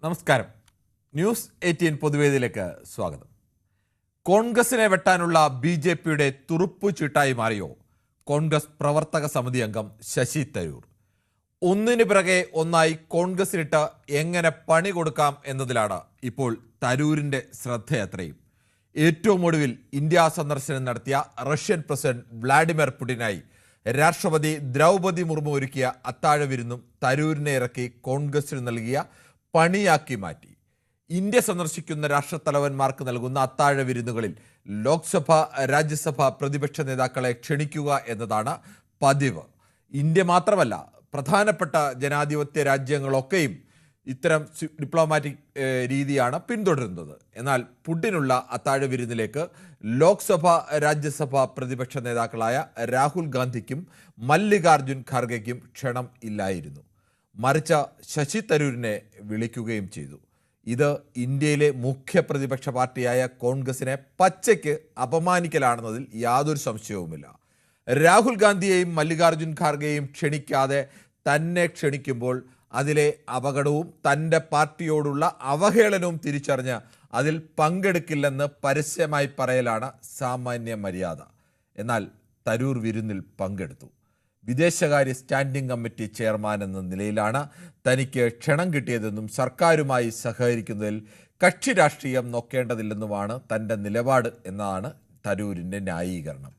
നമസ്കാരം. ന്യൂസ് 18 പൊതുവേദിയിലേക്ക് സ്വാഗതം. കോൺഗ്രസിനെ വെട്ടാനുള്ള ബി.ജെ.പിയുടെ തുറുപ്പുചീട്ടായി മാറിയോ കോൺഗ്രസ് പ്രവർത്തക സമിതി അംഗം ശശി തരൂർ? ഒന്നിനു പിറകെ ഒന്നായി കോൺഗ്രസിനിട്ട് എങ്ങനെ പണി കൊടുക്കാം എന്നതിലാണ് ഇപ്പോൾ തരൂരിന്റെ ശ്രദ്ധയത്രയും. ഏറ്റവും ഒടുവിൽ ഇന്ത്യ സന്ദർശനം നടത്തിയ റഷ്യൻ പ്രസിഡന്റ് വ്ളാഡിമിർ പുടിനായി രാഷ്ട്രപതി ദ്രൗപദി മുർമു ഒരുക്കിയ അത്താഴ വിരുന്നും തരൂരിനെ ഇറക്കി കോൺഗ്രസിന് നൽകിയ പണിയാക്കി മാറ്റി. ഇന്ത്യ സന്ദർശിക്കുന്ന രാഷ്ട്രത്തലവന്മാർക്ക് നൽകുന്ന അത്താഴ വിരുന്നുകളിൽ ലോക്സഭ, രാജ്യസഭ പ്രതിപക്ഷ നേതാക്കളെ ക്ഷണിക്കുക എന്നതാണ് പതിവ്. ഇന്ത്യ മാത്രമല്ല, പ്രധാനപ്പെട്ട ജനാധിപത്യ രാജ്യങ്ങളൊക്കെയും ഇത്തരം ഡിപ്ലോമാറ്റിക് രീതിയാണ് പിന്തുടരുന്നത്. എന്നാൽ പുടിനുള്ള അത്താഴ വിരുന്നിലേക്ക് ലോക്സഭ, രാജ്യസഭ പ്രതിപക്ഷ നേതാക്കളായ രാഹുൽ ഗാന്ധിക്കും മല്ലികാർജുൻ ഖാർഗെയ്ക്കും ക്ഷണം ഇല്ലായിരുന്നു. മറിച്ച് ശശി തരൂരിനെ വിളിക്കുകയും ചെയ്തു. ഇത് ഇന്ത്യയിലെ മുഖ്യ പ്രതിപക്ഷ പാർട്ടിയായ കോൺഗ്രസിനെ പച്ചയ്ക്ക് അപമാനിക്കലാണെന്നതിൽ യാതൊരു സംശയവുമില്ല. രാഹുൽ ഗാന്ധിയെയും മല്ലികാർജുൻ ഖാർഗെയും ക്ഷണിക്കാതെ തന്നെ ക്ഷണിക്കുമ്പോൾ അതിലെ അപകടവും തൻ്റെ പാർട്ടിയോടുള്ള അവഹേളനവും തിരിച്ചറിഞ്ഞ് അതിൽ പങ്കെടുക്കില്ലെന്ന് പരസ്യമായി പറയലാണ് സാമാന്യ മര്യാദ. എന്നാൽ തരൂർ വിരുന്നിൽ പങ്കെടുത്തു. വിദേശകാര്യ സ്റ്റാൻഡിംഗ് കമ്മിറ്റി ചെയർമാൻ എന്ന നിലയിലാണ് തനിക്ക് ക്ഷണം കിട്ടിയതെന്നും സർക്കാരുമായി സഹകരിക്കുന്നതിൽ കക്ഷി രാഷ്ട്രീയം നോക്കേണ്ടതില്ലെന്നുമാണ് തൻ്റെ നിലപാട് എന്നതാണ് തരൂരിൻ്റെ ന്യായീകരണം.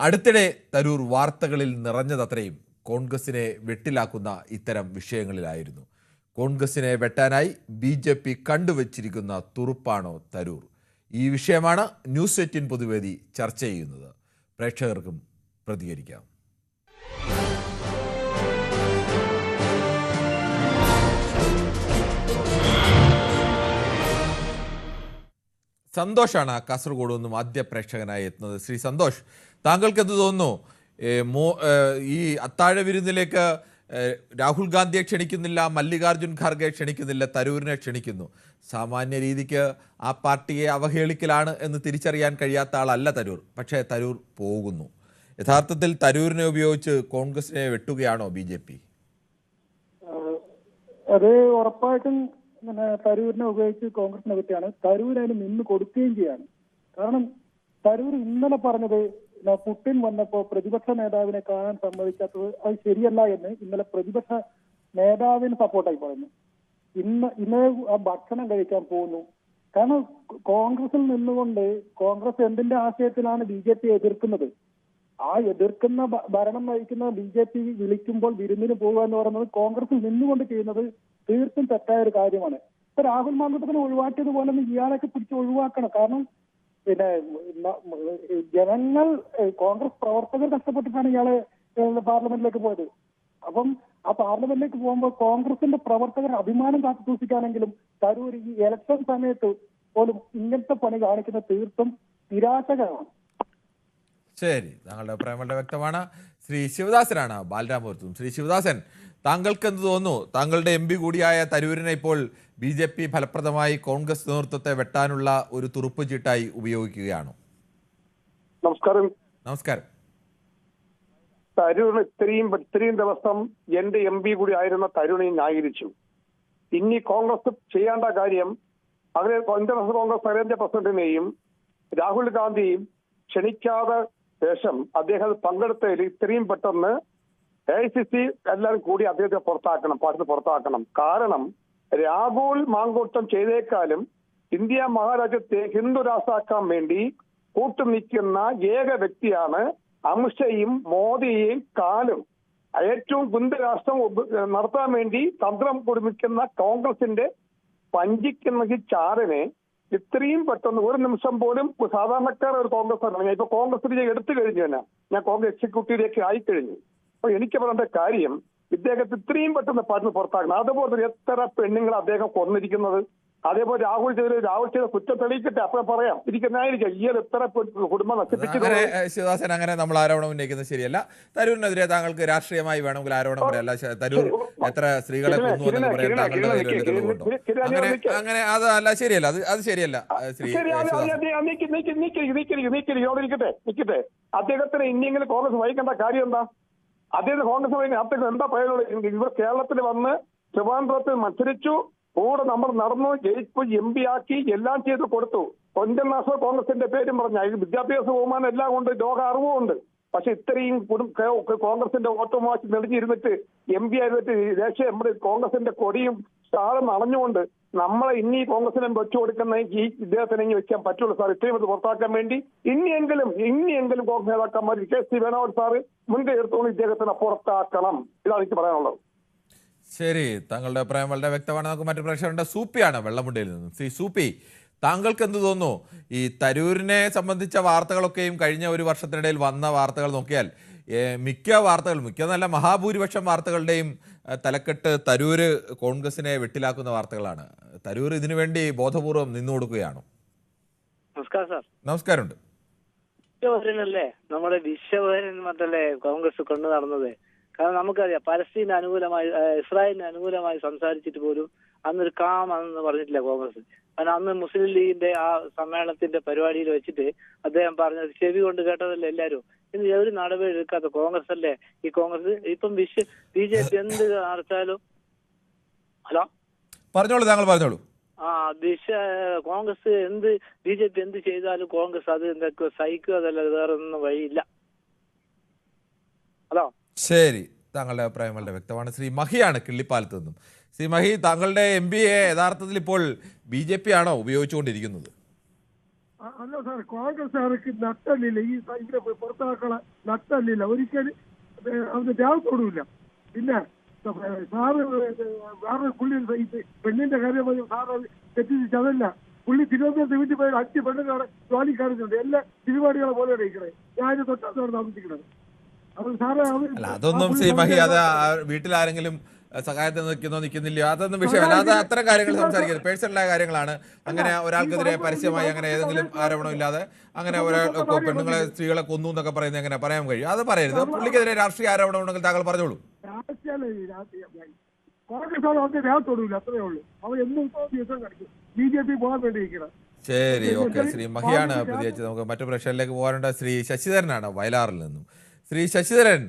അടുത്തിടെ തരൂർ വാർത്തകളിൽ നിറഞ്ഞതത്രയും കോൺഗ്രസിനെ വെട്ടിലാക്കുന്ന ഇത്തരം വിഷയങ്ങളിലായിരുന്നു. കോൺഗ്രസിനെ വെട്ടാനായി ബി.ജെ.പി കണ്ടുവച്ചിരിക്കുന്ന തുറുപ്പാണോ തരൂർ? ഈ വിഷയമാണ് ന്യൂസ് 18 പൊതുവേദി ചർച്ച ചെയ്യുന്നത്. പ്രേക്ഷകർക്കും പ്രതികരിക്കാം. സന്തോഷാണ് കാസർഗോഡ് നിന്നും ആദ്യ പ്രേക്ഷകനായി എത്തുന്നത്. ശ്രീ സന്തോഷ്, താങ്കൾക്ക് എന്ത് തോന്നുന്നു? ഈ അത്താഴ വിരുന്നിലേക്ക് രാഹുൽ ഗാന്ധിയെ ക്ഷണിക്കുന്നില്ല, മല്ലികാർജുൻ ഖാർഗെ ക്ഷണിക്കുന്നില്ല, തരൂരിനെ ക്ഷണിക്കുന്നു. സാമാന്യ രീതിക്ക് ആ പാർട്ടിയെ അവഹേളിക്കലാണ് എന്ന് തിരിച്ചറിയാൻ കഴിയാത്ത ആളല്ല തരൂർ. പക്ഷേ തരൂർ പോകുന്നു. യഥാർത്ഥത്തിൽ തരൂരിനെ ഉപയോഗിച്ച് കോൺഗ്രസിനെ വെട്ടുകയാണോ ബി.ജെ.പി? അത് ഉറപ്പായിട്ടും തരൂരിനെ ഉപയോഗിച്ച് കോൺഗ്രസിനെ പറ്റിയാണ്. തരൂർ അതിന് നിന്ന് കൊടുക്കുകയും ചെയ്യാണ്. കാരണം തരൂർ ഇന്നലെ പറഞ്ഞത് പുടിൻ വന്നപ്പോ പ്രതിപക്ഷ നേതാവിനെ കാണാൻ സമ്മതിക്കാത്തത് അത് ശരിയല്ല എന്ന് ഇന്നലെ പ്രതിപക്ഷ നേതാവിന് സപ്പോർട്ടായി പറഞ്ഞു. ഇന്ന് ആ ഭക്ഷണം കഴിക്കാൻ പോകുന്നു. കാരണം കോൺഗ്രസിൽ നിന്നുകൊണ്ട് കോൺഗ്രസ് എന്തിന്റെ ആശയത്തിലാണ് ബി.ജെ.പി എതിർക്കുന്നത്? ആ എതിർക്കുന്ന ഭരണം നയിക്കുന്ന ബി.ജെ.പി വിളിക്കുമ്പോൾ വിരുന്നിന് പോകുക എന്ന് പറയുന്നത് കോൺഗ്രസിൽ നിന്നുകൊണ്ട് ചെയ്യുന്നത് തീർത്തും തെറ്റായ ഒരു കാര്യമാണ്. ഇപ്പൊ രാഹുൽ മാങ്കൂട്ടത്തിനെ ഒഴിവാക്കിയതുപോലെ ഇയാളൊക്കെ പിടിച്ച് ഒഴിവാക്കണം. കാരണം ജനങ്ങൾ, കോൺഗ്രസ് പ്രവർത്തകർ കഷ്ടപ്പെട്ടിട്ടാണ് ഇയാളെ പാർലമെന്റിലേക്ക് പോയത്. അപ്പം ആ പാർലമെന്റിലേക്ക് പോകുമ്പോൾ കോൺഗ്രസിന്റെ പ്രവർത്തകർ അഭിമാനം കാത്തു സൂക്ഷിക്കാനെങ്കിലും തരൂർ ഈ ഇലക്ഷൻ സമയത്ത് പോലും ഇങ്ങനത്തെ പണി കാണിക്കുന്ന തീർത്തും നിരാശകരമാണ്. ശരി, താങ്കളുടെ അഭിപ്രായം വളരെ വ്യക്തമാണ്. ശ്രീ ശിവദാസനാണ് ബാലരാമപുരത്തും. ശ്രീ ശിവദാസൻ, താങ്കൾക്ക് എന്ത് തോന്നുന്നു? താങ്കളുടെ എം.പി കൂടിയായ തരൂരിനെ ഇപ്പോൾ ബി.ജെ.പി ഫലപ്രദമായി കോൺഗ്രസ് നേതൃത്വത്തെ വെട്ടാനുള്ള ഒരു തുറുപ്പ് ചീട്ടായി ഉപയോഗിക്കുകയാണോ? നമസ്കാരം. നമസ്കാരം. തരൂർ ഇത്രയും ദിവസം എന്റെ എം.പി കൂടി ആയിരുന്ന തരൂരിനെ ന്യായീകരിച്ചു. ഇനി കോൺഗ്രസ് ചെയ്യേണ്ട കാര്യം ഇന്റർനാഷണൽ കോൺഗ്രസ് അഖിലേന്ത്യാ പ്രസിഡന്റിനെയും രാഹുൽ ഗാന്ധിയും ക്ഷണിക്കാതെ ശേഷം അദ്ദേഹം പങ്കെടുത്തതിൽ ഇത്രയും പെട്ടെന്ന് AICC എല്ലാവരും കൂടി അദ്ദേഹത്തെ പാർട്ടി പുറത്താക്കണം. കാരണം രാഹുൽ മാങ്കൂട്ടം ചെയ്തേക്കാളും ഇന്ത്യ മഹാരാജ്യത്തെ ഹിന്ദു രാഷ്ട്രമാക്കാൻ വേണ്ടി കൂട്ടുനിൽക്കുന്ന ഏക വ്യക്തിയാണ് അമിത്ഷയും മോദിയെയും കാലും. ഏറ്റവും ഹിന്ദു രാഷ്ട്രം നടത്താൻ വേണ്ടി തന്ത്രം കുടുമിക്കുന്ന കോൺഗ്രസിന്റെ പഞ്ചിക്കുന്ന ഈ ചാരനെ ഇത്രയും പെട്ടെന്ന് ഒരു നിമിഷം പോലും സാധാരണക്കാർ ഒരു കോൺഗ്രസ് ആണ്. ഞാൻ ഇപ്പൊ കോൺഗ്രസിൽ എടുത്തു കഴിഞ്ഞു തന്നെ, ഞാൻ കോൺഗ്രസ് എക്സിക്യൂട്ടീവിലേക്ക് ആയിക്കഴിഞ്ഞു. അപ്പൊ എനിക്ക് പറയേണ്ട കാര്യം, ഇദ്ദേഹത്തെ ഇത്രയും പെട്ടെന്ന് പാർട്ടി പുറത്താക്കണം. അതുപോലെ എത്ര പെണ്ണുങ്ങൾ അദ്ദേഹം കൊന്നിരിക്കുന്നത്. അതേപോലെ രാഹുൽ ചെയ്ത കുറ്റം തെളിയിക്കട്ടെ, അപ്പൊ പറയാം. ഇരിക്കുന്നതായിരിക്കും ഇയാൾ എത്ര കുടുംബം നശിപ്പിച്ചു. ശിവദാസൻ, അങ്ങനെ നമ്മൾ ആരോപണം ഉന്നയിക്കുന്നത് ശരിയല്ല. തരൂരിനെതിരെ താങ്കൾക്ക് രാഷ്ട്രീയമായി വേണമെങ്കിൽ ആരോപണം പറയല്ല. തരൂർ എത്ര സ്ത്രീകളെ കൊന്നു എന്ന് പറയാൻ താങ്കളുടെ അങ്ങനെ അതല്ല, ശരിയല്ല, അത് ശരിയല്ല. നിൽക്കട്ടെ. അദ്ദേഹത്തിന് ഇനിയെങ്കിലും കോൺഗ്രസ് വഹിക്കേണ്ട കാര്യം എന്താ? അദ്ദേഹം കോൺഗ്രസ് വഹിക്കുന്ന അദ്ദേഹം എന്താ പറയുന്നത്? ഇവർ കേരളത്തിൽ വന്ന് ട്രിവാൻഡ്രത്തിൽ മത്സരിച്ചു, കൂടെ നമ്മൾ നടന്നു ജയിച്ചു MP ആക്കി എല്ലാം ചെയ്ത് കൊടുത്തു. കൊഞ്ചൽ നാസർ കോൺഗ്രസിന്റെ പേരും പറഞ്ഞ ഇത് വിദ്യാഭ്യാസ ബഹുമാനം എല്ലാം കൊണ്ട് ലോക അറിവുമുണ്ട്. പക്ഷെ ഇത്രയും കോൺഗ്രസിന്റെ വോട്ടും വാച്ച് നെളിഞ്ഞിരുന്നിട്ട് MP ആയിരുന്നിട്ട് ദേശീയ നമ്മുടെ കോൺഗ്രസിന്റെ കൊടിയും സ്ഥാനം അണഞ്ഞുകൊണ്ട് നമ്മളെ ഇനി കോൺഗ്രസിനെ വെച്ചു കൊടുക്കുന്ന ഈ ഇദ്ദേഹത്തിനെ ഇനി വെക്കാൻ പറ്റുള്ളൂ സാർ. ഇത്രയും ഇത് പുറത്താക്കാൻ വേണ്ടി ഇനിയെങ്കിലും കോൺഗ്രസ് നേതാക്കന്മാർ KC വേണോട് സാറ് മുൻകൈ എടുത്തോണ്ട് ഇദ്ദേഹത്തിനെ പുറത്താക്കണം. ഇതാണ് എനിക്ക് പറയാനുള്ളത്. ശരി, താങ്കളുടെ അഭിപ്രായം വളരെ വ്യക്തമാണ്. നമുക്ക് മറ്റു പ്രേക്ഷകരുണ്ട്. സൂപ്പിയാണ് വെള്ളമുണ്ടയിൽ നിന്നും. ശ്രീ സൂപ്പി, താങ്കൾക്ക് എന്ത് തോന്നുന്നു? ഈ തരൂരിനെ സംബന്ധിച്ച വാർത്തകളൊക്കെയും കഴിഞ്ഞ ഒരു വർഷത്തിനിടയിൽ വന്ന വാർത്തകൾ നോക്കിയാൽ മിക്ക നല്ല മഹാഭൂരിപക്ഷം വാർത്തകളുടെയും തലക്കെട്ട് തരൂര് കോൺഗ്രസിനെ വെട്ടിലാക്കുന്ന വാർത്തകളാണ്. തരൂർ ഇതിനു വേണ്ടി ബോധപൂർവം നിന്നു കൊടുക്കുകയാണോ? നമസ്കാരം സാർ. നമസ്കാരമുണ്ട്. വിശ്വഭരനല്ലേ നമ്മുടെ വിശ്വഭരൻ മറ്റല്ലേ കോൺഗ്രസ് കൊണ്ടു നടന്നത്? കാരണം നമുക്കറിയാം പലസ്തീന് അനുകൂലമായി ഇസ്രായേലിന് അനുകൂലമായി സംസാരിച്ചിട്ട് പോലും അന്നൊരു കാമെന്ന് പറഞ്ഞിട്ടില്ല കോൺഗ്രസ്. കാരണം അന്ന് മുസ്ലിം ലീഗിന്റെ ആ സമ്മേളനത്തിന്റെ പരിപാടിയിൽ വെച്ചിട്ട് അദ്ദേഹം പറഞ്ഞത് ചെവി കൊണ്ട് കേട്ടതല്ലേ എല്ലാവരും. ഇന്ന് ഒരു നടപടി എടുക്കാത്ത കോൺഗ്രസ് അല്ലേ ഈ കോൺഗ്രസ്. ഇപ്പം BJP എന്ത് നടത്താലും ഹലോ പറഞ്ഞോളൂ, താങ്കൾ പറഞ്ഞോളൂ. കോൺഗ്രസ് BJP എന്ത് ചെയ്താലും കോൺഗ്രസ് അത് എന്തൊക്കെ സഹിക്കുക, അതല്ലാതെ വേറെ ഒന്നും വഴിയില്ല. ഹലോ. ശരി, താങ്കളുടെ അഭിപ്രായം വളരെ വ്യക്തമാണ്. ശ്രീ മഹിയാണ് കിള്ളിപ്പാലത്ത് നിന്നും. ശ്രീ മഹി, താങ്കളുടെ MBA യഥാർത്ഥത്തിൽ ഇപ്പോൾ BJP ആണോ ഉപയോഗിച്ചുകൊണ്ടിരിക്കുന്നത്? അല്ല സാർ, കോൺഗ്രസ്സുകാർക്ക് നട്ടല്ലില്ല. ഈ ഇവരെ പുറത്താക്കള നട്ടല്ലില്ല ഒരിക്കലും. അവന് ദേഹത്തോടുമില്ല. പിന്നെ സാറ് വേറെ പുള്ളി പെണ്ണിന്റെ കാര്യം സാറ് തെറ്റിച്ചതല്ല. പുള്ളി തിരുവനന്തപുരത്ത് വീട്ടിൽ പോയി 5 പെണ്ണുങ്ങളെ ജോലിക്കാരുന്നുണ്ട്. എല്ലാ തിരുവാടികളെ പോലെ ഇരിക്കണേ. ഞാൻ തൊട്ടടുത്താണ് താമസിക്കുന്നത്. അല്ല, അതൊന്നും ശ്രീ മഹി, അത് വീട്ടിൽ ആരെങ്കിലും സഹായത്തിന് നിൽക്കുന്നില്ലയോ അതൊന്നും വിഷയമല്ല. അത് അത്തരം കാര്യങ്ങൾ സംസാരിക്കുന്നത് പേഴ്സണലായ കാര്യങ്ങളാണ്. അങ്ങനെ ഒരാൾക്കെതിരെ പരസ്യമായി അങ്ങനെ ഏതെങ്കിലും ആരോപണം ഇല്ലാതെ അങ്ങനെ ഒരാൾ പെണ്ണുങ്ങളെ സ്ത്രീകളെ കൊന്നു എന്നൊക്കെ പറയുന്നത് എങ്ങനെ പറയാൻ കഴിയും? അത് പറയരുത്. പുള്ളിക്കെതിരെ രാഷ്ട്രീയ ആരോപണം ഉണ്ടെങ്കിൽ താങ്കൾ പറഞ്ഞോളൂ. ശരി, ഓക്കെ. ശ്രീ മഹിയാണ് പ്രതികരിച്ചത്. നമുക്ക് മറ്റു പ്രശ്നങ്ങളിലേക്ക് പോകാനുണ്ട്. ശ്രീ ശശിധരനാണ് വയലാറിൽ നിന്നും. ശ്രീ ശശിധരൻ,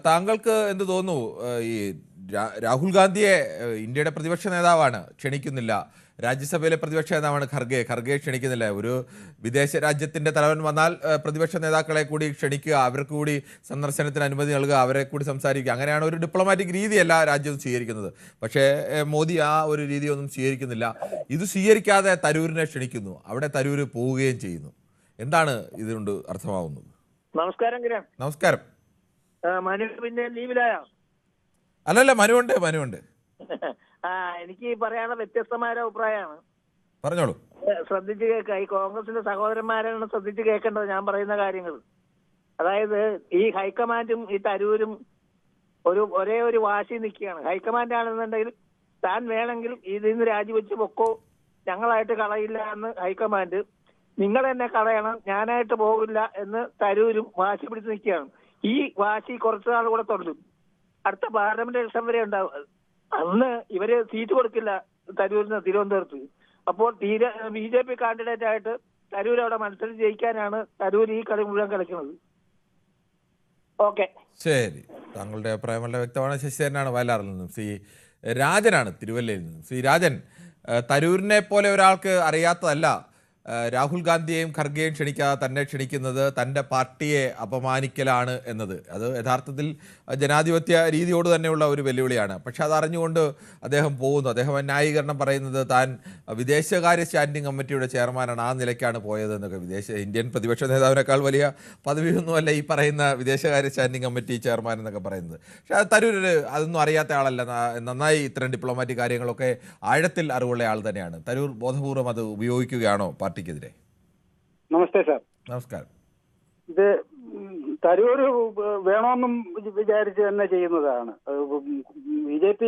താങ്കൾക്ക് എന്ത് തോന്നുന്നു? ഈ രാഹുൽ ഗാന്ധിയെ ഇന്ത്യയുടെ പ്രതിപക്ഷ നേതാവാണ്, ക്ഷണിക്കുന്നില്ല. രാജ്യസഭയിലെ പ്രതിപക്ഷ നേതാവാണ് ഖർഗെ ക്ഷണിക്കുന്നില്ല. ഒരു വിദേശ രാജ്യത്തിന്റെ തലവൻ വന്നാൽ പ്രതിപക്ഷ നേതാക്കളെ കൂടി ക്ഷണിക്കുക, അവർക്ക് കൂടി സന്ദർശനത്തിന് അനുമതി നൽകുക, അവരെ കൂടി സംസാരിക്കുക. അങ്ങനെയാണ് ഒരു ഡിപ്ലോമാറ്റിക് രീതി എല്ലാ രാജ്യവും സ്വീകരിക്കുന്നത്. പക്ഷേ മോദി ആ ഒരു രീതിയൊന്നും സ്വീകരിക്കുന്നില്ല. ഇത് സ്വീകരിക്കാതെ തരൂരിനെ ക്ഷണിക്കുന്നു, അവിടെ തരൂര് പോവുകയും ചെയ്യുന്നു. എന്താണ് ഇതുകൊണ്ട് അർത്ഥമാവുന്നത്? നമസ്കാരം. നമസ്കാരം. മനു പിന്നെ ലീവിലായോ? അല്ലല്ല, മനുവുണ്ട്. എനിക്ക് പറയാനുള്ള വ്യത്യസ്തമായ അഭിപ്രായമാണ്. പറഞ്ഞോളൂ. ശ്രദ്ധിച്ച് കേൾക്കുക. ഈ കോൺഗ്രസിന്റെ സഹോദരന്മാരാണ് ശ്രദ്ധിച്ച് കേൾക്കേണ്ടത് ഞാൻ പറയുന്ന കാര്യങ്ങൾ. അതായത് ഈ ഹൈക്കമാൻഡും ഈ തരൂരും ഒരേ ഒരു വാശി നിൽക്കുകയാണ്. ഹൈക്കമാൻഡ് ആണെന്നുണ്ടെങ്കിൽ താൻ വേണമെങ്കിൽ ഇതിന്ന് രാജിവെച്ച് പൊക്കോ, ഞങ്ങളായിട്ട് കളയില്ല എന്ന് ഹൈക്കമാൻഡ്. നിങ്ങൾ എന്നെ കളയണം, ഞാനായിട്ട് പോകില്ല എന്ന് തരൂരും വാശി പിടിച്ച് നിൽക്കുകയാണ്. ഈ വാശി കുറച്ചു നാൾ കൂടെ തുടരും. അടുത്ത പാർലമെന്റ് ഇലക്ഷൻ വരെ ഉണ്ടാവും. അന്ന് ഇവര് സീറ്റ് കൊടുക്കില്ല തരൂരിന് തിരുവനന്തപുരത്ത്. അപ്പോൾ BJP കാൻഡിഡേറ്റ് ആയിട്ട് തരൂർ അവിടെ മത്സരിച്ച് ജയിക്കാനാണ് തരൂർ ഈ കളി മുഴുവൻ കളിക്കുന്നത്. ഓക്കെ, ശരി. താങ്കളുടെ അഭിപ്രായം വളരെ വ്യക്തമാണ്. ശശിധരനാണ് വയലാറിൽ നിന്നും. ശ്രീ രാജനാണ് തിരുവല്ലയിൽ നിന്നും. ശ്രീ രാജൻ, തരൂരിനെ പോലെ ഒരാൾക്ക് അറിയാത്തതല്ല രാഹുൽ ഗാന്ധിയെയും ഖർഗെയും ക്ഷണിക്കാതെ തന്നെ ക്ഷണിക്കുന്നത് തൻ്റെ പാർട്ടിയെ അപമാനിക്കലാണ് എന്നത്. അത് യഥാർത്ഥത്തിൽ ജനാധിപത്യ രീതിയോട് തന്നെയുള്ള ഒരു വെല്ലുവിളിയാണ്. പക്ഷെ അതറിഞ്ഞുകൊണ്ട് അദ്ദേഹം പോകുന്നു. അദ്ദേഹം ന്യായീകരണം പറയുന്നത് താൻ വിദേശകാര്യ സ്റ്റാൻഡിംഗ് കമ്മിറ്റിയുടെ ചെയർമാനാണ്, ആ നിലയ്ക്കാണ് പോയത് എന്നൊക്കെ. ഇന്ത്യൻ പ്രതിപക്ഷ നേതാവിനേക്കാൾ വലിയ പദവിയൊന്നുമല്ല ഈ പറയുന്ന വിദേശകാര്യ സ്റ്റാൻഡിംഗ് കമ്മിറ്റി ചെയർമാൻ എന്നൊക്കെ പറയുന്നത്. പക്ഷെ അത് തരൂർ അതൊന്നും അറിയാത്ത ആളല്ല. നന്നായി ഇത്തരം ഡിപ്ലോമാറ്റിക് കാര്യങ്ങളൊക്കെ ആഴത്തിൽ അറിവുള്ള ആൾ തന്നെയാണ്. തരൂർ ബോധപൂർവം അത് ഉപയോഗിക്കുകയാണോ പാർട്ടിക്കെതിരെ? നമസ്തേ സാർ. നമസ്കാരം. ഇത് തരൂര് വേണമെന്നും വിചാരിച്ച് തന്നെ ചെയ്യുന്നതാണ്. BJP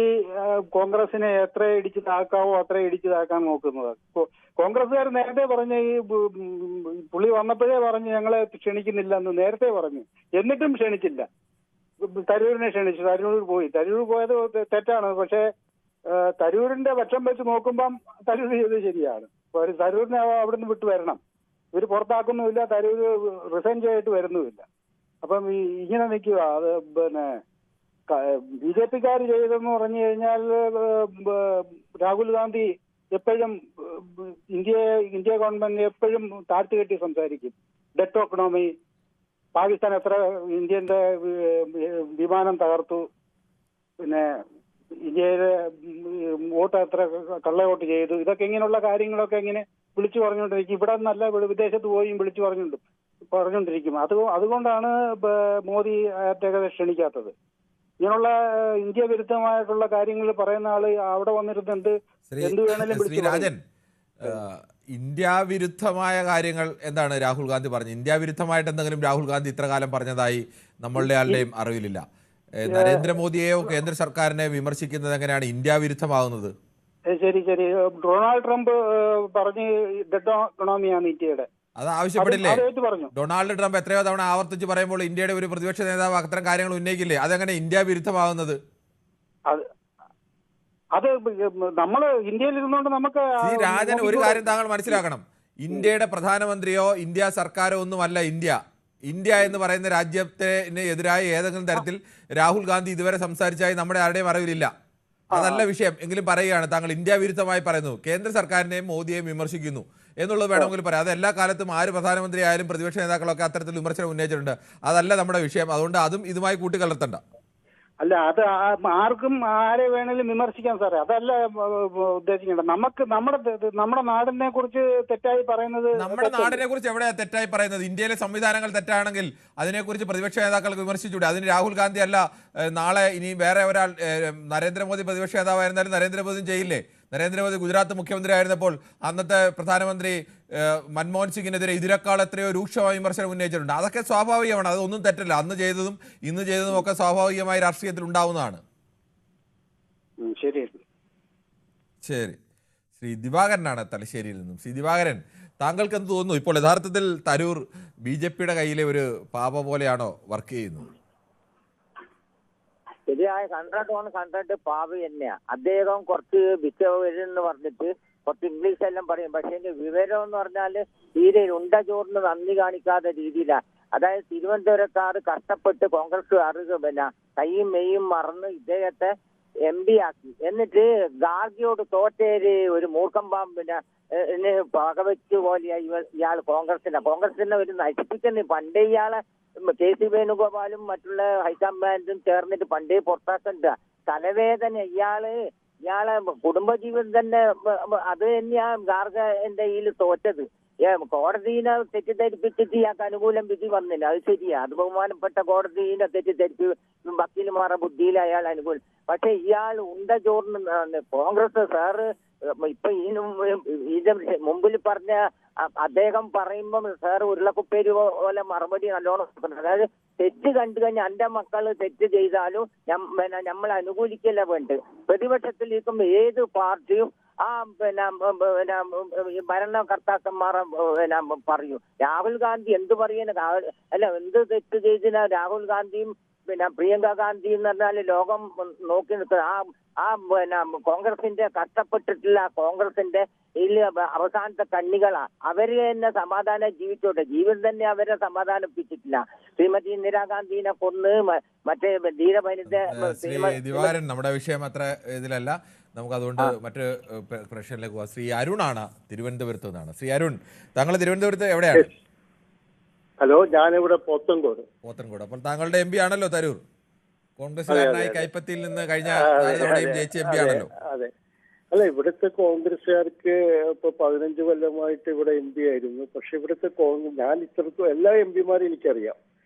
കോൺഗ്രസിനെ എത്ര ഇടിച്ചു താക്കാവോ അത്ര ഇടിച്ചു താക്കാൻ നോക്കുന്നത്. കോൺഗ്രസ്സുകാർ നേരത്തെ പറഞ്ഞ ഈ പുള്ളി വന്നപ്പോഴേ പറഞ്ഞു ഞങ്ങളെ ക്ഷണിക്കുന്നില്ല എന്ന് നേരത്തെ പറഞ്ഞു. എന്നിട്ടും ക്ഷണിച്ചില്ല. തരൂരിനെ ക്ഷണിച്ചു, തരൂർ പോയി. തരൂർ പോയത് തെറ്റാണ്. പക്ഷേ തരൂരിന്റെ പക്ഷം വെച്ച് നോക്കുമ്പം തരൂർ ചെയ്തത് ശരിയാണ്. തരൂരിനെ അവിടുന്ന് വിട്ടു വരണം. ഇവർ പുറത്താക്കുന്നുമില്ല, തരൂർ റിസൈൻ ചെയ്തിട്ട് വരുന്നുമില്ല. അപ്പം ഇങ്ങനെ നിൽക്കുക. അത് പിന്നെ BJP-ക്കാർ ചെയ്തെന്ന് പറഞ്ഞു കഴിഞ്ഞാൽ രാഹുൽ ഗാന്ധി എപ്പോഴും ഇന്ത്യ ഗവൺമെന്റ് എപ്പോഴും താഴ്ത്തുകെട്ടി സംസാരിക്കും. ഡെറ്റ് എക്കണോമി, പാകിസ്ഥാൻ എത്ര ഇന്ത്യന്റെ വിമാനം തകർത്തു, പിന്നെ ഇന്ത്യയിലെ വോട്ട് എത്ര കള്ള വോട്ട് ചെയ്തു, ഇതൊക്കെ ഇങ്ങനെയുള്ള കാര്യങ്ങളൊക്കെ ഇങ്ങനെ വിളിച്ചു പറഞ്ഞുകൊണ്ടിരിക്കും. ഇവിടെ നല്ല വിദേശത്ത് പോയി വിളിച്ചു പറഞ്ഞുകൊണ്ടിരിക്കും. അതുകൊണ്ടാണ് മോദി അയാളെ ക്ഷണിക്കാത്തത്. ഇങ്ങനെയുള്ള ഇന്ത്യ വിരുദ്ധമായിട്ടുള്ള കാര്യങ്ങൾ പറയുന്ന ആള് അവിടെ വന്നിരുന്ന് എന്ത് വേണേലും ശ്രീ രാജൻ, ഇന്ത്യ വിരുദ്ധമായ കാര്യങ്ങൾ എന്താണ് രാഹുൽ ഗാന്ധി പറഞ്ഞത്? ഇന്ത്യ വിരുദ്ധമായിട്ട് എന്തെങ്കിലും രാഹുൽ ഗാന്ധി ഇത്ര കാലം പറഞ്ഞതായി നമ്മളുടെ ആളുടെയും അറിവിലില്ല. നരേന്ദ്രമോദിയെയോ കേന്ദ്ര സർക്കാരിനെ വിമർശിക്കുന്നത് എങ്ങനെയാണ് ഇന്ത്യ വിരുദ്ധമാകുന്നത്? ശരി, ഡൊണാൾഡ് ട്രംപ് പറഞ്ഞ് ഡെഡ് എക്കണോമിയാണ് ഇന്ത്യയുടെ. അത് ആവശ്യപ്പെടില്ലേ? പറഞ്ഞു. ഡൊണാൾഡ് ട്രംപ് എത്രയോ തവണ ആവർത്തിച്ച് പറയുമ്പോൾ ഇന്ത്യയുടെ ഒരു പ്രതിപക്ഷ നേതാവ് അത്തരം കാര്യങ്ങൾ ഉന്നയിക്കില്ലേ? അതെങ്ങനെ ഇന്ത്യ വിരുദ്ധമാകുന്നത്? അത് നമ്മള് ഇന്ത്യയിൽ ഇരുന്നുകൊണ്ട് നമുക്ക് ശ്രീ രാജൻ, ഒരു കാര്യം താങ്കൾ മനസ്സിലാക്കണം. ഇന്ത്യയുടെ പ്രധാനമന്ത്രിയോ ഇന്ത്യ സർക്കാരോ ഒന്നുമല്ല ഇന്ത്യ എന്ന് പറയുന്ന രാജ്യത്തിന് എതിരായ ഏതെങ്കിലും തരത്തിൽ രാഹുൽ ഗാന്ധി ഇതുവരെ സംസാരിച്ചായി നമ്മുടെ ആരുടെയും അറിവിലില്ല. അതല്ല വിഷയം. എങ്കിലും പറയുകയാണ്, താങ്കൾ ഇന്ത്യ വിരുദ്ധമായി പറയുന്നു, കേന്ദ്ര സർക്കാരിനെയും മോദിയെയും വിമർശിക്കുന്നു എന്നുള്ളത് വേണമെങ്കിൽ പറയാം. അത് എല്ലാ കാലത്തും ആര് പ്രധാനമന്ത്രി ആയാലും പ്രതിപക്ഷ നേതാക്കളൊക്കെ അത്തരത്തിൽ വിമർശനം ഉന്നയിച്ചിട്ടുണ്ട്. അതല്ല നമ്മുടെ വിഷയം. അതുകൊണ്ട് അതും ഇതുമായി കൂട്ടിക്കലർത്തണ്ട. അല്ല, അത് ആർക്കും ആരെ വേണേലും വിമർശിക്കാം സാറേ, അതല്ല ഉദ്ദേശിക്കേണ്ടത്. നമ്മുടെ നാടിനെ കുറിച്ച് തെറ്റായി പറയുന്നത്, നമ്മുടെ നാടിനെ കുറിച്ച് എവിടെയാ തെറ്റായി പറയുന്നത്? ഇന്ത്യയിലെ സംവിധാനങ്ങൾ തെറ്റാണെങ്കിൽ അതിനെക്കുറിച്ച് പ്രതിപക്ഷ നേതാക്കൾക്ക് വിമർശിച്ചൂടെ? അതിന് രാഹുൽ ഗാന്ധി അല്ല നാളെ ഇനി വേറെ ഒരാൾ, നരേന്ദ്രമോദി പ്രതിപക്ഷ നേതാവായിരുന്നാലും നരേന്ദ്രമോദിയും ചെയ്യില്ലേ? നരേന്ദ്രമോദി ഗുജറാത്ത് മുഖ്യമന്ത്രി ആയിരുന്നപ്പോൾ അന്നത്തെ പ്രധാനമന്ത്രി മൻമോഹൻ സിംഗിനെതിരെ ഇതിനേക്കാൾ എത്രയോ രൂക്ഷമായ വിമർശനം ഉന്നയിച്ചിട്ടുണ്ട്. അതൊക്കെ സ്വാഭാവികമാണ്. അതൊന്നും തെറ്റല്ല. അന്ന് ചെയ്തതും ഇന്ന് ചെയ്തതും ഒക്കെ സ്വാഭാവികമായി രാഷ്ട്രീയത്തിൽ ഉണ്ടാവുന്നതാണ്. ശരി. ശ്രീ ദിവാകരനാണ് തലശ്ശേരിയിൽ നിന്നും. ശ്രീ ദിവാകരൻ, താങ്കൾക്ക് എന്ത് തോന്നുന്നു? ഇപ്പോൾ യഥാർത്ഥത്തിൽ തരൂർ BJP-യുടെ കയ്യിലെ ഒരു പാപ പോലെയാണോ വർക്ക് ചെയ്യുന്നത്? ശരിയായ 100 പാവി തന്നെയാ. അദ്ദേഹം കുറച്ച് എന്ന് പറഞ്ഞിട്ട് കുറച്ച് ഇംഗ്ലീഷ് എല്ലാം പറയും. പക്ഷെ വിവരം എന്ന് പറഞ്ഞാല് തീരെ ഉണ്ട ചോറിന് നന്ദി കാണിക്കാത്ത രീതിയിലാണ്. അതായത് തിരുവനന്തപുരക്കാർ കഷ്ടപ്പെട്ട് കോൺഗ്രസ്സുകാർ പിന്നെ കൈയും മെയ്യും മറന്ന് ഇദ്ദേഹത്തെ MP ആക്കി. എന്നിട്ട് ഗാർഗിയോട് തോറ്റേര് ഒരു മൂർഖം പാമ്പിനെ പകവെച്ച് പോലെയായി ഇയാൾ കോൺഗ്രസിനെ ഒരു നശിപ്പിക്കുന്ന. പണ്ടേ ഇയാളെ KC വേണുഗോപാലും മറ്റുള്ള ഹൈക്കമാൻഡും ചേർന്നിട്ട് പണ്ടേ പുറത്താക്കണ്ട. തലവേദന ഇയാളെ കുടുംബജീവിതം തന്നെ അത് തന്നെയാ ഗാർഗന്റെ കയ്യിൽ തോറ്റത്. കോടതിനെ തെറ്റിദ്ധരിപ്പിച്ചിട്ട് ഇയാൾക്ക് അനുകൂലം വിധി വന്നില്ല. അത് ശരിയാ. അത് ബഹുമാനപ്പെട്ട കോടതിനെ തെറ്റിദ്ധരിപ്പി വക്കീലുമാരുടെ ബുദ്ധിയിൽ അയാൾ അനുകൂലം. പക്ഷെ ഇയാൾ ഉണ്ട ചോറിന് കോൺഗ്രസ് സാറ് ഇപ്പൊ ഇതിന്റെ മുമ്പിൽ പറഞ്ഞ അദ്ദേഹം പറയുമ്പം സാർ ഉരുളക്കുപ്പേരി പോലെ മറുപടി നല്ലോണം കൊടുക്കണം. അതായത് തെറ്റ് കണ്ടു കഴിഞ്ഞാൽ എന്റെ മക്കള് തെറ്റ് ചെയ്താലും നമ്മൾ അനുകൂലിക്കല്ല വേണ്ടത്. പ്രതിപക്ഷത്തിലിരിക്കുമ്പോ ഏത് പാർട്ടിയും ആ ഭരണകർത്താക്കന്മാരെ പറയൂ. രാഹുൽ ഗാന്ധി എന്ത് പറയുന്ന അല്ല, എന്ത് തെറ്റ് ചെയ്തിനാ രാഹുൽ ഗാന്ധിയും പ്രിയങ്ക ഗാന്ധി എന്ന് പറഞ്ഞാല് ലോകം നോക്കി നിൽക്കുന്നത് കോൺഗ്രസിന്റെ കഷ്ടപ്പെട്ടിട്ടുള്ള കോൺഗ്രസിന്റെ അവസാനത്തെ കണ്ണികളാ. അവര് തന്നെ സമാധാനം ജീവിച്ചോട്ടെ. ജീവിതം തന്നെ അവരെ സമാധാനിപ്പിച്ചിട്ടില്ല. ശ്രീമതി ഇന്ദിരാഗാന്ധിനെ കൊന്ന് മറ്റേ ധീരവനിത. ദിവാരൻ, നമ്മുടെ വിഷയം അത്ര ഇതിലല്ല. നമുക്ക് അതുകൊണ്ട് മറ്റൊരു പ്രശ്നത്തിലേക്ക് പോവാം. ശ്രീ അരുണാണ് തിരുവനന്തപുരത്ത് നിന്നാണ്. ശ്രീ അരുൺ, താങ്കൾ തിരുവനന്തപുരത്ത് എവിടെയാണ്? ഹലോ, ഞാനിവിടെ പോത്തൻകോട്. അപ്പോൾ താങ്കളുടെ MP ആണല്ലോ തരൂർ. കോൺഗ്രസ്സുകാരനായി കൈപ്പത്തിയിൽ നിന്ന് കഴിഞ്ഞ ജയിച്ച MP ആണല്ലോ. അതെ. അല്ല, ഇവിടുത്തെ കോൺഗ്രസ്സുകാർക്ക് ഇപ്പൊ 15 കൊല്ലമായിട്ട് ഇവിടെ MP ആയിരുന്നു. പക്ഷെ ഇവിടുത്തെ ഞാൻ ഇത്രത്തോളം എല്ലാ MP-മാരും എനിക്കറിയാം.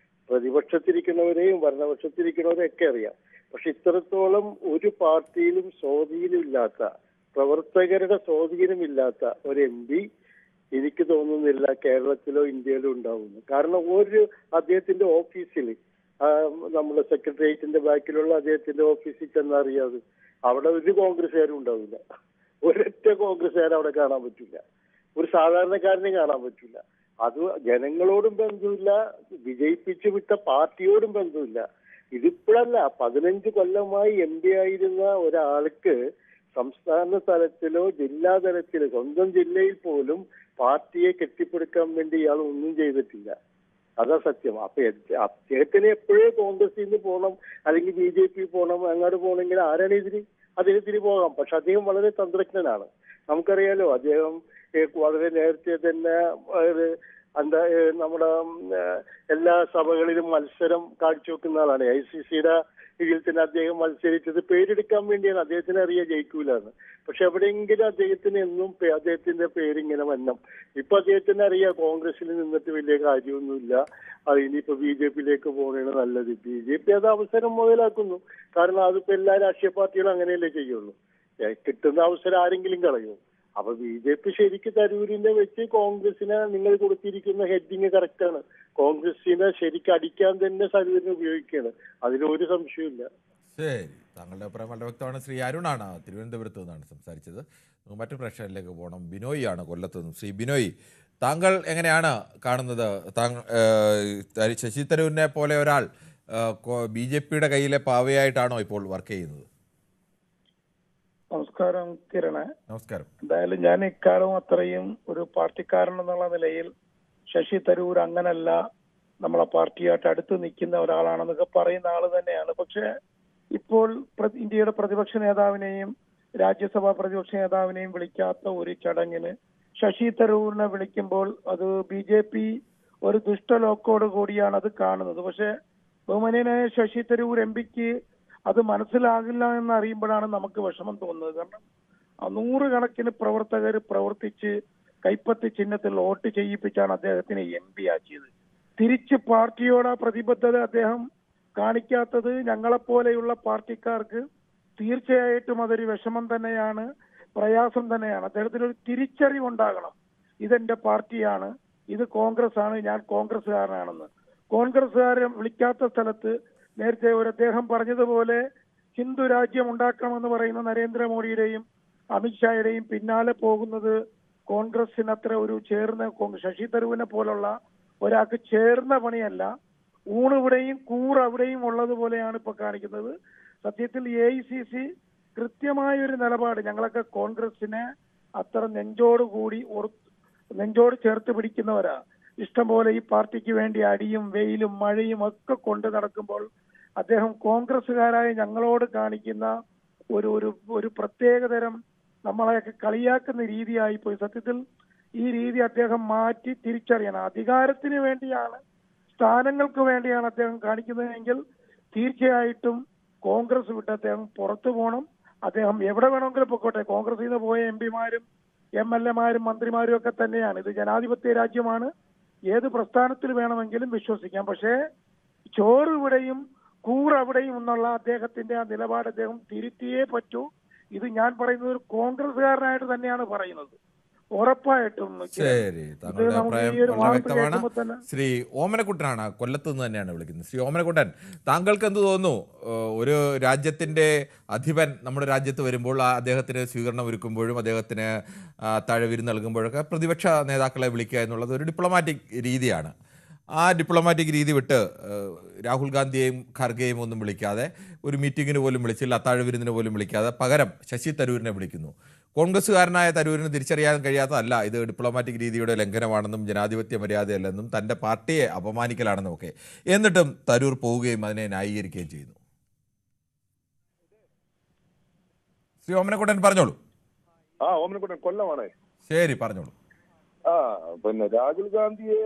പ്രതിപക്ഷത്തിരിക്കുന്നവരെയും ഭരണപക്ഷത്തിരിക്കുന്നവരെയും ഒക്കെ അറിയാം. പക്ഷെ ഇത്രത്തോളം ഒരു പാർട്ടിയിലും സ്വാധീനമില്ലാത്ത, പ്രവർത്തകരുടെ സ്വാധീനമില്ലാത്ത ഒരു MP എനിക്ക് തോന്നുന്നില്ല കേരളത്തിലോ ഇന്ത്യയിലോ ഉണ്ടാവുന്നു. കാരണം അദ്ദേഹത്തിന്റെ ഓഫീസിൽ, നമ്മുടെ സെക്രട്ടേറിയറ്റിന്റെ ബാക്കിലുള്ള അദ്ദേഹത്തിന്റെ ഓഫീസിൽ ചെന്നറിയാതെ അവിടെ ഒരു കോൺഗ്രസ്സുകാരും ഉണ്ടാവില്ല. ഒരൊറ്റ കോൺഗ്രസ്സുകാരും അവിടെ കാണാൻ പറ്റില്ല. ഒരു സാധാരണക്കാരനെയും കാണാൻ പറ്റില്ല. അത് ജനങ്ങളോടും ബന്ധമില്ല, വിജയിപ്പിച്ചു വിട്ട പാർട്ടിയോടും ബന്ധമില്ല. ഇതിപ്പോഴല്ല, 15 കൊല്ലമായി MP ആയിരുന്ന ഒരാൾക്ക് സംസ്ഥാന തലത്തിലോ ജില്ലാ തലത്തിലോ സ്വന്തം ജില്ലയിൽ പോലും പാർട്ടിയെ കെട്ടിപ്പടുക്കാൻ വേണ്ടി ഇയാൾ ഒന്നും ചെയ്തിട്ടില്ല. അതാ സത്യം. അപ്പൊ അദ്ദേഹത്തിന് എപ്പോഴേ കോൺഗ്രസിൽ നിന്ന് പോകണം, അല്ലെങ്കിൽ BJP പോകണം, അങ്ങോട്ട് പോകണമെങ്കിൽ ആരാണ് അദ്ദേഹത്തിന് പോകാം. പക്ഷെ അദ്ദേഹം വളരെ തന്ത്രജ്ഞനാണ്. നമുക്കറിയാലോ, അദ്ദേഹം വളരെ നേരത്തെ തന്നെ നമ്മുടെ എല്ലാ സഭകളിലും മത്സരം കാഴ്ചവെക്കുന്ന ആളാണ്. ICCയുടെ കീഴിൽ തന്നെ അദ്ദേഹം മത്സരിച്ചത് പേരെടുക്കാൻ വേണ്ടിയാണ്. അദ്ദേഹത്തിന് അറിയാൻ ജയിക്കൂലെന്ന്. പക്ഷെ എവിടെയെങ്കിലും അദ്ദേഹത്തിന് എന്നും അദ്ദേഹത്തിന്റെ പേരിങ്ങനെ വരണം. ഇപ്പൊ അദ്ദേഹത്തിന് അറിയാം കോൺഗ്രസിൽ നിന്നിട്ട് വലിയ കാര്യമൊന്നുമില്ല, അത് ഇനിയിപ്പോ BJPയിലേക്ക് പോകണേണ് നല്ലത്. BJP അത് അവസരം മുതലാക്കുന്നു. കാരണം അതിപ്പോ എല്ലാ രാഷ്ട്രീയ പാർട്ടികളും അങ്ങനെയല്ലേ ചെയ്യുള്ളൂ. കിട്ടുന്ന അവസരം ആരെങ്കിലും കളയും. അപ്പൊ BJP ശരിക്ക് തരൂരിനെ വെച്ച് കോൺഗ്രസിനെ നിങ്ങൾ കൊടുത്തിരിക്കുന്ന ഹെഡിങ് കറക്റ്റാണ്. കോൺഗ്രസിനെ ശരിക്കും അടിക്കാൻ തന്നെ തരൂരിനെ ഉപയോഗിക്കുകയാണ്. അതിലൊരു സംശയമില്ല. ശരി, താങ്കളുടെ അഭിപ്രായം വളരെ വ്യക്തമാണ്. ശ്രീ അരുണാണ് തിരുവനന്തപുരത്ത് നിന്നാണ് സംസാരിച്ചത്. മറ്റു പ്രശ്നങ്ങളിലേക്ക് പോകണം. ബിനോയ് ആണ് കൊല്ലത്ത് നിന്നും. ശ്രീ ബിനോയ്, താങ്കൾ എങ്ങനെയാണ് കാണുന്നത്? ശശി തരൂരിനെ പോലെ ഒരാൾ BJPയുടെ കയ്യിലെ പാവയായിട്ടാണോ ഇപ്പോൾ വർക്ക് ചെയ്യുന്നത്? നമസ്കാരം കിരണേ. നമസ്കാരം. എന്തായാലും ഞാൻ ഇക്കാലവും അത്രയും ഒരു പാർട്ടിക്കാരൻ എന്നുള്ള നിലയിൽ ശശി തരൂർ അങ്ങനല്ല, നമ്മളെ പാർട്ടിയായിട്ട് അടുത്ത് നിൽക്കുന്ന ഒരാളാണെന്നൊക്കെ പറയുന്ന ആള് തന്നെയാണ്. പക്ഷെ ഇപ്പോൾ ഇന്ത്യയുടെ പ്രതിപക്ഷ നേതാവിനെയും രാജ്യസഭാ പ്രതിപക്ഷ നേതാവിനെയും വിളിക്കാത്ത ഒരു ചടങ്ങിന് ശശി തരൂരിനെ വിളിക്കുമ്പോൾ അത് BJP ഒരു ദുഷ്ടലോക്കോട് കൂടിയാണ് അത് കാണുന്നത്. പക്ഷെ ബഹുമാന്യനായ ശശി തരൂർ MPക്ക് അത് മനസ്സിലാകില്ല എന്നറിയുമ്പോഴാണ് നമുക്ക് വിഷമം തോന്നുന്നത്. കാരണം 100 കണക്കിന് പ്രവർത്തകർ പ്രവർത്തിച്ച് കൈപ്പത്തി ചിഹ്നത്തിൽ വോട്ട് ചെയ്യിപ്പിച്ചാണ് അദ്ദേഹത്തിനെ MP ആക്കിയത്. തിരിച്ച് പാർട്ടിയോട് പ്രതിബദ്ധത അദ്ദേഹം കാണിക്കാത്തത് ഞങ്ങളെപ്പോലെയുള്ള പാർട്ടിക്കാർക്ക് തീർച്ചയായിട്ടും അതൊരു വിഷമം തന്നെയാണ്, പ്രയാസം തന്നെയാണ്. അദ്ദേഹത്തിന് ഒരു തിരിച്ചറിവുണ്ടാകണം. ഇതെന്റെ പാർട്ടിയാണ്, ഇത് കോൺഗ്രസ് ആണ്, ഞാൻ കോൺഗ്രസ്സുകാരനാണെന്ന്. കോൺഗ്രസ്സുകാരെ വിളിക്കാത്ത സ്ഥലത്ത് നേരത്തെ അദ്ദേഹം പറഞ്ഞതുപോലെ ഹിന്ദു രാജ്യം ഉണ്ടാക്കണമെന്ന് പറയുന്ന നരേന്ദ്രമോദിയുടെയും അമിത്ഷായുടെയും പിന്നാലെ പോകുന്നത് കോൺഗ്രസിന് അത്ര ഒരു ചേർന്ന, ശശി തരൂരിനെ പോലുള്ള ഒരാൾക്ക് ചേർന്ന പണിയല്ല. ഊണിവിടെയും അവിടെയും ഉള്ളതുപോലെയാണ് ഇപ്പൊ കാണിക്കുന്നത്. സത്യത്തിൽ AICC കൃത്യമായൊരു നിലപാട്, ഞങ്ങളൊക്കെ കോൺഗ്രസിനെ അത്ര നെഞ്ചോട് ചേർത്ത് പിടിക്കുന്നവരാ. ഇഷ്ടംപോലെ ഈ പാർട്ടിക്ക് വേണ്ടി അടിയും വെയിലും മഴയും ഒക്കെ കൊണ്ട് നടക്കുമ്പോൾ അദ്ദേഹം കോൺഗ്രസ്സുകാരായ ഞങ്ങളോട് കാണിക്കുന്ന ഒരു പ്രത്യേകതരം നമ്മളെയൊക്കെ കളിയാക്കുന്ന രീതിയായിപ്പോയി. സത്യത്തിൽ ഈ രീതി അദ്ദേഹം മാറ്റി തിരിച്ചറിയണം. അധികാരത്തിന് വേണ്ടിയാണ്, സ്ഥാനങ്ങൾക്ക് വേണ്ടിയാണ് അദ്ദേഹം കാണിക്കുന്നതെങ്കിൽ തീർച്ചയായിട്ടും കോൺഗ്രസ് വിട്ട് അദ്ദേഹം പുറത്തു പോകണം. അദ്ദേഹം എവിടെ വേണമെങ്കിലും പൊക്കോട്ടെ. കോൺഗ്രസിൽ നിന്ന് പോയ MPമാരും MLAമാരും മന്ത്രിമാരും ഒക്കെ തന്നെയാണ്. ഇത് ജനാധിപത്യ രാജ്യമാണ്. ഏത് പ്രസ്ഥാനത്തിൽ വേണമെങ്കിലും വിശ്വസിക്കാം. പക്ഷേ ചോറ് ഇവിടെയും അവിടെയും എന്നുള്ള അദ്ദേഹത്തിന്റെ ആ നിലപാട് അദ്ദേഹം തിരുത്തിയേ പറ്റൂ. ഇത് ഞാൻ പറയുന്നത് ഒരു കോൺഗ്രസ്സുകാരനായിട്ട് തന്നെയാണ് പറയുന്നത്, ഉറപ്പായിട്ടും. ശരി, താങ്കളുടെ അഭിപ്രായം വളരെ വ്യക്തമാണ്. ശ്രീ ഓമനക്കുട്ടനാണ്, കൊല്ലത്ത് നിന്ന് തന്നെയാണ് വിളിക്കുന്നത്. ശ്രീ ഓമനക്കുട്ടൻ, താങ്കൾക്ക് എന്ത് തോന്നുന്നു? ഒരു രാജ്യത്തിന്റെ അധിപൻ നമ്മുടെ രാജ്യത്ത് വരുമ്പോൾ അദ്ദേഹത്തിന് സ്വീകരണം ഒരുക്കുമ്പോഴും അദ്ദേഹത്തിന് താഴെവിരുന്ന് നൽകുമ്പോഴൊക്കെ പ്രതിപക്ഷ നേതാക്കളെ വിളിക്കുക എന്നുള്ളത് ഒരു ഡിപ്ലോമാറ്റിക് രീതിയാണ്. ആ ഡിപ്ലോമാറ്റിക് രീതി വിട്ട് രാഹുൽ ഗാന്ധിയെയും ഖർഗെയും ഒന്നും വിളിക്കാതെ, ഒരു മീറ്റിങ്ങിന് പോലും വിളിച്ചില്ല, അത്താഴവിരുന്നിന് പോലും വിളിക്കാതെ പകരം ശശി തരൂരിനെ വിളിക്കുന്നു. കോൺഗ്രസ്സുകാരനായ തരൂരിന് തിരിച്ചറിയാൻ കഴിയാത്തതല്ല ഇത് ഡിപ്ലോമാറ്റിക് രീതിയുടെ ലംഘനമാണെന്നും ജനാധിപത്യ മര്യാദയല്ലെന്നും തൻ്റെ പാർട്ടിയെ അപമാനിക്കലാണെന്നും ഒക്കെ. എന്നിട്ടും തരൂർ പോവുകയും അതിനെ ന്യായീകരിക്കുകയും ചെയ്യുന്നു. ശ്രീ ഓമനക്കുട്ടൻ പറഞ്ഞോളൂ. ഓമനക്കുട്ടൻ കൊല്ലമാണ്. ശരി, പറഞ്ഞോളൂ. പിന്നെ രാഹുൽ ഗാന്ധിയെ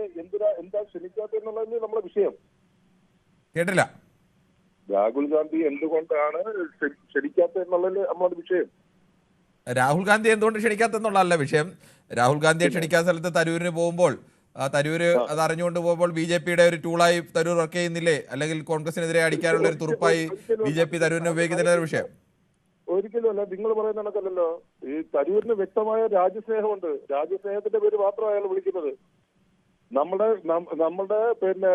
എന്താ ക്ഷണിക്കാത്തെന്നുള്ളതല്ലേ നമ്മുടെ വിഷയം? കേട്ടില്ല. രാഹുൽ ഗാന്ധി എന്തുകൊണ്ടാണ് ക്ഷണിക്കാത്തെന്നുള്ളതല്ലേ നമ്മുടെ വിഷയം? രാഹുൽ ഗാന്ധി എന്തുകൊണ്ട് ക്ഷണിക്കാത്തെന്നുള്ളതല്ല വിഷയം. രാഹുൽ ഗാന്ധിയെ ക്ഷണിക്കാൻ സ്ഥലത്ത് തരൂരിന് പോകുമ്പോൾ തരൂര് അത് അറിഞ്ഞുകൊണ്ട് പോകുമ്പോൾ BJPയുടെ ഒരു ടൂളായി തരൂർ വർക്ക് ചെയ്യുന്നില്ലേ? അല്ലെങ്കിൽ കോൺഗ്രസിനെതിരെ അടിക്കാനുള്ള ഒരു തുറുപ്പായി BJP തരൂരിനെ ഉപയോഗിക്കുന്നില്ല വിഷയം? ഒരിക്കലും അല്ല. നിങ്ങൾ പറയുന്ന കണക്കല്ലല്ലോ. ഈ തരൂരിന് വ്യക്തമായ രാജ്യസ്നേഹമുണ്ട്. രാജ്യസ്നേഹത്തിന്റെ പേര് മാത്രമാണ് അയാൾ വിളിക്കുന്നത്. നമ്മുടെ പിന്നെ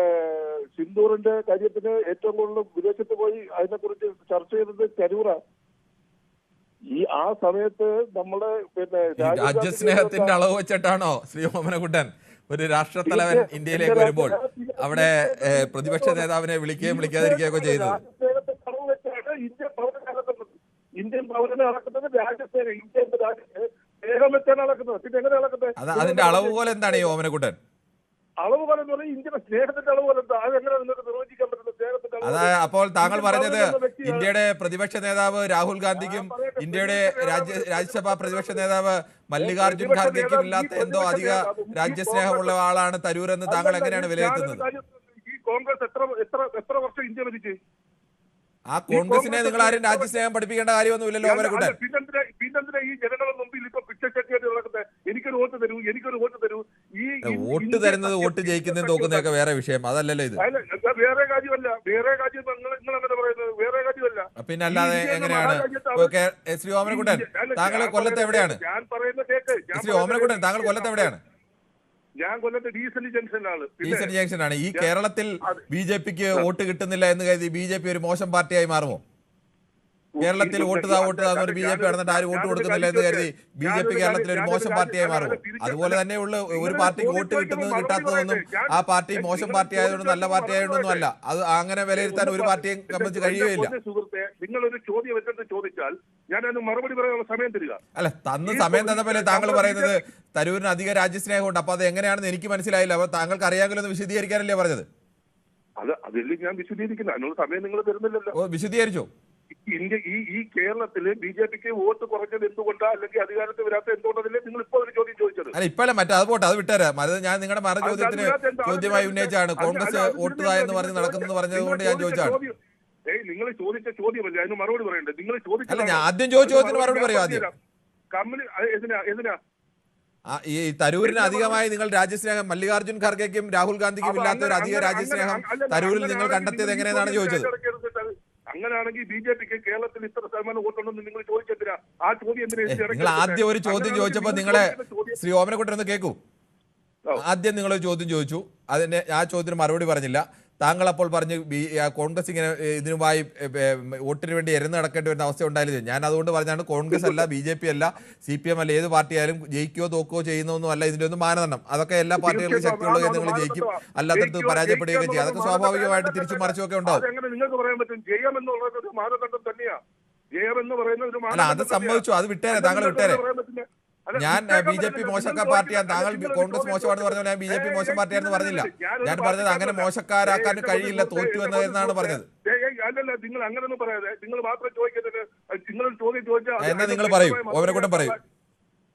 സിന്ദൂറിന്റെ കാര്യത്തിന് ഏറ്റവും കൂടുതൽ വിദേശത്ത് പോയി അതിനെക്കുറിച്ച് ചർച്ച ചെയ്തത് തരൂറാ. ആ സമയത്ത് നമ്മുടെ പിന്നെ രാജ്യസ്നേഹത്തിന്റെ അളവ് വെച്ചിട്ടാണോ ശ്രീ ഓമനക്കുട്ടൻ ഒരു രാഷ്ട്രത്തലവൻ ഇന്ത്യയിലേക്ക് വരുമ്പോൾ അവിടെ പ്രതിപക്ഷ നേതാവിനെ വിളിക്കുകയും വിളിക്കാതിരിക്കുകയൊക്കെ ചെയ്തത്? ഇന്ത്യൻ പൗരനെ നടക്കുന്നത് രാജ്യസ്നേഹം, ഇന്ത്യൻ സ്നേഹം വെച്ചാണ് നടക്കുന്നത്. പിന്നെ എങ്ങനെ നടക്കുന്നത്? അതിന്റെ അളവ് പോലെ എന്താണ് ഈ ഓമനക്കുട്ടൻ? അളവുകൾ എന്ന് പറഞ്ഞാൽ ഇന്ത്യയുടെ സ്നേഹത്തിന്റെ അളവുകൾ എന്താ? അതെങ്ങനെ നിങ്ങൾക്ക് നിർവചിക്കാൻ പറ്റുന്ന സ്നേഹത്തിന്റെ അളവുകൾ? അതാ അപ്പോൾ താങ്കൾ പറഞ്ഞത് ഇന്ത്യയുടെ പ്രതിപക്ഷ നേതാവ് രാഹുൽ ഗാന്ധിക്കും ഇന്ത്യയുടെ രാജ്യസഭാ പ്രതിപക്ഷ നേതാവ് മല്ലികാർജുൻ ഖാർഗെക്കും ഇല്ലാത്ത എന്തോ അധിക രാജ്യസ്നേഹമുള്ള ആളാണ് തരൂർ എന്ന് താങ്കൾ എങ്ങനെയാണ് വിലയിരുത്തുന്നത്? ഈ കോൺഗ്രസ് എത്ര വർഷം ഇന്ത്യ ഭരിച്ച്? ആ കോൺഗ്രസിനെ നിങ്ങൾ ആരും രാജ്യസ്നേഹം പഠിപ്പിക്കേണ്ട കാര്യമൊന്നുമില്ലല്ലോ ഓമനക്കുട്ടൻ. പിന്നെന്തിനാ ഈ ജനങ്ങളുടെ മുമ്പിൽ ഇപ്പൊ പിച്ചച്ചട്ടിയായിട്ട് നടക്കുന്നത്? എനിക്കൊരു വോട്ട് തരൂ, എനിക്കൊരു വോട്ട് തരൂ. ഈ വോട്ട് തരുന്നത് വോട്ട് ജയിക്കുന്നത് നോക്കുന്നതൊക്കെ വേറെ വിഷയം, അതല്ലല്ലോ ഇത്. വേറെ കാര്യമല്ല, വേറെ കാര്യം നിങ്ങൾ അങ്ങനെ പറയുന്നത് വേറെ കാര്യമല്ല. പിന്നെ അല്ലാതെ എങ്ങനെയാണ്? ശ്രീ ഓമനക്കുട്ടൻ, താങ്കൾ കൊല്ലത്ത് എവിടെയാണ്? ഞാൻ പറയുന്ന കേക്ക്. ശ്രീ ഓമനക്കുട്ടൻ, താങ്കൾ കൊല്ലത്ത് എവിടെയാണ്? ഞാൻ കൊല്ലത്ത് ഡീസന്റ് ജംഗ്ഷനിലാണ്. ഡീസന്റ് ജംഗ്ഷനാണ്. ഈ കേരളത്തിൽ ബി.ജെ.പിക്ക് വോട്ട് കിട്ടുന്നില്ല എന്ന് കരുതി ബി.ജെ.പി ഒരു മോശം പാർട്ടിയായി മാറുമോ? കേരളത്തിൽ വോട്ട് താ എന്നൊരു ബി.ജെ.പി നടന്നിട്ട് ആരും വോട്ട് കൊടുക്കുന്നില്ല എന്ന് കരുതി ബി.ജെ.പി കേരളത്തിൽ ഒരു മോശം പാർട്ടിയായി മാറുമോ? അതുപോലെ തന്നെയുള്ള ഒരു പാർട്ടിക്ക് വോട്ട് കിട്ടുന്നത് കിട്ടാത്തതൊന്നും ആ പാർട്ടി മോശം പാർട്ടി ആയതുകൊണ്ട് നല്ല പാർട്ടി ആയതുകൊണ്ടൊന്നും അല്ല. അത് അങ്ങനെ വിലയിരുത്താൻ ഒരു പാർട്ടിയെ സംബന്ധിച്ച് കഴിയുകയില്ല. സുഹൃത്തെ, നിങ്ങളൊരു ചോദ്യം വെച്ചിട്ട് ചോദിച്ചാൽ ഞാൻ അതിന് മറുപടി പറയാനുള്ള സമയം തരിക. അല്ല, തന്ന് സമയം തന്നപ്പോലെ താങ്കൾ പറയുന്നത് തരൂരിന് അധിക രാജ്യസ്നേഹമുണ്ട്. അപ്പൊ അത് എങ്ങനെയാണെന്ന് എനിക്ക് മനസ്സിലായില്ല. അപ്പൊ താങ്കൾക്ക് അറിയാമെങ്കിലും ഒന്ന് വിശദീകരിക്കാനല്ലേ പറഞ്ഞത്? അതിൽ ഞാൻ വിശദീകരിക്കില്ല. അതിനുള്ള സമയം നിങ്ങൾ തരുന്നില്ലല്ലോ. ഓ, വിശദീകരിച്ചോ? ഇന്ത്യ ഈ കേരളത്തില് ബി.ജെ.പിക്ക് വോട്ട് കുറഞ്ഞത് എന്തുകൊണ്ടാ, അല്ലെങ്കിൽ അധികാരത്തിൽ വരാത്ത എന്തുകൊണ്ടല്ലേ നിങ്ങൾ ഇപ്പൊ ഒരു ചോദ്യം ചോദിച്ചത്? അല്ല, ഇപ്പല്ല മറ്റേ അത് പോട്ടെ, അത് വിട്ടുതരാം. അത് ഞാൻ നിങ്ങളുടെ മറ ചോദ്യത്തിന് ചോദ്യമായി ഉന്നയിച്ചാണ്. കോൺഗ്രസ് വോട്ട് താ എന്ന് പറഞ്ഞ് നടക്കുന്നത് പറഞ്ഞത് കൊണ്ട് ഞാൻ ചോദിച്ചാണ്. നിങ്ങൾ ചോദിച്ച ചോദ്യമല്ലേ, അതിന് മറുപടി പറയണ്ടേ? നിങ്ങൾ ചോദിച്ച അല്ല, ഞാൻ ആദ്യം ചോദിച്ച ചോദ്യത്തിന് മറുപടി പറയാം. ആദ്യം എതിനാ ഈ തരൂരിന് അധികമായി നിങ്ങൾ രാജ്യസ്നേഹം മല്ലികാർജുൻ ഖാർഗെക്കും രാഹുൽ ഗാന്ധിക്കും ഇല്ലാത്ത ഒരു അധിക രാജ്യസ്നേഹം തരൂരിൽ നിങ്ങൾ കണ്ടെത്തിയത് എങ്ങനെയെന്നാണ് ചോദിച്ചത്. അങ്ങനെയാണെങ്കിൽ ബി.ജെ.പിക്ക് കേരളത്തിൽ ഇത്ര ശതമാനം വോട്ടുണ്ടെന്ന് നിങ്ങൾ ചോദിച്ചെന്തിനാ? ആ ചോദ്യം എന്തിനാ? നിങ്ങൾ ആദ്യം ഒരു ചോദ്യം ചോദിച്ചപ്പോൾ നിങ്ങളെ ശ്രീ ഓമനക്കുട്ടൻ ഒന്ന് കേൾക്കൂ. ആദ്യം നിങ്ങളൊരു ചോദ്യം ചോദിച്ചു, അതിന് ആ ചോദ്യത്തിന് മറുപടി പറഞ്ഞില്ല. താങ്കൾ അപ്പോൾ പറഞ്ഞു കോൺഗ്രസ് ഇങ്ങനെ ഇതിനുമായി വോട്ടിന് വേണ്ടി എരന്ന് നടക്കേണ്ടി വരുന്ന അവസ്ഥ ഉണ്ടായില്ല. ഞാൻ അതുകൊണ്ട് പറഞ്ഞാണ് കോൺഗ്രസ് അല്ല, ബി.ജെ.പി അല്ല, CPM അല്ല, ഏത് പാർട്ടി ആയാലും ജയിക്കുകയോ തോക്കുകയോ ചെയ്യുന്നൊന്നും അല്ല ഇതിന്റെ ഒന്നും മാനദണ്ഡം. അതൊക്കെ എല്ലാ പാർട്ടികൾക്കും ശക്തിയുള്ളത് നിങ്ങൾ ജയിക്കും, അല്ലാത്തടത്ത് പരാജയപ്പെടുകയൊക്കെ ചെയ്യും. അതൊക്കെ സ്വാഭാവികമായിട്ട് തിരിച്ചും മറിച്ചുമൊക്കെ ഉണ്ടാവും. നിങ്ങൾക്ക് പറയാൻ പറ്റും ജയം എന്നുള്ളത് ഒരു മാനദണ്ഡം തന്നെയാ. ജയം എന്ന് പറയുന്നത് ഒരു അല്ല, അത് സമ്മതിച്ചു, അത് വിട്ടേരെ, താങ്കൾ വിട്ടേരെ. ഞാൻ ബി.ജെ.പി മോശക്കാർ പാർട്ടിയാണ്, താങ്കൾ കോൺഗ്രസ് മോശമാണെന്ന് പറഞ്ഞാൽ ഞാൻ ബി.ജെ.പി മോശം പാർട്ടിയാണെന്ന് പറഞ്ഞില്ല. ഞാൻ പറഞ്ഞത് അങ്ങനെ മോശക്കാരാക്കാൻ കഴിയില്ല, തോറ്റു എന്നാണ് പറഞ്ഞത്. അല്ലല്ല, നിങ്ങൾ അങ്ങനെയൊന്നും പറയാതെ നിങ്ങൾ മാത്രം ചോദിക്കരുത്. നിങ്ങൾ ചോദ്യം ചോദിച്ചാൽ എന്നാ നിങ്ങൾ പറയൂ, ഓമനക്കുട്ടൻ പറയൂ.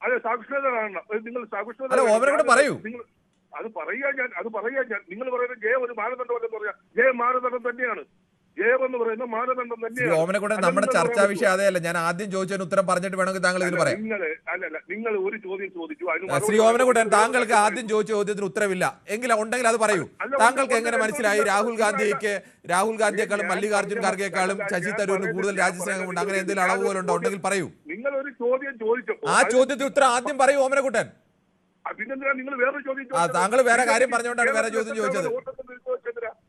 അതെ, സഹിഷ്ണുത നിങ്ങൾ സഹിഷ്ണുത. അല്ല, ഓമനക്കുട്ടൻ പറയൂ. അത് പറയാ ഞാൻ നിങ്ങൾ പറയുന്നത് ജയം ഒരു മാനദണ്ഡമല്ലെന്ന് പറയാം. ജയം മാനദണ്ഡം തന്നെയാണ്. ജയം എന്ന് പറയുന്ന മാനദണ്ഡം തന്നെയാണ്. ഓമനക്കുട്ടൻ, നമ്മുടെ ചർച്ചാ വിഷയം അതേയല്ല. ഞാൻ ആദ്യം ചോദിച്ചതിന് ഉത്തരം പറഞ്ഞിട്ട് വേണമെങ്കിൽ താങ്കൾ ഇതിന് പറയാം. നിങ്ങൾ ഒരു ചോദ്യം ചോദിച്ചു. ശ്രീ ഓമനക്കുട്ടൻ, താങ്കൾക്ക് ആദ്യം ചോദിച്ച ചോദ്യത്തിന് ഉത്തരവില്ല എങ്കിൽ ഉണ്ടെങ്കിൽ അത് പറയൂ. താങ്കൾക്ക് എങ്ങനെ മനസ്സിലായി രാഹുൽ ഗാന്ധിയെക്കാളും മല്ലികാർജുൻ ഖാർഗെക്കാളും ശശി തരൂരിന് കൂടുതൽ രാജ്യസ്നേഹമുണ്ട്? അങ്ങനെ എന്തെങ്കിലും അളവ് പോലെ ഉണ്ടോ? ഉണ്ടെങ്കിൽ പറയൂ. നിങ്ങൾ ഒരു ചോദ്യം ചോദിച്ചപ്പോൾ ആ ചോദ്യത്തിന് ഉത്തരം ആദ്യം പറയൂ ഓമനക്കുട്ടൻ. പിന്നെന്തിനാ നിങ്ങൾ വേറെ ചോദ്യം? താങ്കൾ വേറെ കാര്യം പറഞ്ഞുകൊണ്ടാണ് വേറെ ചോദ്യം ചോദിച്ചത്.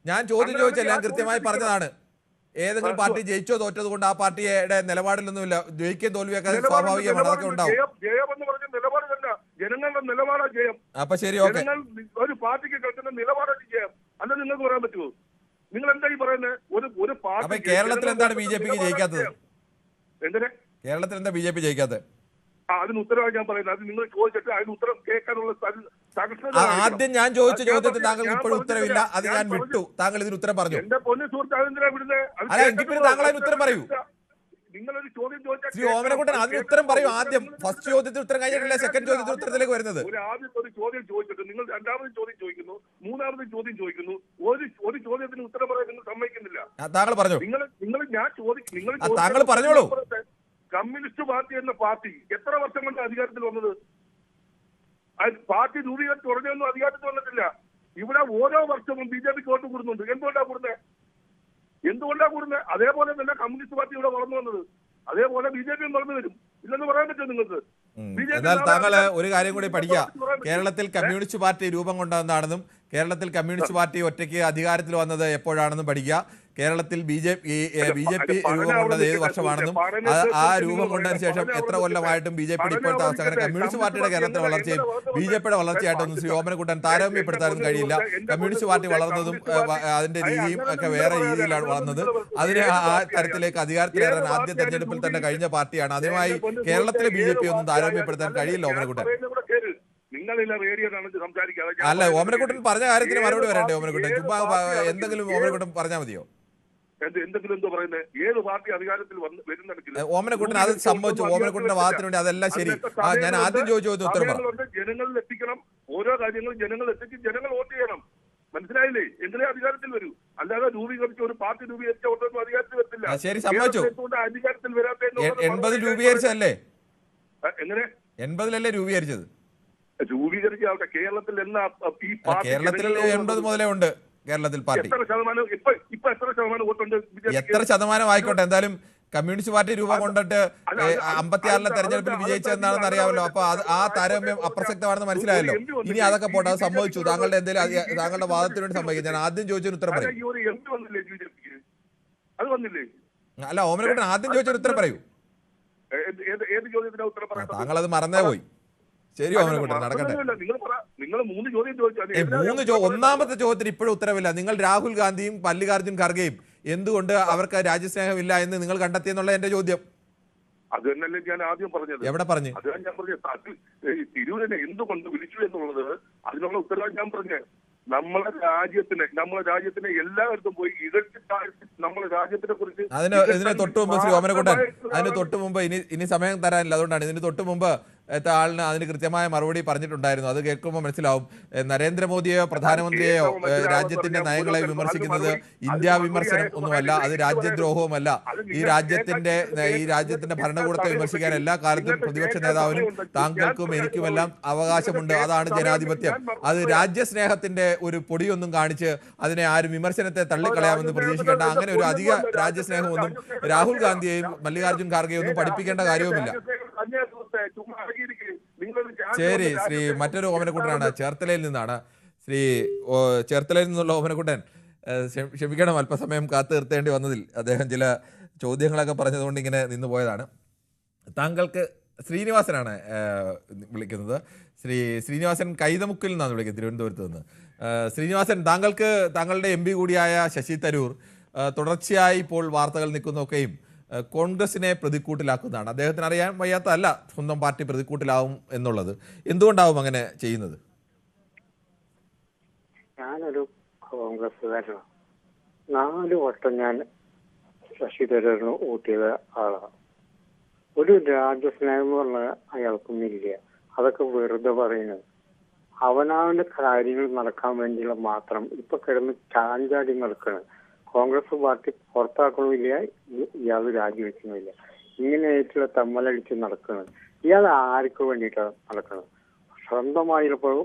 ഞാൻ ചോദ്യം ചോദിച്ചല്ല, ഞാൻ കൃത്യമായി പറഞ്ഞതാണ്. ഏതെങ്കിലും പാർട്ടി ജയിച്ചോ തോറ്റത് കൊണ്ട് ആ പാർട്ടിയുടെ നിലപാടിലൊന്നുമില്ല. ജയിക്കുകയും തോൽവിയൊക്കെ സ്വാഭാവികമാണ്, അതൊക്കെ ഉണ്ടാവും. ജയം എന്ന് പറഞ്ഞ നിലപാട് തന്നെ ജനങ്ങളുടെ നിലപാടാണ് ജയം. അപ്പൊ ശരി, ഓക്കെ. ഒരു പാർട്ടിക്ക് കളിക്കുന്ന നിലപാടാണ് ജയം. അല്ല, നിങ്ങൾക്ക് പറയാൻ പറ്റുമോ? നിങ്ങൾ എന്താ ഈ പറയുന്നത്? ഒരു പാർട്ടി. അപ്പൊ കേരളത്തിൽ എന്താണ് ബി.ജെ.പിക്ക് ജയിക്കാത്തത്? എന്തിനാ കേരളത്തിൽ എന്താ ബി.ജെ.പി ജയിക്കാത്തത്? അതിന് ഉത്തരവായി ഞാൻ പറയുന്നത്. അത് നിങ്ങൾ ചോദിച്ചിട്ട് അതിന് ഉത്തരം കേൾക്കാനുള്ള ആദ്യം ഞാൻ ചോദിച്ച ചോദ്യത്തിന് താങ്കൾക്ക് ഇപ്പോഴും ഉത്തരവില്ല, അത് ഞാൻ വിട്ടു. താങ്കൾ ഇതിന് ഉത്തരം പറഞ്ഞു. എന്റെ പൊന്നു സുഹൃത്ത്, അതെന്തിനാ വിടുന്നത്? അല്ല, എങ്കിൽ പിന്നെ താങ്കൾ അതിന് ഉത്തരം പറയൂ. നിങ്ങളൊരു ചോദ്യം ചോദിച്ചാൽ ശ്രീ ഓമനക്കുട്ടൻ അതിന് ഉത്തരം പറയൂ. ആദ്യം ഫസ്റ്റ് ചോദ്യത്തിന് ഉത്തരം കഴിഞ്ഞിട്ടില്ല, സെക്കൻഡ് ചോദ്യത്തിന് ഉത്തരത്തിലേക്ക് വരുന്നത്. ആദ്യത്തെ ഒരു ചോദ്യം ചോദിച്ചിട്ട് നിങ്ങൾ രണ്ടാമത് ചോദ്യം ചോദിക്കുന്നു, മൂന്നാമത് ചോദ്യം ചോദിക്കുന്നു. ഒരു ചോദ്യത്തിന് ഉത്തരം പറയാൻ നിങ്ങൾ സമ്മതിക്കുന്നില്ല. താങ്കൾ പറഞ്ഞു. താങ്കൾ പറഞ്ഞോളൂ. കമ്മ്യൂണിസ്റ്റ് പാർട്ടി എന്ന പാർട്ടി എത്ര വർഷം കൊണ്ട് അധികാരത്തിൽ വന്നത്? പാർട്ടി രൂപീകരിച്ച് ഉടനെയൊന്നും അധികാരത്തിൽ വന്നിട്ടില്ല. ഇവിടെ ഓരോ വർഷവും ബി.ജെ.പിക്ക് വോട്ട് കൂടുന്നുണ്ട്. എന്തുകൊണ്ടാ കൂടുന്നത്? അതേപോലെ തന്നെ കമ്മ്യൂണിസ്റ്റ് പാർട്ടി ഇവിടെ വളർന്നു വന്നത്. അതേപോലെ ബി.ജെ.പിയും വളർന്നു വരും. ഇല്ലെന്ന് പറയാൻ പറ്റുമോ നിങ്ങൾക്ക്? എന്നാൽ താങ്കൾ ഒരു കാര്യം കൂടി പഠിക്കുക. കേരളത്തിൽ കമ്മ്യൂണിസ്റ്റ് പാർട്ടി രൂപം കൊണ്ടുവന്നതാണെന്നും കേരളത്തിൽ കമ്മ്യൂണിസ്റ്റ് പാർട്ടി ഒറ്റയ്ക്ക് അധികാരത്തിൽ വന്നത് എപ്പോഴാണെന്നും പഠിക്കുക. കേരളത്തിൽ ബി.ജെ.പി രൂപം കൊണ്ടത് ഏത് വർഷമാണെന്നും ആ രൂപം കൊണ്ടതിന് ശേഷം എത്ര കൊല്ലമായിട്ടും ബി.ജെ.പിയുടെ ഇപ്പോഴത്തെ അവസ്ഥ, അങ്ങനെ കമ്മ്യൂണിസ്റ്റ് പാർട്ടിയുടെ കേരളത്തിലെ വളർച്ചയും ബി.ജെ.പിയുടെ വളർച്ചയായിട്ടൊന്നും ശ്രീ ഓമനക്കുട്ടൻ താരതമ്യപ്പെടുത്താനും കഴിയില്ല. കമ്മ്യൂണിസ്റ്റ് പാർട്ടി വളർന്നതും അതിന്റെ രീതിയും ഒക്കെ വേറെ രീതിയിലാണ് വളർന്നത്. അതിന് ആ തരത്തിലേക്ക് അധികാരത്തിലേറാൻ ആദ്യ തെരഞ്ഞെടുപ്പിൽ തന്നെ കഴിഞ്ഞ പാർട്ടിയാണ്. അതുമായി കേരളത്തിലെ ബി.ജെ.പി ഒന്നും താരതമ്യപ്പെടുത്താൻ കഴിയില്ല ഓമനക്കുട്ടൻ. നിങ്ങളില്ല റേഡിയോയിലാണ് സംസാരിക്കാതെ. അല്ല, ഓമനക്കുട്ടൻ പറഞ്ഞ കാര്യത്തിന് മറുപടി വരണ്ടേ? ഓമനക്കുട്ടൻ ചുമ്മാ എന്തെങ്കിലും ഓമനക്കുട്ടൻ പറഞ്ഞാൽ മതിയോ? എന്തെങ്കിലും എന്തോ പറയുന്നത്? ഏത് പാർട്ടി അധികാരത്തിൽ വരുന്നുണ്ടെങ്കിൽ ഓമനക്കുട്ടൻ അത് സമ്മതിച്ചു. ഓമനക്കുട്ടന്റെ വാദത്തിന് വേണ്ടി അതെല്ലാം ശരി. ഞാൻ ആദ്യം ചോദിച്ചു ഉത്തരം പറ. ജനങ്ങളിൽ എത്തിക്കണം. ഓരോ കാര്യങ്ങളും ജനങ്ങൾ എത്തിച്ച് ജനങ്ങൾ വോട്ട് ചെയ്യണം. മനസ്സിലായില്ലേ? എങ്കിലേ അധികാരത്തിൽ വരൂ. അല്ലാതെ രൂപീകരിച്ച ഒരു പാർട്ടി രൂപീകരിച്ച ഒന്നും അധികാരത്തിൽ വരത്തില്ല. ശരി, സമ്മതിച്ചു. അധികാരത്തിൽ വരാത്ത 80 രൂപീകരിച്ചതല്ലേ? എങ്ങനെ 80-ലല്ലേ രൂപീകരിച്ചത്? രൂപീകരിച്ച ആളുടെ കേരളത്തിൽ എന്നാ ഈ കേരളത്തിൽ 80 മുതലേ ഉണ്ട് കേരളത്തിൽ പാർട്ടി. എത്ര ശതമാനം ഇപ്പൊ എത്ര ശതമാനം വോട്ടുണ്ട്? എത്ര ശതമാനം ആയിക്കോട്ടെ, എന്തായാലും കമ്മ്യൂണിസ്റ്റ് പാർട്ടി രൂപം കൊണ്ടിട്ട് 56-ലെ തെരഞ്ഞെടുപ്പിൽ വിജയിച്ചതെന്നാണെന്ന് അറിയാമല്ലോ. അപ്പൊ ആ താരതമ്യം അപ്രസക്തമാണെന്ന് മനസ്സിലായല്ലോ. ഇനി അതൊക്കെ പോട്ടെ, അത് സമ്മതിച്ചു. താങ്കളുടെ എന്തെങ്കിലും താങ്കളുടെ വാദത്തിന് വേണ്ടി സമ്മതിക്കും. ഞാൻ ആദ്യം ചോദിച്ചൊരു ഉത്തരം പറയും. അത് വന്നില്ലേ? അല്ല, ഓമനക്കുട്ടൻ ആദ്യം ചോദിച്ചൊരു ഉത്തരം പറയൂ. ഏത് ചോദ്യത്തിന് ഉത്തരം പറയാം? താങ്കൾ അത് മറന്നേ പോയി. ശരി ഓമനക്കുട്ടൻ, നടക്കട്ടെ. നിങ്ങൾ 3 ചോദ്യം ചോദിച്ചു. ഒന്നാമത്തെ ചോദ്യത്തിന് ഇപ്പോഴും ഉത്തരവില്ല. നിങ്ങൾ രാഹുൽ ഗാന്ധിയും മല്ലികാർജുൻ ഖർഗെയും എന്തുകൊണ്ട് അവർക്ക് രാജ്യസ്നേഹമില്ല എന്ന് നിങ്ങൾ കണ്ടെത്തിയെന്നുള്ള എന്റെ ചോദ്യം. അത് തന്നെയല്ലേ ഞാൻ ആദ്യം പറഞ്ഞത്. എവിടെ പറഞ്ഞു? അതാണ് ഞാൻ പറഞ്ഞത്. തിരൂരിനെ എന്തുകൊണ്ട് വിളിച്ചു എന്നുള്ളത് അതിനുള്ള ഉത്തരവാദിത്വം ഞാൻ പറഞ്ഞത്. നമ്മളെ രാജ്യത്തിനെ എല്ലായിടത്തും പോയി നമ്മളെ രാജ്യത്തിനെ കുറിച്ച് ഇതിന് തൊട്ട് മുമ്പ് ശ്രീ ഓമനക്കുട്ടൻ, അതിന് തൊട്ട് മുമ്പ് ഇനി സമയം തരാനില്ല, അതുകൊണ്ടാണ്. ഇതിന് തൊട്ട് മുമ്പ് ആളിന് അതിന് കൃത്യമായ മറുപടി പറഞ്ഞിട്ടുണ്ടായിരുന്നു. അത് കേൾക്കുമ്പോൾ മനസ്സിലാവും. നരേന്ദ്രമോദിയെയോ പ്രധാനമന്ത്രിയെയോ രാജ്യത്തിന്റെ നയങ്ങളെ വിമർശിക്കുന്നത് ഇന്ത്യ വിമർശനം ഒന്നുമല്ല, അത് രാജ്യദ്രോഹവുമല്ല. ഈ രാജ്യത്തിന്റെ ഭരണകൂടത്തെ വിമർശിക്കാൻ എല്ലാ കാലത്തും പ്രതിപക്ഷ നേതാവിനും താങ്കൾക്കും എനിക്കുമെല്ലാം അവകാശമുണ്ട്. അതാണ് ജനാധിപത്യം. അത് രാജ്യസ്നേഹത്തിന്റെ ഒരു പൊടിയൊന്നും കാണിച്ച് അതിനെ ആരും വിമർശനത്തെ തള്ളിക്കളയാമെന്ന് പ്രതീക്ഷിക്കേണ്ട. അങ്ങനെ ഒരു അധിക രാജ്യസ്നേഹമൊന്നും രാഹുൽ ഗാന്ധിയെയും മല്ലികാർജുൻ ഖാർഗെയും ഒന്നും പഠിപ്പിക്കേണ്ട കാര്യവുമില്ല. ശരി, ശ്രീ മറ്റൊരു ഓമനക്കുട്ടനാണ്, ചേർത്തലയിൽ നിന്നാണ്. ചേർത്തലയിൽ നിന്നുള്ള ഓമനക്കുട്ടൻ, ക്ഷമിക്കണം, അല്പസമയം കാത്തു നിർത്തേണ്ടി വന്നതിൽ. അദ്ദേഹം ചില ചോദ്യങ്ങളൊക്കെ പറഞ്ഞതുകൊണ്ട് ഇങ്ങനെ നിന്നു പോയതാണ്. താങ്കൾക്ക് ശ്രീനിവാസനാണ് വിളിക്കുന്നത്. ശ്രീനിവാസൻ കൈതമുക്കിൽ നിന്നാണ് വിളിക്കുന്നത്, തിരുവനന്തപുരത്ത് നിന്ന്. ശ്രീനിവാസൻ, താങ്കളുടെ MP കൂടിയായ ശശി തരൂർ തുടർച്ചയായി ഇപ്പോൾ വാർത്തകൾ നിൽക്കുന്നതൊക്കെയും കോൺഗ്രസിനെ പ്രതിക്കൂട്ടിലാക്കുന്നതാണ്. അദ്ദേഹത്തിന് അറിയാൻ വയ്യാത്തതല്ല സ്വന്തം പാർട്ടി പ്രതിക്കൂട്ടിലാവും എന്നുള്ളത്. എന്തുകൊണ്ടാവും അങ്ങനെ ചെയ്യുന്നത്? ഞാനൊരു കോൺഗ്രസ്സുകാരനാണ്. 4 വട്ടം ഞാൻ ശശി തരൂരിന് വോട്ട് ചെയ്ത ആളാണ്. ഒരു രാജ്യസ്നേഹം എന്ന് പറഞ്ഞാൽ അയാൾക്കൊന്നുമില്ല. അതൊക്കെ വെറുതെ പറയുന്നത്. അവനവന്റെ കാര്യങ്ങൾ നടക്കാൻ വേണ്ടിയുള്ള മാത്രം ഇപ്പൊ കിടന്ന് ചാഞ്ചാടി നടക്കണം. കോൺഗ്രസ് പാർട്ടി പുറത്താക്കണമില്ല, ഇയാൾ രാജിവെക്കുന്നില്ല. ഇങ്ങനെയായിട്ടുള്ള തമ്മലടിച്ച് നടക്കുന്നത്. ഇയാൾ ആർക്ക് വേണ്ടിയിട്ടാണ് നടക്കുന്നത്? സ്വന്തമായപ്പോൾ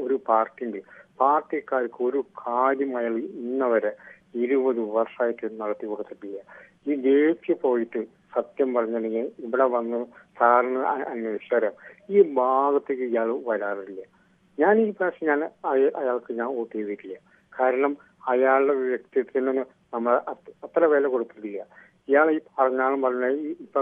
ഒരു പാർട്ടിന്റെ പാർട്ടിക്കാർക്ക് ഒരു കാര്യം അയാൾ ഇന്നവരെ 20 വർഷമായിട്ട് നടത്തി കൊടുത്തിട്ടില്ല. ഈ ദേശീയ പോയിട്ട് സത്യം പറഞ്ഞിട്ടുണ്ടെങ്കിൽ ഇവിടെ വന്ന് സാറിന് അന്വേഷിച്ചാൽ ഈ ഭാഗത്തേക്ക് ഇയാൾ വരാറില്ല. ഞാൻ ഈ പ്രാവശ്യം അയാൾക്ക് വോട്ട് ചെയ്തിട്ടില്ല. കാരണം അയാളുടെ വ്യക്തിത്വത്തിന് നമ്മൾ അത്ര വില കൊടുത്തിട്ടില്ല. ഇയാൾ ഈ പറഞ്ഞാലും ഇപ്പൊ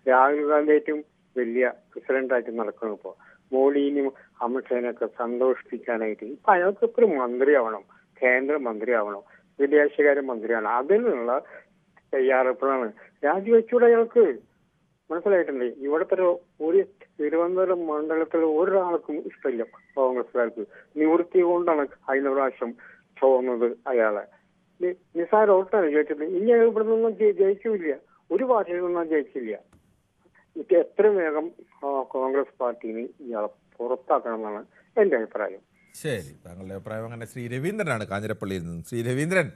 രാഹുൽ ഗാന്ധിയായിട്ടും വലിയ പ്രസിഡന്റായിട്ട് നടക്കണം. ഇപ്പോ മോഡിനെയും അമിത്ഷാനെയൊക്കെ സന്തോഷിപ്പിക്കാനായിട്ട് ഇപ്പൊ അയാൾക്ക് ഇപ്പൊ ഒരു മന്ത്രിയാവണം, കേന്ദ്രമന്ത്രിയാവണം, വിദേശകാര്യ മന്ത്രിയാണ്. അതിനുള്ള തയ്യാറെടുപ്പാണ്. രാജിവെച്ചൂടെ അയാൾക്ക്. മനസ്സിലായിട്ടുണ്ട്. ഇവിടുത്തെ ഒരു തിരുവനന്തപുരം മണ്ഡലത്തിൽ ഒരാൾക്കും ഇഷ്ടമില്ല കോൺഗ്രസ്സുകാർക്ക്. നിവൃത്തി കൊണ്ടാണ് കഴിഞ്ഞ പ്രാവശ്യം തോന്നുന്നത് അയാളെ. നിസാര വോട്ടാണ് ജയിച്ചത്. ഇനി ഇവിടെ നിന്നും ജയിക്കില്ല, ഒരു പാർട്ടിയിൽ നിന്നും ജയിക്കില്ല. ഇത് എത്രയും വേഗം കോൺഗ്രസ് പാർട്ടിനെ ഇയാളെ പുറത്താക്കണമെന്നാണ് എന്റെ അഭിപ്രായം. ശരി, താങ്കളുടെ അഭിപ്രായം അങ്ങനെ. ശ്രീ രവീന്ദ്രനാണ് കാഞ്ഞിരപ്പള്ളിയിൽ നിന്ന്. ശ്രീ രവീന്ദ്രൻ,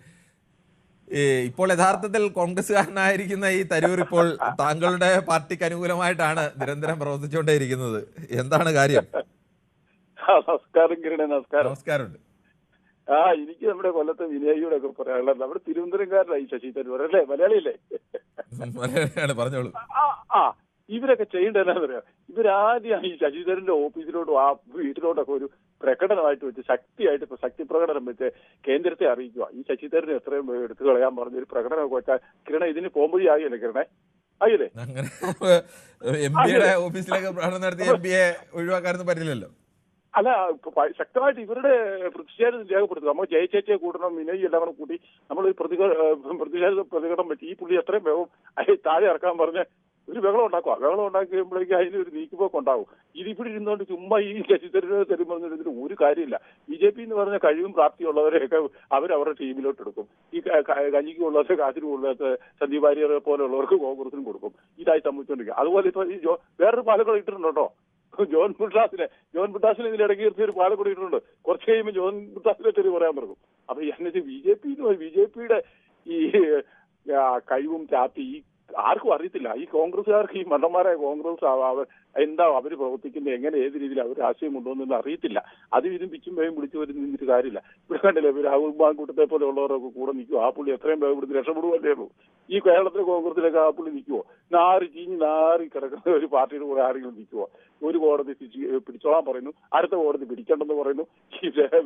ഇപ്പോൾ യഥാർത്ഥത്തിൽ കോൺഗ്രസ്സുകാരനായിരിക്കുന്ന ഈ തരൂർ ഇപ്പോൾ താങ്കളുടെ പാർട്ടിക്ക് അനുകൂലമായിട്ടാണ് നിരന്തരം പ്രവർത്തിച്ചുകൊണ്ടേയിരിക്കുന്നത്. എന്താണ് കാര്യം? നമസ്കാരം കിരണേ. നമസ്കാരമുണ്ട്. എനിക്ക് നമ്മുടെ കൊല്ലത്തെ വിനയോടെ ഒക്കെ പറയാനുള്ളത്, നമ്മുടെ തിരുവനന്തപുരംകാരനായി ശശി തരൂർ അല്ലേ? മലയാളിയല്ലേ? മലയാളിയാണ്, പറഞ്ഞോളൂ. ഇവരൊക്കെ ചെയ്യേണ്ടതെന്നു പറയാം. ഇവരാദ്യം ഈ ശശി തരൂരിന്റെ ഓഫീസിലോട്ടും ആ വീട്ടിലോട്ടൊക്കെ ഒരു പ്രകടനമായിട്ട് വെച്ച് ശക്തിയായിട്ട് ഇപ്പൊ ശക്തി പ്രകടനം വെച്ച് കേന്ദ്രത്തെ അറിയിക്കുക. ഈ ശശി തരൂരിനെ എത്രയും എടുത്തു കളയാൻ പറഞ്ഞ ഒരു പ്രകടനമൊക്കെ വെച്ചാൽ കിരണ ഇതിന് പോകുമ്പോഴേ ആകില്ലേ കിരണേ? ആയില്ലേ? ഓഫീസിലേക്ക് പ്രകടനം നടത്തി MP-യെ ഒഴിവാക്കാനൊന്നും പറ്റില്ലല്ലോ. അല്ല, ശക്തമായിട്ട് ഇവരുടെ പ്രതിഷേധം രേഖപ്പെടുത്തുക. നമ്മൾ ജയിച്ചേച്ചയെ കൂട്ടണം, വിനയ് എല്ലാം കൂട്ടി നമ്മളൊരു പ്രതിഷേധ പ്രകടനം പറ്റി ഈ പുള്ളി എത്രയും വേഗം താഴെ ഇറക്കാൻ പറഞ്ഞ് ഒരു ബഹളം ഉണ്ടാക്കുക. ബഹളം ഉണ്ടാക്കി കഴിയുമ്പോഴേക്കും അതിനൊരു നീക്കുപോക്ക് ഉണ്ടാവും. ഇതിവിടെ ഇരുന്നുകൊണ്ട് ചുമ്മാ ഈ ശശി തരൂരിനെ തെറി പറഞ്ഞതിന് ഒരു കാര്യമില്ല. BJP എന്ന് പറഞ്ഞ കഴിവും പ്രാപ്തിയുള്ളവരെയൊക്കെ അവരവരുടെ ടീമിലോട്ട് എടുക്കും. ഈ കഞ്ഞിക്കുള്ളവർക്ക് കാശിനുള്ളവർക്ക് സന്ദീപ് വാര്യരെ പോലെയുള്ളവർക്ക് കോൺഗ്രസിനും കൊടുക്കും. ഇതായി സംഭവിച്ചുകൊണ്ടിരിക്കുക. അതുപോലെ ഇപ്പൊ ഈ വേറൊരു പാലക്കൂടെ ഇട്ടിട്ടുണ്ട് കേട്ടോ. ജോൺ ബ്രിട്ടാസിനെ ഇതിലിടയ്ക്ക് നിർത്തി ഒരു പാലക്കൂടെ ഇട്ടിട്ടുണ്ട്. കുറച്ച് കഴിയുമ്പോൾ ജോൺ ബ്രിട്ടാസിനെ തെറി പറയാൻ തുടങ്ങും. അപ്പൊ എന്നിട്ട് BJPയുടെ ഈ കഴിവും പ്രാപ്തി ഈ ആർക്കും അറിയത്തില്ല. ഈ കോൺഗ്രസ്സുകാർക്ക്, ഈ മണ്ടന്മാരായ കോൺഗ്രസ് എന്താ അവര് പ്രവർത്തിക്കുന്നത്, എങ്ങനെ ഏത് രീതിയിൽ അവർ ആശയം കൊണ്ടുവന്നെന്ന് അറിയത്തില്ല. അതും ഇതും പിച്ചും വേഗം പിടിച്ചു വരും നിന്നിട്ട് കാര്യമില്ല. ഇവിടെ കണ്ടില്ലേ, രാഹുൽ മാങ്കൂട്ടത്തെ പോലെ ഉള്ളവരൊക്കെ കൂടെ നിൽക്കുമോ? ആ പുള്ളി എത്രയും വേഗം ഇവിടുന്ന് രക്ഷപ്പെടുവല്ലേ ഉള്ളൂ. ഈ കേരളത്തിലെ കോൺഗ്രസിലൊക്കെ ആ പുള്ളി നിൽക്കുമോ? നാറി കിടക്കുന്ന ഒരു പാർട്ടിയുടെ കൂടെ ആരെങ്കിലും നിൽക്കുമോ? ഒരു കോടതി പിടിച്ചോളാൻ പറയുന്നു, അടുത്ത കോടതി പിടിക്കണ്ടെന്ന് പറയുന്നു,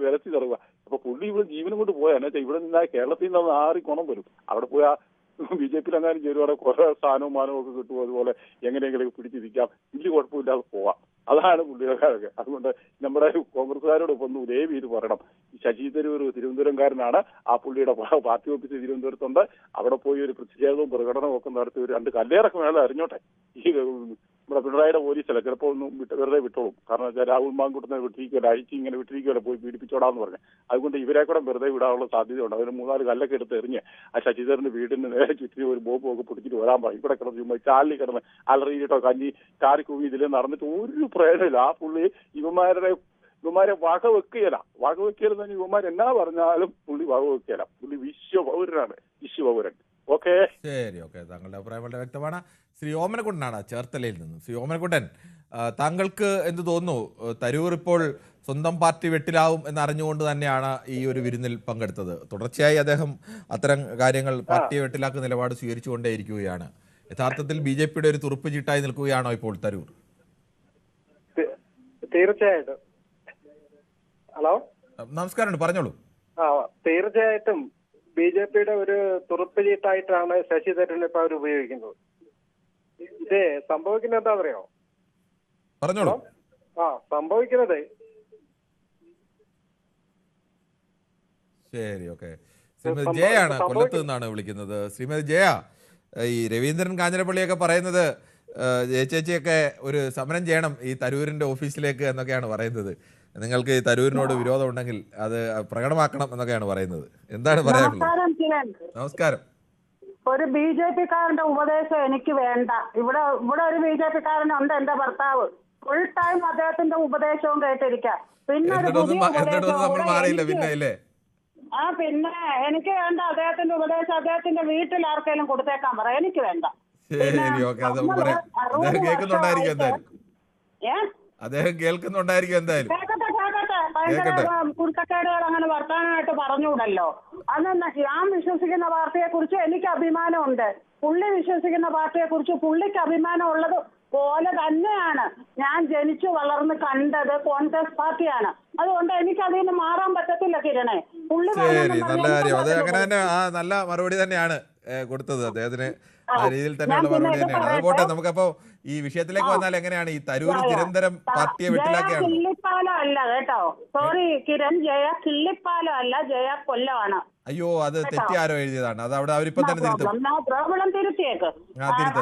വിലത്തി തറുക. അപ്പൊ പുള്ളി ഇവിടെ ജീവനും കൊണ്ട് പോയാൽ എന്നുവെച്ചാൽ ഇവിടെ നിന്നാൽ കേരളത്തിൽ നിന്ന് ആറി ഗുണം വരും. അവിടെ പോയാൽ BJP എങ്ങാനും ചേരുവാടെ കുറെ സ്ഥാനവും മാനവും ഒക്കെ കിട്ടുമോ? അതുപോലെ എങ്ങനെയെങ്കിലും പിടിച്ചിരിക്കാം, വലിയ കുഴപ്പമില്ലാതെ പോവാം. അതാണ് പുള്ളിക്കാരൊക്കെ. അതുകൊണ്ട് നമ്മുടെ കോൺഗ്രസ്സുകാരോടൊപ്പം ഒന്ന് ദയവ് ചെയ്ത് പറയണം, ഈ ശശി തരൂർ തിരുവനന്തപുരംകാരനാണ്. ആ പുള്ളിയുടെ പാർട്ടി ഓഫീസ് തിരുവനന്തപുരത്തുണ്ട്. അവിടെ പോയി ഒരു പ്രതിഷേധവും പ്രകടനവും ഒക്കെ നടത്തി ഒരു 2 കല്ലേറൊക്കെ മേലെ അറിഞ്ഞോട്ടെ. ഈ നമ്മുടെ പിണറായിയുടെ പോലീസല്ല, ചിലപ്പോൾ ഒന്നും വെറുതെ വിട്ടോളും. കാരണം വെച്ചാൽ രാഹുൽ മാങ്കൂട്ടനെ വിട്ടിരിക്കുമല്ലോ, അയച്ച് ഇങ്ങനെ വിട്ടിരിക്കുമല്ലോ, പോയി പീഡിപ്പിച്ചോടാന്ന് പറഞ്ഞു. അതുകൊണ്ട് ഇവരെ കൂടെ വെറുതെ വിടാനുള്ള സാധ്യതയുണ്ട്. അതിന് 3-4 കല്ലൊക്കെ എടുത്ത് എറിഞ്ഞ് ആ ശശിധരന്റെ വീടിന് നേരെ ചുറ്റി ഒരു ബോംബൊക്കെ പിടിച്ചിട്ട് വരാൻ പറയും. ഇവിടെ കിടന്ന് ചുമ്മാ ചാലിൽ കിടന്ന് അലറിയിട്ടോ കഞ്ഞി കാറിക്കൂവി ഇതിൽ നടന്നിട്ട് ഒരു പ്രയോജനമില്ല. ആ പുള്ളി ഇവന്മാരെ വകവെക്കലെന്ന് തന്നെ ഇവന്മാരെന്നാ പറഞ്ഞാലും പുള്ളി വകവെക്കല. പുള്ളി വിശ്വപൗരനാണ്, വിശ്വപൗരൻ. ഓക്കെ, ശരി, ഓക്കെ. താങ്കളുടെ അഭിപ്രായം വളരെ വ്യക്തമാണ്. ശ്രീ ഓമനക്കുട്ടനാണ് ചേർത്തലയിൽ നിന്നും. ശ്രീ ഓമനക്കുട്ടൻ, താങ്കൾക്ക് എന്ത് തോന്നുന്നു? തരൂർ ഇപ്പോൾ സ്വന്തം പാർട്ടി വെട്ടിലാവും എന്നറിഞ്ഞുകൊണ്ട് തന്നെയാണ് ഈ ഒരു വിരുന്നിൽ പങ്കെടുത്തത്. തുടർച്ചയായി അദ്ദേഹം അത്തരം കാര്യങ്ങൾ പാർട്ടിയെ വെട്ടിലാക്കുന്ന നിലപാട് സ്വീകരിച്ചുകൊണ്ടേയിരിക്കുകയാണ്. യഥാർത്ഥത്തിൽ BJPയുടെ ഒരു തുറുപ്പ് ചീട്ടായി നിൽക്കുകയാണോ ഇപ്പോൾ തരൂർ? തീർച്ചയായിട്ടും. ഹലോ, നമസ്കാരം, പറഞ്ഞോളൂ. തീർച്ചയായിട്ടും BJPയുടെ ഒരു തുറുപ്പ് ചീട്ടായിട്ടാണ് ശശി തരൂരിനെ ഇപ്പൊ അവർ ഉപയോഗിക്കുന്നത്. ഇത് സംഭവിക്കുന്നത് എന്താ പറയാ? പറഞ്ഞോളൂ. സംഭവിക്കുന്നത്, ശരി, ഓക്കെ. ശ്രീമതി ജയാണ് കൊല്ലത്ത് നിന്നാണ് വിളിക്കുന്നത്. ശ്രീമതി ജയ, ഈ രവീന്ദ്രൻ കാഞ്ഞിരപ്പള്ളിയൊക്കെ പറയുന്നത് ചേച്ചിയൊക്കെ ഒരു സമരം ചെയ്യണം ഈ തരൂരിന്റെ ഓഫീസിലേക്ക് എന്നൊക്കെയാണ് പറയുന്നത്. നിങ്ങൾക്ക് ഈ തരൂരിനോട് വിരോധം ഉണ്ടെങ്കിൽ അത് പ്രകടമാക്കണം എന്നൊക്കെയാണ് പറയുന്നത്. എന്താണ് പറയാനുള്ളത്? നമസ്കാരം. ഒരു BJP-കാരന്റെ ഉപദേശം എനിക്ക് വേണ്ട. ഇവിടെ ഒരു BJP-കാരനുണ്ട്, എന്റെ ഭർത്താവ്. ഫുൾ ടൈം അദ്ദേഹത്തിന്റെ ഉപദേശവും കേട്ടിരിക്കാം. പിന്നെ പിന്നെ എനിക്ക് വേണ്ട അദ്ദേഹത്തിന്റെ ഉപദേശം. അദ്ദേഹത്തിന്റെ വീട്ടിൽ ആർക്കെങ്കിലും കൊടുത്തേക്കാൻ പറ, എനിക്ക് വേണ്ട. അദ്ദേഹം കേൾക്കുന്നുണ്ടായിരിക്കും എന്തായാലും. ഭയങ്കര കുരുത്തക്കേടുകൾ അങ്ങനെ വർത്താനമായിട്ട് പറഞ്ഞുകൂടല്ലോ. അതെന്നാ, ഞാൻ വിശ്വസിക്കുന്ന പാർട്ടിയെ കുറിച്ച് എനിക്ക് അഭിമാനമുണ്ട്. പുള്ളി വിശ്വസിക്കുന്ന പാർട്ടിയെ കുറിച്ച് പുള്ളിക്ക് അഭിമാനം ഉള്ളത് പോലെ തന്നെയാണ് ഞാൻ ജനിച്ചു വളർന്ന് കണ്ടത് കോൺഗ്രസ് പാർട്ടിയാണ്. അതുകൊണ്ട് എനിക്ക് അതിൽ നിന്ന് മാറാൻ പറ്റത്തില്ല കിരണേ. പുള്ളി നല്ല കാര്യം. അത് അങ്ങനെ തന്നെ നല്ല മറുപടി തന്നെയാണ് കൊടുത്തത് അദ്ദേഹത്തിന്. ആ രീതിയിൽ തന്നെയുള്ള മറുപടി തന്നെയാണ്. അതുപോട്ടെ, നമുക്കപ്പോ ഈ വിഷയത്തിലേക്ക് വന്നാൽ എങ്ങനെയാണ് ഈ തരൂർ നിരന്തരം പാർട്ടിയെ വെട്ടിലാക്കിയാണ്? കിള്ളിപ്പാലം അല്ല കേട്ടോ, സോറി കിരൺ, ജയ കിള്ളിപ്പാലം അല്ല, ജയ കൊല്ലമാണ്. അയ്യോ, അത് തെറ്റി ആരോ എഴുതിയതാണ്. അത് അവിടെ അവരിപ്പം തന്നെ തിരുത്തും. പ്രോബ്ലം തിരുത്തിയേക്ക്.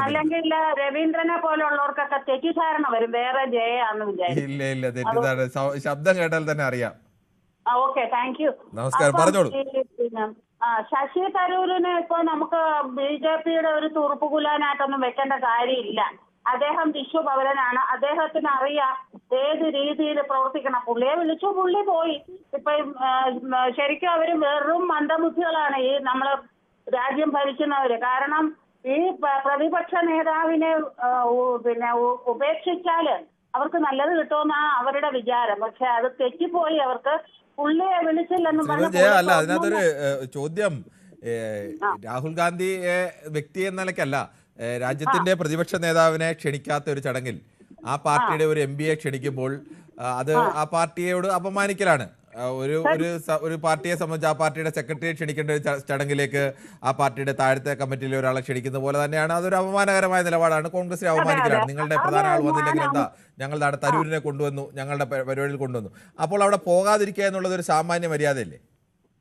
അല്ലെങ്കിൽ രവീന്ദ്രനെ പോലുള്ളവർക്കൊക്കെ തെറ്റിദ്ധാരണ വരും, വേറെ ജയാന്ന് വിചാരിക്കും. ഇല്ല, തെറ്റിദ്ധാരണ. ശബ്ദം കേട്ടാൽ തന്നെ അറിയാം. Okay, thank you. നമസ്കാരം, പറഞ്ഞോളൂ. ശശി തരൂരിന് ഇപ്പൊ നമുക്ക് BJPയുടെ ഒരു തുറുപ്പുകുലാനായിട്ടൊന്നും വെക്കേണ്ട കാര്യമില്ല. അദ്ദേഹം വിശ്വപൗരനാണ്. അദ്ദേഹത്തിന് അറിയാം ഏത് രീതിയിൽ പ്രവർത്തിക്കണം. പുള്ളിയെ വിളിച്ചു, പുള്ളി പോയി. ഇപ്പൊ ശരിക്കും അവര് വെറും മന്ദബുദ്ധികളാണ് ഈ നമ്മള് രാജ്യം ഭരിക്കുന്നവര്. കാരണം ഈ പ്രതിപക്ഷ നേതാവിനെ പിന്നെ ഉപേക്ഷിച്ചാല് അവർക്ക് നല്ലത് കിട്ടുമെന്നാണ് അവരുടെ വിചാരം. പക്ഷെ അത് തെറ്റിപ്പോയി. അവർക്ക് പുള്ളിയെ വിളിച്ചില്ലെന്ന് പറഞ്ഞു. അല്ല, അതിനകത്തൊരു ചോദ്യം, രാഹുൽ ഗാന്ധിയെ വ്യക്തി എന്ന നിലയ്ക്കല്ല, രാജ്യത്തിന്റെ പ്രതിപക്ഷ നേതാവിനെ ക്ഷണിക്കാത്ത ഒരു ചടങ്ങിൽ ആ പാർട്ടിയുടെ ഒരു MPയെ ക്ഷണിക്കുമ്പോൾ അത് ആ പാർട്ടിയോട് അപമാനിക്കലാണ്. ഒരു പാർട്ടിയെ സംബന്ധിച്ച് ആ പാർട്ടിയുടെ സെക്രട്ടറിയെ ക്ഷണിക്കേണ്ട ഒരു ചടങ്ങിലേക്ക് ആ പാർട്ടിയുടെ താഴത്തെ കമ്മിറ്റിയിലെ ഒരാളെ ക്ഷണിക്കുന്ന പോലെ തന്നെയാണ്. അതൊരു അപമാനകരമായ നിലപാടാണ്, കോൺഗ്രസിനെ അപമാനിക്കലാണ്. നിങ്ങളുടെ പ്രധാന ആൾ വന്നില്ലെങ്കിൽ എന്താ, ഞങ്ങളുടെ അവിടെ തരൂരിനെ കൊണ്ടുവന്നു, ഞങ്ങളുടെ പരിപാടിയിൽ കൊണ്ടുവന്നു. അപ്പോൾ അവിടെ പോകാതിരിക്കുക എന്നുള്ളത് ഒരു സാമാന്യ മര്യാദയല്ലേ?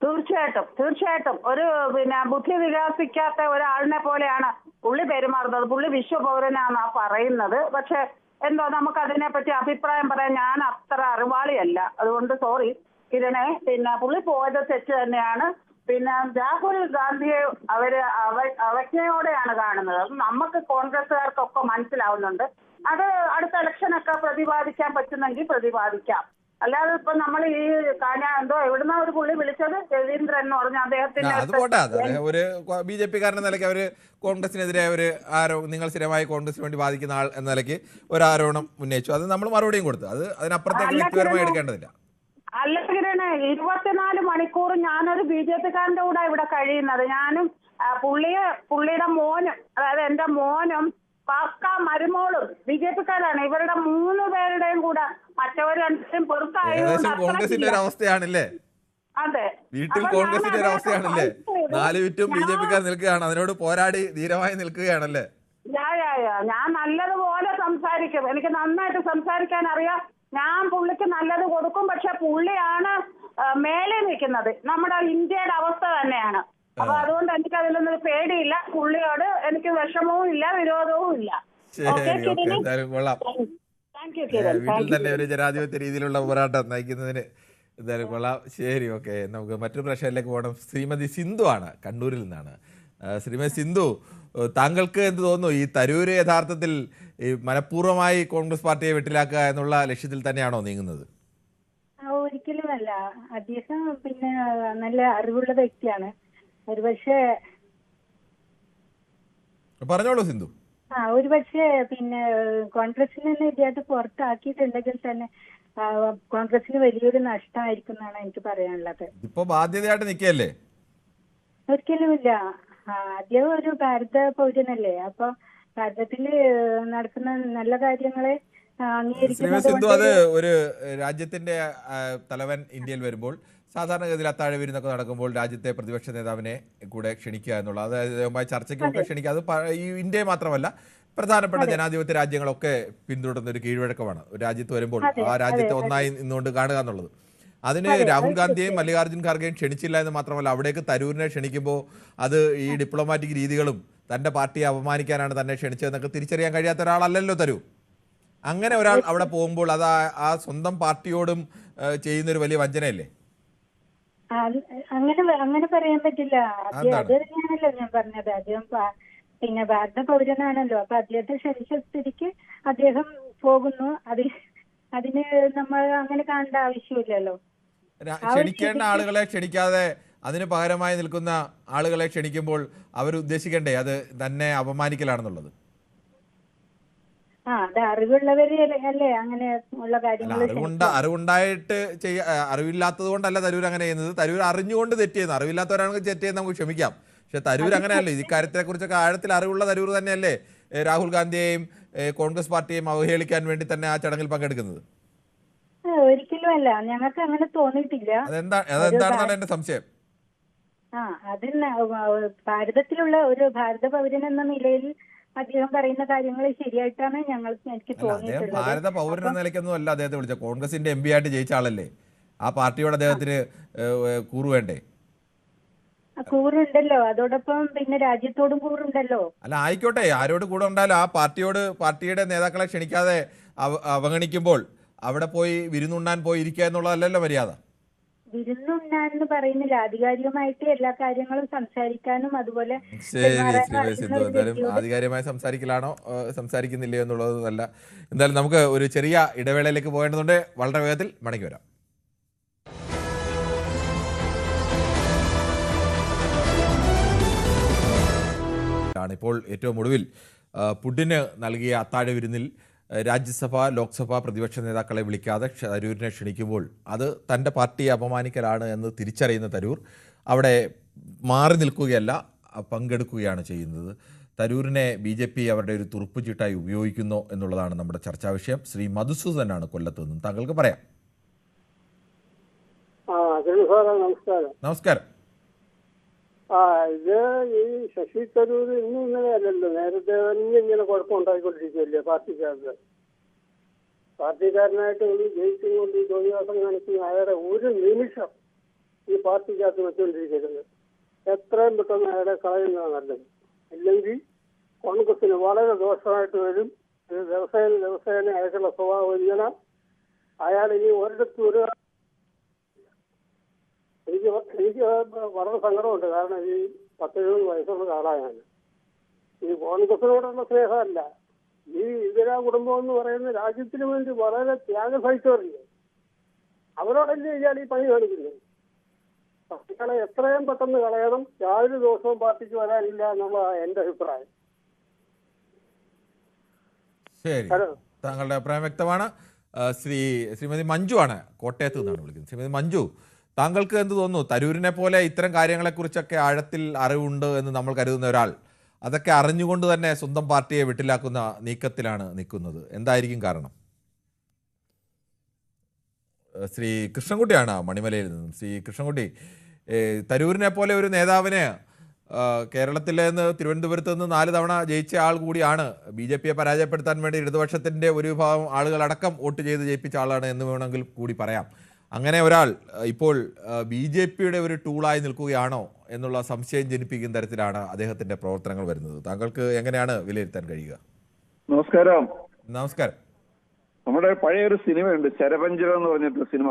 തീർച്ചയായിട്ടും ഒരു പിന്നെ ബുദ്ധി വികാസിക്കാത്ത ഒരാളിനെ പോലെയാണ് പുള്ളി പെരുമാറുന്നത്. പുള്ളി വിശ്വപൗരനാണ് പറയുന്നത്. പക്ഷെ എന്തോ നമുക്ക് അതിനെപ്പറ്റി അഭിപ്രായം പറയാൻ ഞാൻ അത്ര അറിവാളിയല്ല. അതുകൊണ്ട് സോറി കിരണേ. പിന്നെ പുള്ളി പോയത് തെറ്റ് തന്നെയാണ്. പിന്നെ രാഹുൽ ഗാന്ധിയെ അവജ്ഞയോടെയാണ് കാണുന്നത്. അത് നമുക്ക് കോൺഗ്രസ്സുകാർക്കൊക്കെ മനസ്സിലാവുന്നുണ്ട്. അത് അടുത്ത ഇലക്ഷനൊക്കെ പ്രതിപാദിക്കാൻ പറ്റുന്നെങ്കിൽ പ്രതിപാദിക്കാം. അല്ലാതെ ഇപ്പൊ നമ്മൾ ഈ എന്തോ എവിടുന്ന ഒരു പുള്ളി വിളിച്ചത് രവീന്ദ്രൻ എന്ന് പറഞ്ഞ അദ്ദേഹത്തിന്റെ അതുകൊണ്ടാ ഒരു BJP കാരൻ എന്ന നിലയ്ക്ക് അവര് കോൺഗ്രസിനെതിരെ ഒരു നിങ്ങൾ സ്ഥിരമായി കോൺഗ്രസിന് വേണ്ടി വാദിക്കുന്ന ആൾ എന്ന നിലയ്ക്ക് ഒരു ആരോപണം ഉന്നയിച്ചു. അത് നമ്മൾ മറുപടിയും കൊടുത്തു. അത് അതിനപ്പുറത്തേക്ക് വ്യക്തിപരമായി എടുക്കേണ്ടതില്ല. അല്ലെങ്കിൽ 24 മണിക്കൂർ ഞാനൊരു BJP കാരന്റെ കൂടെ ഇവിടെ കഴിയുന്നത്. ഞാനും പുള്ളിയുടെ മോനും, അതായത് എന്റെ മോനും പാസ്ക മരുമോളും BJP കാരാണ്. ഇവരുടെ 3 പേരുടെയും കൂടെ മറ്റവർ രണ്ടും കോൺഗ്രസിന്റെ ഒരു അവസ്ഥയാണല്ലേ? അതെ, വീട്ടിൽ കോൺഗ്രസിന്റെ ഒരു അവസ്ഥയാണല്ലേ? 4 ചുറ്റും BJP കാർ നിൽക്കുകയാണ്, അതിനോട് പോരാടി ധീരമായി നിൽക്കുകയാണല്ലേ? ഞാൻ നല്ലതുപോലെ സംസാരിക്കും. എനിക്ക് നന്നായിട്ട് സംസാരിക്കാൻ അറിയാം. ഞാൻ പുള്ളിക്ക് നല്ലത് കൊടുക്കും. പക്ഷെ പുള്ളിയാണ് മേലെ നിൽക്കുന്നത്. നമ്മുടെ ഇന്ത്യയുടെ അവസ്ഥ തന്നെയാണ്. അപ്പൊ അതുകൊണ്ട് എനിക്ക് അതിലൊന്നും പേടിയില്ല. പുള്ളിയോട് എനിക്ക് വിഷമവും ഇല്ല, വിരോധവും ഇല്ല. വീട്ടിൽ തന്നെ ഒരു ജനാധിപത്യ രീതിയിലുള്ള പോരാട്ടം നയിക്കുന്നതിന് എന്തായാലും കൊള്ളാം. ശരി, ഓക്കെ. നമുക്ക് മറ്റൊരു പ്രശ്നത്തിലേക്ക് പോകണം. ശ്രീമതി സിന്ധു ആണ്, കണ്ണൂരിൽ നിന്നാണ്. ശ്രീമതി സിന്ധു, താങ്കൾക്ക് എന്ത് തോന്നുന്നു? ഈ തരൂര് യഥാർത്ഥത്തിൽ ഈ മനഃപൂർവ്വമായി കോൺഗ്രസ് പാർട്ടിയെ വെട്ടിലാക്കുക എന്നുള്ള ലക്ഷ്യത്തിൽ തന്നെയാണോ നീങ്ങുന്നത്? ഒരിക്കലുമല്ല. അദ്ദേഹം പിന്നെ നല്ല അറിവുള്ള വ്യക്തിയാണ്. ഒരുപക്ഷെ പറഞ്ഞോളൂ സിന്ധു. ഒരുപക്ഷെ പിന്നെ കോൺഗ്രസിൽ നിന്ന് ഇദ്ദേഹത്തെ പുറത്താക്കിയിട്ടുണ്ടെങ്കിൽ തന്നെ കോൺഗ്രസിന് വലിയൊരു നഷ്ടമായിരിക്കും എന്നാണ് എനിക്ക് പറയാനുള്ളത്. ഇപ്പൊ ബാധ്യതയായിട്ട് നിൽക്കല്ലേ? ഒരിക്കലുമില്ല. അദ്ദേഹം ഒരു ഭാരത പൗരനല്ലേ. അപ്പൊ ഭാരതത്തില് നടക്കുന്ന നല്ല കാര്യങ്ങളെ സിന്ധു, അത് ഒരു രാജ്യത്തിന്റെ തലവൻ ഇന്ത്യയിൽ വരുമ്പോൾ സാധാരണഗതിയിൽ അത്താഴ വിരുന്നൊക്കെ നടക്കുമ്പോൾ രാജ്യത്തെ പ്രതിപക്ഷ നേതാവിനെ കൂടെ ക്ഷണിക്കുക എന്നുള്ള, അതായത് ചർച്ചയ്ക്കൊക്കെ ക്ഷണിക്കുക. അത് ഈ ഇന്ത്യ മാത്രമല്ല, പ്രധാനപ്പെട്ട ജനാധിപത്യ രാജ്യങ്ങളൊക്കെ പിന്തുടരുന്ന ഒരു കീഴ്വഴക്കമാണ്. ഒരു രാജ്യത്ത് വരുമ്പോൾ ആ രാജ്യത്തെ ഒന്നായി നിന്നുകൊണ്ട് കാണുക എന്നുള്ളത്. അതിന് രാഹുൽ ഗാന്ധിയെയും മല്ലികാർജ്ജുൻ ഖാർഗെയും ക്ഷണിച്ചില്ല എന്ന് മാത്രമല്ല, അവിടേക്ക് തരൂരിനെ ക്ഷണിക്കുമ്പോൾ അത് ഈ ഡിപ്ലോമാറ്റിക് രീതികളും തന്റെ പാർട്ടിയെ അപമാനിക്കാനാണ് തന്നെ ക്ഷണിച്ചതെന്നൊക്കെ തിരിച്ചറിയാൻ കഴിയാത്ത ഒരാളല്ലല്ലോ തരൂർ. അങ്ങനെ ഒരാൾ അവിടെ പോകുമ്പോൾ അത് ആ സ്വന്തം പാർട്ടിയോടും ചെയ്യുന്നൊരു വലിയ വഞ്ചനയല്ലേ? അങ്ങനെ പറയാൻ പറ്റില്ല. അത് തന്നെയാണല്ലോ ഞാൻ പറഞ്ഞത്. അദ്ദേഹം പിന്നെ ഭാരത പൗരനാണല്ലോ. അപ്പൊ അദ്ദേഹത്തെ ക്ഷണിച്ച സ്ഥിതിക്ക് അദ്ദേഹം പോകുന്നു. അതിന് നമ്മൾ അങ്ങനെ കാണേണ്ട ആവശ്യമില്ലല്ലോ. ക്ഷണിക്കേണ്ട ആളുകളെ ക്ഷണിക്കാതെ അതിന് പകരമായി നിൽക്കുന്ന ആളുകളെ ക്ഷണിക്കുമ്പോൾ അവർ ഉദ്ദേശിക്കണ്ടേ അത് തന്നെ അപമാനിക്കലാണെന്നുള്ളത്? അത് അറിവുള്ളവര് അല്ലേ അങ്ങനെ ഉള്ള കാര്യങ്ങൾ. അറിവുണ്ടായിട്ട് അറിവില്ലാത്തത് കൊണ്ടല്ല തരൂർ അങ്ങനെ ചെയ്യുന്നത്. തരൂർ അറിഞ്ഞുകൊണ്ട് തെറ്റിയെന്ന്. അറിവില്ലാത്തവരാണെങ്കിൽ തെറ്റിയെന്ന് നമുക്ക് ക്ഷമിക്കാം. പക്ഷെ തരൂർ അങ്ങനെയല്ലേ. ഈ കാര്യത്തെ കുറിച്ചൊക്കെ ആഴത്തിൽ അറിവുള്ള തരൂർ തന്നെയല്ലേ രാഹുൽ ഗാന്ധിയെയും കോൺഗ്രസ് പാർട്ടിയെയും അവഹേളിക്കാൻ വേണ്ടി തന്നെ ആ ചടങ്ങിൽ പങ്കെടുക്കുന്നത്? ഒരിക്കലും അല്ല, ഞങ്ങൾക്ക് അങ്ങനെ തോന്നിയിട്ടില്ല. അതെന്താണെന്നാണ് എന്റെ സംശയം. അതിന് ഭാരതത്തിലുള്ള ഒരു ഭാരത പൗരൻ എന്ന നിലയിൽ അദ്ദേഹം പറയുന്ന കാര്യങ്ങൾ ശരിയായിട്ടാണ് എനിക്ക് തോന്നിയിട്ടുള്ളത്. ഭാരത പൗരൻ എന്ന നിലയ്ക്കൊന്നും അല്ല അദ്ദേഹത്തെ വിളിച്ച. കോൺഗ്രസിന്റെ MP ആയിട്ട് ജയിച്ച ആളല്ലേ. ആ പാർട്ടിയോട് അദ്ദേഹത്തിന് കൂറുവേണ്ടേ? കൂറുണ്ടല്ലോ. അതോടൊപ്പം പിന്നെ രാജ്യത്തോടും കൂറുണ്ടല്ലോ. അല്ല, ആയിക്കോട്ടെ, ആരോട് കൂടെ ഉണ്ടായാലും ആ പാർട്ടിയുടെ നേതാക്കളെ ക്ഷണിക്കാതെ അവഗണിക്കുമ്പോൾ അവിടെ പോയി വിരുന്നുണ്ണാൻ പോയി ഇരിക്കുക എന്നുള്ളതല്ലല്ലോ മര്യാദ. വിരുന്നുണ്ണാന്ന് പറയുന്നില്ല, ആധികാരികമായിട്ട് എല്ലാ കാര്യങ്ങളും സംസാരിക്കാനും അതുപോലെ. എന്തായാലും ആധികാരികമായി സംസാരിക്കലാണോ സംസാരിക്കുന്നില്ലയോ എന്നുള്ളതല്ല. എന്തായാലും നമുക്ക് ഒരു ചെറിയ ഇടവേളയിലേക്ക് പോകേണ്ടതുണ്ട്. വളരെ വേഗത്തിൽ മടങ്ങി വരാം. ഇപ്പോൾ ഏറ്റവും ഒടുവിൽ പുടിന് നൽകിയ അത്താഴ വിരുന്നിൽ രാജ്യസഭ ലോക്സഭ പ്രതിപക്ഷ നേതാക്കളെ വിളിക്കാതെ തരൂരിനെ ക്ഷണിക്കുമ്പോൾ അത് തൻ്റെ പാർട്ടിയെ അപമാനിക്കലാണ് എന്ന് തിരിച്ചറിയുന്ന തരൂർ അവിടെ മാറി നിൽക്കുകയല്ല, പങ്കെടുക്കുകയാണ് ചെയ്യുന്നത്. തരൂരിനെ BJP അവരുടെ ഒരു തുറുപ്പ് ചീട്ടായി ഉപയോഗിക്കുന്നു എന്നുള്ളതാണ് നമ്മുടെ ചർച്ചാ വിഷയം. ശ്രീ മധുസൂദനാണ് കൊല്ലത്ത് നിന്നും. താങ്കൾക്ക് പറയാം. നമസ്കാരം. ഇത് ഈ ശശി തരൂർ ഇന്നും ഇന്നലെ അല്ലല്ലോ, നേരത്തെ തന്നെ ഇങ്ങനെ കുഴപ്പമുണ്ടായിക്കൊണ്ടിരിക്കുകയല്ലേ പാർട്ടിക്കാർക്ക്. പാർട്ടിക്കാരനായിട്ട് ജയിച്ചുകൊണ്ട് ഈ തോന്നിവാസം കാണിക്കുന്ന അയാളെ ഒരു നിമിഷം ഈ പാർട്ടിക്കകത്ത് വെച്ചുകൊണ്ടിരിക്കരുത്. എത്രയും പെട്ടെന്ന് അയാളെ കളയുന്നതാണ് നല്ലത്. അല്ലെങ്കിൽ കോൺഗ്രസിന് വളരെ ദോഷമായിട്ട് വരും. ഇത് ദിവസേന അയാൾക്കുള്ള സ്വഭാവ വ്യഞ്ജനം. അയാൾ ഇനി ഒരിടത്തും എനിക്ക് വളരെ സങ്കടമുണ്ട്. കാരണം ഈ 10-70 വയസ്സുള്ള ആളായാണ്. ഈ കോൺഗ്രസിനോടുള്ള സ്നേഹമല്ല, ഈ ഇന്ദിരാ കുടുംബം എന്ന് പറയുന്ന രാജ്യത്തിന് വേണ്ടി വളരെ ത്യാഗം സഹിച്ചവരില്ലേ, അവരോടല്ലേ ഇയാൾ ഈ പണി കാണിക്കുന്നത്. പാർട്ടികളെ എത്രയും പെട്ടെന്ന് കളയണം. യാതൊരു ദിവസവും പാർട്ടിക്ക് വരാനില്ല എന്നുള്ളതാണ് എന്റെ അഭിപ്രായം. ശരി, താങ്കളുടെ അഭിപ്രായം വ്യക്തമാണ്. ശ്രീമതി മഞ്ജു ആണ്, കോട്ടയത്ത് നിന്നാണ് വിളിക്കുന്നത്. ശ്രീമതി മഞ്ജു, താങ്കൾക്ക് എന്ത് തോന്നുന്നു? തരൂരിനെ പോലെ ഇത്തരം കാര്യങ്ങളെക്കുറിച്ചൊക്കെ ആഴത്തിൽ അറിവുണ്ട് എന്ന് നമ്മൾ കരുതുന്ന ഒരാൾ അതൊക്കെ അറിഞ്ഞുകൊണ്ട് തന്നെ സ്വന്തം പാർട്ടിയെ വിട്ടിലാക്കുന്ന നീക്കത്തിലാണ് നിൽക്കുന്നത്. എന്തായിരിക്കും കാരണം? ശ്രീ കൃഷ്ണൻകുട്ടിയാണ് മണിമലയിൽ നിന്നും. ശ്രീ കൃഷ്ണൻകുട്ടി, തരൂരിനെ പോലെ ഒരു നേതാവിനെ കേരളത്തിൽ നിന്ന്, തിരുവനന്തപുരത്ത് നിന്ന് 4 തവണ ജയിച്ച ആൾ കൂടിയാണ്. BJP പരാജയപ്പെടുത്താൻ വേണ്ടി ഇടതുപക്ഷത്തിൻ്റെ ഒരു വിഭാഗം ആളുകളടക്കം വോട്ട് ചെയ്ത് ജയിപ്പിച്ച ആളാണ് എന്ന് വേണമെങ്കിൽ കൂടി പറയാം. അങ്ങനെ ഒരാൾ ഇപ്പോൾ BJPയുടെ ഒരു ടൂളായി നിൽക്കുകയാണോ എന്നുള്ള സംശയം ജനിപ്പിക്കുന്ന തരത്തിലാണ് അദ്ദേഹത്തിൻ്റെ പ്രവർത്തനങ്ങൾ വരുന്നത്. താങ്കൾക്ക് എങ്ങനെയാണ് വിലയിരുത്താൻ കഴിയുക? നമസ്കാരം. നമസ്കാരം. നമ്മുടെ പഴയൊരു സിനിമയുണ്ട്, ശരപഞ്ചരം എന്ന് പറഞ്ഞിട്ട് സിനിമ.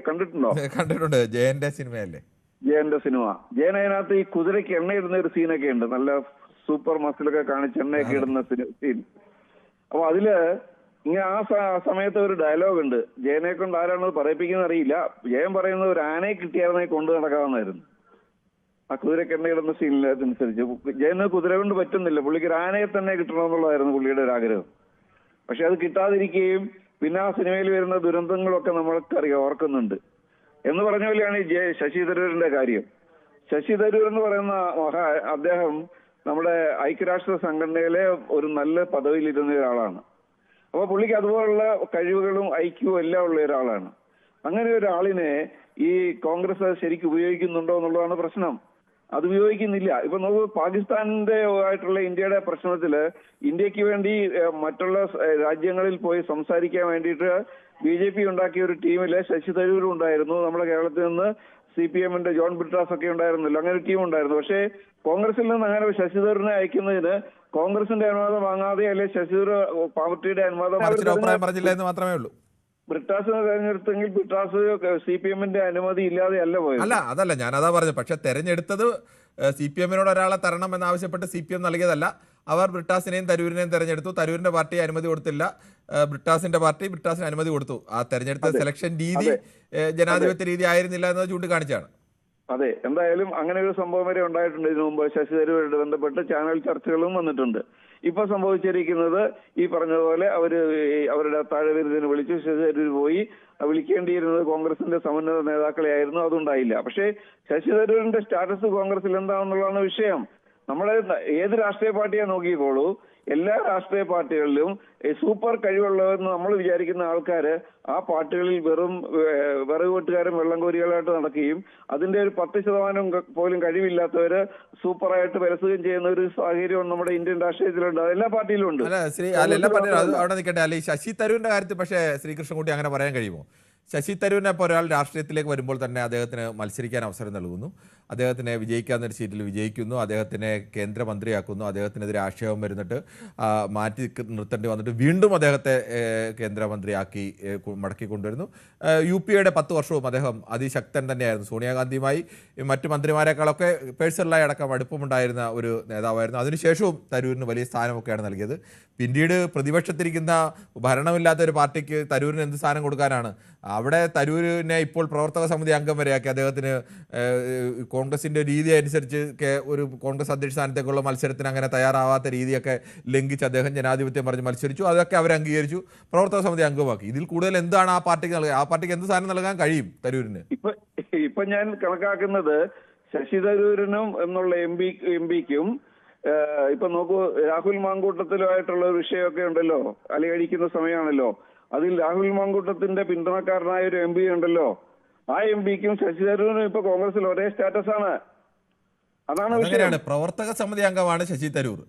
കണ്ടിട്ടുണ്ടോ? കണ്ടിട്ടുണ്ട്. ജയന്റെ സിനിമയല്ലേ? ജയന്റെ സിനിമ. ജയൻ അതിനകത്ത് ഈ കുതിരയ്ക്ക് എണ്ണയിടുന്ന ഒരു സീനൊക്കെ ഉണ്ട്. നല്ല സൂപ്പർ മസിലൊക്കെ കാണിച്ച് എണ്ണയൊക്കെ ഇടുന്ന സീൻ. അപ്പൊ അതില് ഇങ്ങനെ ആ സമയത്ത് ഒരു ഡയലോഗ് ഉണ്ട്. ജയനെ കൊണ്ട് ആരാണത് പറയിപ്പിക്കുന്ന അറിയില്ല. ജയൻ പറയുന്നത് ഒരു ആനയെ കിട്ടിയായിരുന്നെ കൊണ്ടു നടക്കാവുന്നായിരുന്നു. ആ കുതിരയ്ക്ക് എണ്ണയിടുന്ന സീനിലനുസരിച്ച് ജയന് കുതിര കൊണ്ട് പറ്റുന്നില്ല, പുള്ളിക്ക് ഒരു ആനയെ തന്നെ കിട്ടണമെന്നുള്ളതായിരുന്നു പുള്ളിയുടെ ഒരു ആഗ്രഹം. പക്ഷെ അത് കിട്ടാതിരിക്കുകയും പിന്നെ ആ സിനിമയിൽ വരുന്ന ദുരന്തങ്ങളൊക്കെ നമ്മൾക്കറിയാം, ഓർക്കുന്നുണ്ട്. എന്ന് പറഞ്ഞ പോലെയാണ് ഈ ശശി തരൂരിന്റെ കാര്യം. ശശി തരൂർ എന്ന് പറയുന്ന അദ്ദേഹം നമ്മുടെ ഐക്യരാഷ്ട്ര സംഘടനയിലെ ഒരു നല്ല പദവിയിലിരുന്ന ഒരാളാണ്. അപ്പൊ പുള്ളിക്ക് അതുപോലുള്ള കഴിവുകളും ഐക്യവും എല്ലാം ഉള്ള ഒരാളാണ്. അങ്ങനെ ഒരാളിനെ ഈ കോൺഗ്രസ് ശരിക്കും ഉപയോഗിക്കുന്നുണ്ടോ എന്നുള്ളതാണ് പ്രശ്നം. അത് ഉപയോഗിക്കുന്നില്ല. ഇപ്പൊ നമുക്ക് പാകിസ്ഥാനിന്റെ ആയിട്ടുള്ള ഇന്ത്യയുടെ പ്രശ്നത്തില് ഇന്ത്യക്ക് വേണ്ടി മറ്റുള്ള രാജ്യങ്ങളിൽ പോയി സംസാരിക്കാൻ വേണ്ടിയിട്ട് BJP ഉണ്ടാക്കിയ ഒരു ടീമില് ശശി തരൂരും ഉണ്ടായിരുന്നു. നമ്മുടെ കേരളത്തിൽ നിന്ന് CPMന്റെ ജോൺ ബ്രിട്ടാസ് ഒക്കെ ഉണ്ടായിരുന്നല്ലോ, അങ്ങനെ ഒരു ടീം ഉണ്ടായിരുന്നു. പക്ഷേ കോൺഗ്രസിൽ നിന്ന് അങ്ങനെ ശശി തരൂരിനെ അയക്കുന്നതിന് കോൺഗ്രസിന്റെ അനുവാദം വാങ്ങാതെ, അല്ലെ ശശി തരൂർ പാർട്ടിയുടെ അനുവാദം പറഞ്ഞില്ല എന്ന് മാത്രമേ ഉള്ളൂ. ബ്രിട്ടാസിനെ തെരഞ്ഞെടുത്തെങ്കിൽ ബ്രിട്ടാസ് CPMന്റെ അനുമതി ഇല്ലാതെ അല്ല പോയത്. അല്ല, അതല്ല ഞാനതാ പറഞ്ഞത്. പക്ഷെ തെരഞ്ഞെടുത്തത് CPMനോട് ഒരാളെ തരണം എന്നാവശ്യപ്പെട്ട് CPM നൽകിയതല്ല. അവർ ബ്രിട്ടാസിനെയും തരൂരിനെയും തെരഞ്ഞെടുത്തു. തരൂരിന്റെ പാർട്ടി അനുമതി കൊടുത്തില്ല, ബ്രിട്ടാസിന്റെ പാർട്ടി ബ്രിട്ടാസിന് അനുമതി കൊടുത്തു. ആ തെരഞ്ഞെടുത്ത സെലക്ഷൻ രീതി ജനാധിപത്യ രീതി ആയിരുന്നില്ല എന്നത് ചൂണ്ടിക്കാണിച്ചാണ്. അതെ, എന്തായാലും അങ്ങനെ ഒരു സംഭവം വരെ ഉണ്ടായിട്ടുണ്ട്. ഇതിനു മുമ്പ് ശശി തരൂരുമായിട്ട് ബന്ധപ്പെട്ട് ചാനൽ ചർച്ചകളും വന്നിട്ടുണ്ട്. ഇപ്പൊ സംഭവിച്ചിരിക്കുന്നത് ഈ പറഞ്ഞതുപോലെ അവരുടെ താഴെ വിരുന്നിന് വിളിച്ചു. ശശി തരൂർ പോയി. വിളിക്കേണ്ടിയിരുന്നത് കോൺഗ്രസിന്റെ സമുന്നത നേതാക്കളെ ആയിരുന്നു. അതുണ്ടായില്ല. പക്ഷേ ശശി തരൂരിന്റെ സ്റ്റാറ്റസ് കോൺഗ്രസിൽ എന്താണെന്നുള്ളതാണ് വിഷയം. നമ്മളെ ഏത് രാഷ്ട്രീയ പാർട്ടിയെ നോക്കിക്കോളൂ, എല്ലാ രാഷ്ട്രീയ പാർട്ടികളിലും സൂപ്പർ കഴിവുള്ളവരെന്ന് നമ്മൾ വിചാരിക്കുന്ന ആൾക്കാര് ആ പാർട്ടികളിൽ വെറും വിറകുവെട്ടുകാരും വെള്ളം കോരികളായിട്ട് നടക്കുകയും അതിന്റെ ഒരു 10% പോലും കഴിവില്ലാത്തവര് സൂപ്പറായിട്ട് പരസുകയും ചെയ്യുന്ന ഒരു സാഹചര്യം നമ്മുടെ ഇന്ത്യൻ രാഷ്ട്രീയത്തിലുണ്ട്. എല്ലാ പാർട്ടിയിലും ഉണ്ട്. എല്ലാ പാർട്ടിയിലും അവിടെ നിൽക്കട്ടെ. അല്ലെ, ശശി തരൂരിന്റെ കാര്യത്തിൽ പക്ഷേ ശ്രീകൃഷ്ണൻകുട്ടി അങ്ങനെ പറയാൻ കഴിയുമോ? ശശി തരൂരിനെ ഇപ്പോൾ ഒരാൾ രാഷ്ട്രീയത്തിലേക്ക് വരുമ്പോൾ തന്നെ അദ്ദേഹത്തിന് മത്സരിക്കാൻ അവസരം നൽകുന്നു, അദ്ദേഹത്തിനെ വിജയിക്കാവുന്നൊരു സീറ്റിൽ വിജയിക്കുന്നു, അദ്ദേഹത്തിനെ കേന്ദ്രമന്ത്രിയാക്കുന്നു, അദ്ദേഹത്തിനെതിരെ ആക്ഷേപം വരുന്നിട്ട് മാറ്റി നിർത്തേണ്ടി വന്നിട്ട് വീണ്ടും അദ്ദേഹത്തെ കേന്ദ്രമന്ത്രിയാക്കി മടക്കി കൊണ്ടുവരുന്നു. UPയുടെ 10 വർഷവും അദ്ദേഹം അതിശക്തൻ തന്നെയായിരുന്നു. സോണിയാഗാന്ധിയുമായി മറ്റു മന്ത്രിമാരെക്കാളൊക്കെ പേഴ്സണലായി അടക്കം അടുപ്പമുണ്ടായിരുന്ന ഒരു നേതാവായിരുന്നു. അതിനുശേഷവും തരൂരിന് വലിയ സ്ഥാനമൊക്കെയാണ് നൽകിയത്. പിന്നീട് പ്രതിപക്ഷത്തിരിക്കുന്ന ഭരണമില്ലാത്ത ഒരു പാർട്ടിക്ക് തരൂരിന് എന്ത് സ്ഥാനം കൊടുക്കാനാണ്? അവിടെ തരൂരിനെ ഇപ്പോൾ പ്രവർത്തക സമിതി അംഗം വരെയാക്കി. അദ്ദേഹത്തിന് കോൺഗ്രസിന്റെ രീതി അനുസരിച്ച് ഒരു കോൺഗ്രസ് അധ്യക്ഷ സ്ഥാനത്തേക്കുള്ള മത്സരത്തിന് അങ്ങനെ തയ്യാറാവാത്ത രീതിയൊക്കെ ലംഘിച്ച് അദ്ദേഹം ജനാധിപത്യം പറഞ്ഞ് മത്സരിച്ചു. അതൊക്കെ അവർ അംഗീകരിച്ചു, പ്രവർത്തക സമിതി അംഗമാക്കി. ഇതിൽ കൂടുതൽ എന്താണ് ആ പാർട്ടിക്ക് നൽകുക? ആ പാർട്ടിക്ക് എന്ത് സ്ഥാനം നൽകാൻ കഴിയും തരൂരിന്? ഇപ്പൊ ഞാൻ കണക്കാക്കുന്നത് ശശി തരൂരിനും എന്നുള്ള എംപിക്കും ഇപ്പൊ നോക്കൂ, രാഹുൽ മാങ്കൂട്ടത്തിലുമായിട്ടുള്ള ഒരു വിഷയമൊക്കെ ഉണ്ടല്ലോ, അലയടിക്കുന്ന സമയമാണല്ലോ. അതിൽ രാഹുൽ മാങ്കൂട്ടത്തിന്റെ പിന്തുണക്കാരനായ ഒരു MP ഉണ്ടല്ലോ, ആ MPക്കും ശശി തരൂരിനും ഇപ്പൊ കോൺഗ്രസിൽ ഒരേ സ്റ്റാറ്റസ് ആണ്. അതാണ് വിഷയം. പ്രവർത്തക സമിതി അംഗമാണ് ശശി തരൂർ.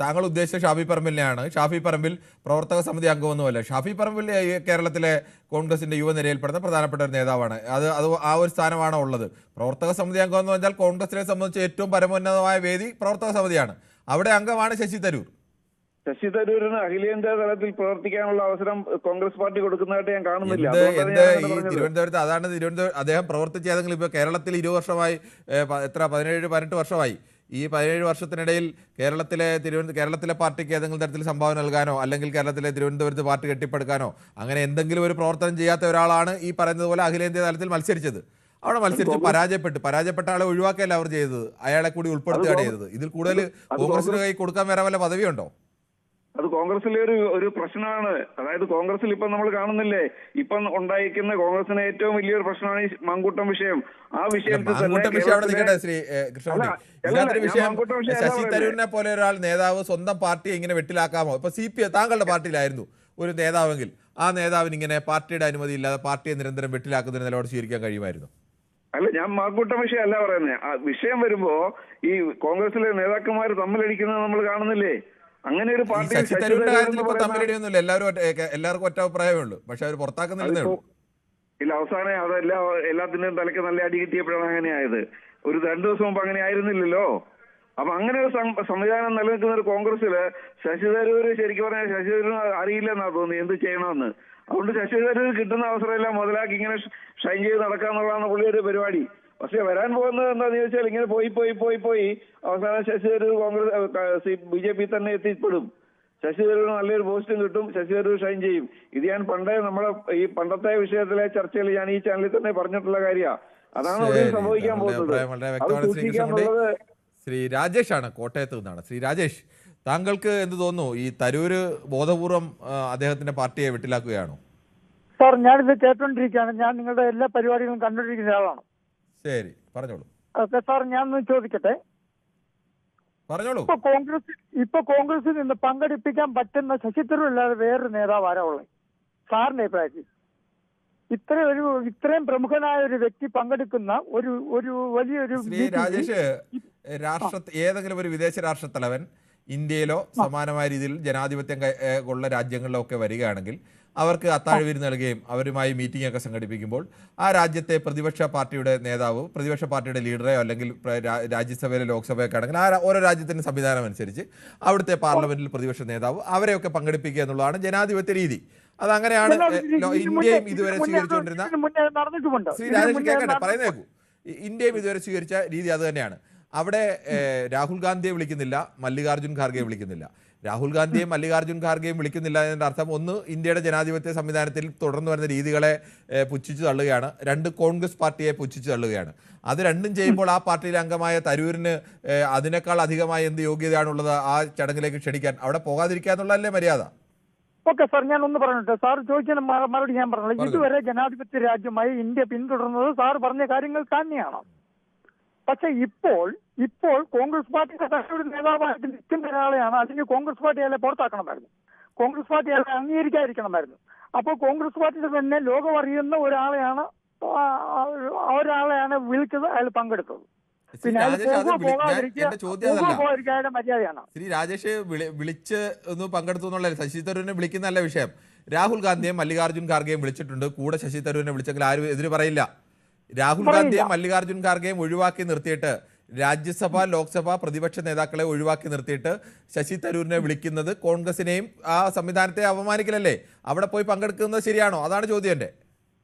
താങ്കൾ ഉദ്ദേശിച്ച ഷാഫി പറമ്പിലിനെയാണ്. ഷാഫി പറമ്പിൽ പ്രവർത്തക സമിതി അംഗമൊന്നുമല്ല. ഷാഫി പറമ്പിൽ കേരളത്തിലെ കോൺഗ്രസിന്റെ യുവനിരയിൽപ്പെടുന്ന പ്രധാനപ്പെട്ട ഒരു നേതാവാണ്. അത് ആ ഒരു സ്ഥാനമാണോ ഉള്ളത്? പ്രവർത്തക സമിതി അംഗം എന്ന് പറഞ്ഞാൽ കോൺഗ്രസിനെ സംബന്ധിച്ച് ഏറ്റവും പരമോന്നതമായ വേദി പ്രവർത്തക സമിതിയാണ്. അവിടെ അംഗമാണ് ശശി തരൂർ. ശശി തരൂരിന് അഖിലേന്ത്യാ തലത്തിൽ പ്രവർത്തിക്കാനുള്ള അവസരം കോൺഗ്രസ് പാർട്ടി കൊടുക്കുന്നതായിട്ട് ഞാൻ കാണുന്നില്ല. ഈ തിരുവനന്തപുരത്ത് അദ്ദേഹം പ്രവർത്തിച്ച ഏതെങ്കിലും ഇപ്പൊ കേരളത്തിൽ 20 വർഷമായി, 17-18 വർഷമായി. ഈ 17 വർഷത്തിനിടയിൽ കേരളത്തിലെ പാർട്ടിക്ക് ഏതെങ്കിലും തരത്തിൽ സംഭാവന നൽകാനോ അല്ലെങ്കിൽ കേരളത്തിലെ തിരുവനന്തപുരത്ത് പാർട്ടി കെട്ടിപ്പടുക്കാനോ അങ്ങനെ എന്തെങ്കിലും ഒരു പ്രവർത്തനം ചെയ്യാത്ത ഒരാളാണ് ഈ പറയുന്നത് പോലെ അഖിലേന്ത്യാ തലത്തിൽ മത്സരിച്ചത്. അവിടെ മത്സരിച്ച് പരാജയപ്പെട്ട ആളെ ഒഴിവാക്കുകയല്ല അവർ ചെയ്തത്, അയാളെ കൂടി ഉൾപ്പെടുത്തുകയാണ് ചെയ്തത്. ഇതിൽ കൂടുതൽ കോൺഗ്രസിന് കൈ കൊടുക്കാൻ വേറെ വല്ല പദവിയുണ്ടോ? അത് കോൺഗ്രസിലെ ഒരു പ്രശ്നമാണ്. അതായത് കോൺഗ്രസിൽ ഇപ്പം നമ്മൾ കാണുന്നില്ലേ, ഇപ്പം ഉണ്ടായിരിക്കുന്ന കോൺഗ്രസിന് ഏറ്റവും വലിയൊരു പ്രശ്നമാണ് ഈ മാങ്കൂട്ടം വിഷയം. ആ വിഷയത്തിൽ ശശി തരൂരിനെ പോലെ ഒരാൾ നേതാവ് സ്വന്തം പാർട്ടിയെ ഇങ്ങനെ വെട്ടിലാക്കാമോ? ഇപ്പൊ താങ്കളുടെ പാർട്ടിയിലായിരുന്നു ഒരു നേതാവെങ്കിൽ ആ നേതാവിന് ഇങ്ങനെ പാർട്ടിയുടെ അനുമതി ഇല്ലാതെ പാർട്ടിയെ നിരന്തരം വെട്ടിലാക്കുന്ന നിലപാട് സ്വീകരിക്കാൻ കഴിയുമായിരുന്നു? അല്ല, ഞാൻ മാങ്കൂട്ടം വിഷയം അല്ല പറയുന്നത്. ആ വിഷയം വരുമ്പോ ഈ കോൺഗ്രസിലെ നേതാക്കന്മാർ തമ്മിലടിക്കുന്നത് നമ്മൾ കാണുന്നില്ലേ? അങ്ങനെ ഒരു പാർട്ടി തമ്മിലടിയൊന്നുമില്ല, എല്ലാവർക്കും ഒറ്റ അഭിപ്രായമേ ഉള്ളൂ. പക്ഷെ അവർ പുറത്താക്കുന്നില്ലെന്നേ ഉള്ളൂ. ഇല്ല, അവസാനം എല്ലാത്തിന്റെയും തലയ്ക്ക് നല്ല അടി കിട്ടിയപ്പോഴാണ് അങ്ങനെ ആയത്. ഒരു 2 ദിവസം മുമ്പ് അങ്ങനെ ആയിരുന്നില്ലല്ലോ. അപ്പൊ അങ്ങനെ ഒരു സംവിധാനം നിലനിൽക്കുന്ന ഒരു കോൺഗ്രസില് ശശി തരൂർ ശരിക്കും പറഞ്ഞാൽ ശശി തരൂർ അറിയില്ലെന്നാ തോന്നി എന്ത് ചെയ്യണമെന്ന്. അതുകൊണ്ട് ശശി തരൂർ കിട്ടുന്ന അവസരമെല്ലാം മുതലാക്കി ഇങ്ങനെ ഷൈൻ ചെയ്ത് നടക്കാന്നുള്ളതാണ് പുള്ളിയൊരു പരിപാടി. പക്ഷെ വരാൻ പോകുന്നത് എന്താന്ന് ചോദിച്ചാൽ ഇങ്ങനെ പോയി അവസാനം ശശി തരൂർ കോൺഗ്രസ് BJP തന്നെ എത്തിപ്പെടും. ശശി തരൂർ നല്ലൊരു പോസ്റ്റും കിട്ടും, ശശി തരൂർ ഷൈൻ ചെയ്യും. ഇത് ഞാൻ നമ്മുടെ ഈ പണ്ടത്തെ വിഷയത്തിലെ ചർച്ചയിൽ ഞാൻ ഈ ചാനലിൽ തന്നെ പറഞ്ഞിട്ടുള്ള കാര്യമാണ്. അതാണ് സംഭവിക്കാൻ പോകുന്നത്. ശ്രീ രാജേഷ് ആണ് കോട്ടയത്ത് നിന്നാണ്. ശ്രീ രാജേഷ്, താങ്കൾക്ക് എന്ത് തോന്നുന്നു? ഈ തരൂര് ബോധപൂർവം അദ്ദേഹത്തിന്റെ പാർട്ടിയെ വെട്ടിലാക്കുകയാണോ? സാർ, ഞാനിത് കേട്ടോണ്ടിരിക്കുകയാണ്. ഞാൻ നിങ്ങളുടെ എല്ലാ പരിപാടികളും കണ്ടുകൊണ്ടിരിക്കുന്ന ആളാണ്. ശരി, പറഞ്ഞോളൂ. ഓക്കെ സാർ, ഞാനൊന്ന് ചോദിക്കട്ടെ. പറഞ്ഞോളൂ. ഇപ്പൊ കോൺഗ്രസിൽ നിന്ന് പങ്കെടുപ്പിക്കാൻ പറ്റുന്ന ശശി തരൂർ അല്ലാതെ വേറൊരു നേതാവ് ആരാ ഉള്ളത് സാറിന്റെ അഭിപ്രായത്തിൽ? ഇത്രയും പ്രമുഖനായ ഒരു വ്യക്തി പങ്കെടുക്കുന്ന ഒരു വലിയൊരു രാജേഷ്, ഏതെങ്കിലും ഒരു വിദേശ രാഷ്ട്രത്തലവൻ ഇന്ത്യയിലോ സമാനമായ രീതിയിൽ ജനാധിപത്യം ഉള്ള രാജ്യങ്ങളിലോ ഒക്കെ വരികയാണെങ്കിൽ അവർക്ക് അത്താഴ വിരുന്ന് നൽകുകയും അവരുമായി മീറ്റിംഗ് ഒക്കെ സംഘടിപ്പിക്കുമ്പോൾ ആ രാജ്യത്തെ പ്രതിപക്ഷ പാർട്ടിയുടെ നേതാവ്, പ്രതിപക്ഷ പാർട്ടിയുടെ ലീഡറെയോ അല്ലെങ്കിൽ രാജ്യസഭയിലെ ലോക്സഭയൊക്കെ ആണെങ്കിൽ ആ ഓരോ രാജ്യത്തിന്റെ സംവിധാനം അനുസരിച്ച് അവിടുത്തെ പാർലമെന്റിൽ പ്രതിപക്ഷ നേതാവ് അവരെയൊക്കെ പങ്കെടുപ്പിക്കുക എന്നുള്ളതാണ് ജനാധിപത്യ രീതി. അതങ്ങനെയാണ് ഇന്ത്യയും ഇതുവരെ സ്വീകരിച്ചുകൊണ്ടിരുന്ന. ശ്രീ രാജേഷ് കേൾക്കട്ടെ, പറയുന്നേക്കൂ. ഇന്ത്യയും ഇതുവരെ സ്വീകരിച്ച രീതി അത് തന്നെയാണ്. അവിടെ രാഹുൽ ഗാന്ധിയെ വിളിക്കുന്നില്ല, മല്ലികാർജുൻ ഖാർഗെയെ വിളിക്കുന്നില്ല. രാഹുൽ ഗാന്ധിയെയും മല്ലികാർജുൻ ഖാർഗെയും വിളിക്കുന്നില്ല എന്നതിൻ്റെ അർത്ഥം ഒന്ന്, ഇന്ത്യയുടെ ജനാധിപത്യ സംവിധാനത്തിൽ തുടർന്ന് വരുന്ന രീതികളെ പുച്ഛിച്ചു തള്ളുകയാണ്. 2, കോൺഗ്രസ് പാർട്ടിയെ പുച്ഛിച്ചു തള്ളുകയാണ്. അത് രണ്ടും ചെയ്യുമ്പോൾ ആ പാർട്ടിയിലെ അംഗമായ തരൂരിന് അതിനേക്കാൾ അധികമായി എന്ത് യോഗ്യതയാണുള്ളത് ആ ചടങ്ങിലേക്ക് ക്ഷണിക്കാൻ? അവിടെ പോകാതിരിക്കുക എന്നുള്ളതല്ലേ മര്യാദ? ഓക്കെ സാർ, ഞാൻ ഒന്ന് പറഞ്ഞിട്ട് സാർ ചോദിക്കുന്ന മറുപടി ഞാൻ പറഞ്ഞത്. ഇതുവരെ ജനാധിപത്യ രാജ്യമായി ഇന്ത്യ പിന്തുടർന്നത് സാർ പറഞ്ഞ കാര്യങ്ങൾ തന്നെയാണ്. പക്ഷെ ഇപ്പോൾ കോൺഗ്രസ് പാർട്ടിയുടെ തലയുടെ നേതാവായിട്ട് നിൽക്കുന്ന ഒരാളെയാണ്. അതിന് കോൺഗ്രസ് പാർട്ടി അയാളെ പുറത്താക്കണമായിരുന്നു, കോൺഗ്രസ് പാർട്ടി അയാളെ അംഗീകരിക്കാതിരിക്കണമായിരുന്നു. അപ്പോൾ കോൺഗ്രസ് പാർട്ടിയുടെ തന്നെ ലോകം അറിയുന്ന ഒരാളെയാണ് വിളിച്ചത്, അയാൾ പങ്കെടുത്തത്. ശ്രീ രാജേഷ് വിളിച്ച് ഒന്ന് പങ്കെടുത്തു എന്നുള്ള ശശി തരൂരിനെ വിളിക്കുന്നതല്ല വിഷയം. രാഹുൽ ഗാന്ധിയെയും മല്ലികാർജുൻ ഖാർഗെയും വിളിച്ചിട്ടുണ്ട്. കൂടെ ശശി തരൂരിനെ വിളിച്ചെങ്കിൽ ആരും എതിര് പറയില്ല. രാഹുൽ ഗാന്ധിയെയും മല്ലികാർജുൻ ഖാർഗെയും ഒഴിവാക്കി നിർത്തിയിട്ട്, രാജ്യസഭ ലോക്സഭ പ്രതിപക്ഷ നേതാക്കളെ ഒഴിവാക്കി നിർത്തിയിട്ട് ശശി തരൂരിനെ വിളിക്കുന്നത് കോൺഗ്രസിനെയും ആ സംവിധാനത്തെ അപമാനിക്കലല്ലേ? അവിടെ പോയി പങ്കെടുക്കുന്നത് ശരിയാണോ? അതാണ് ചോദ്യം എന്റെ.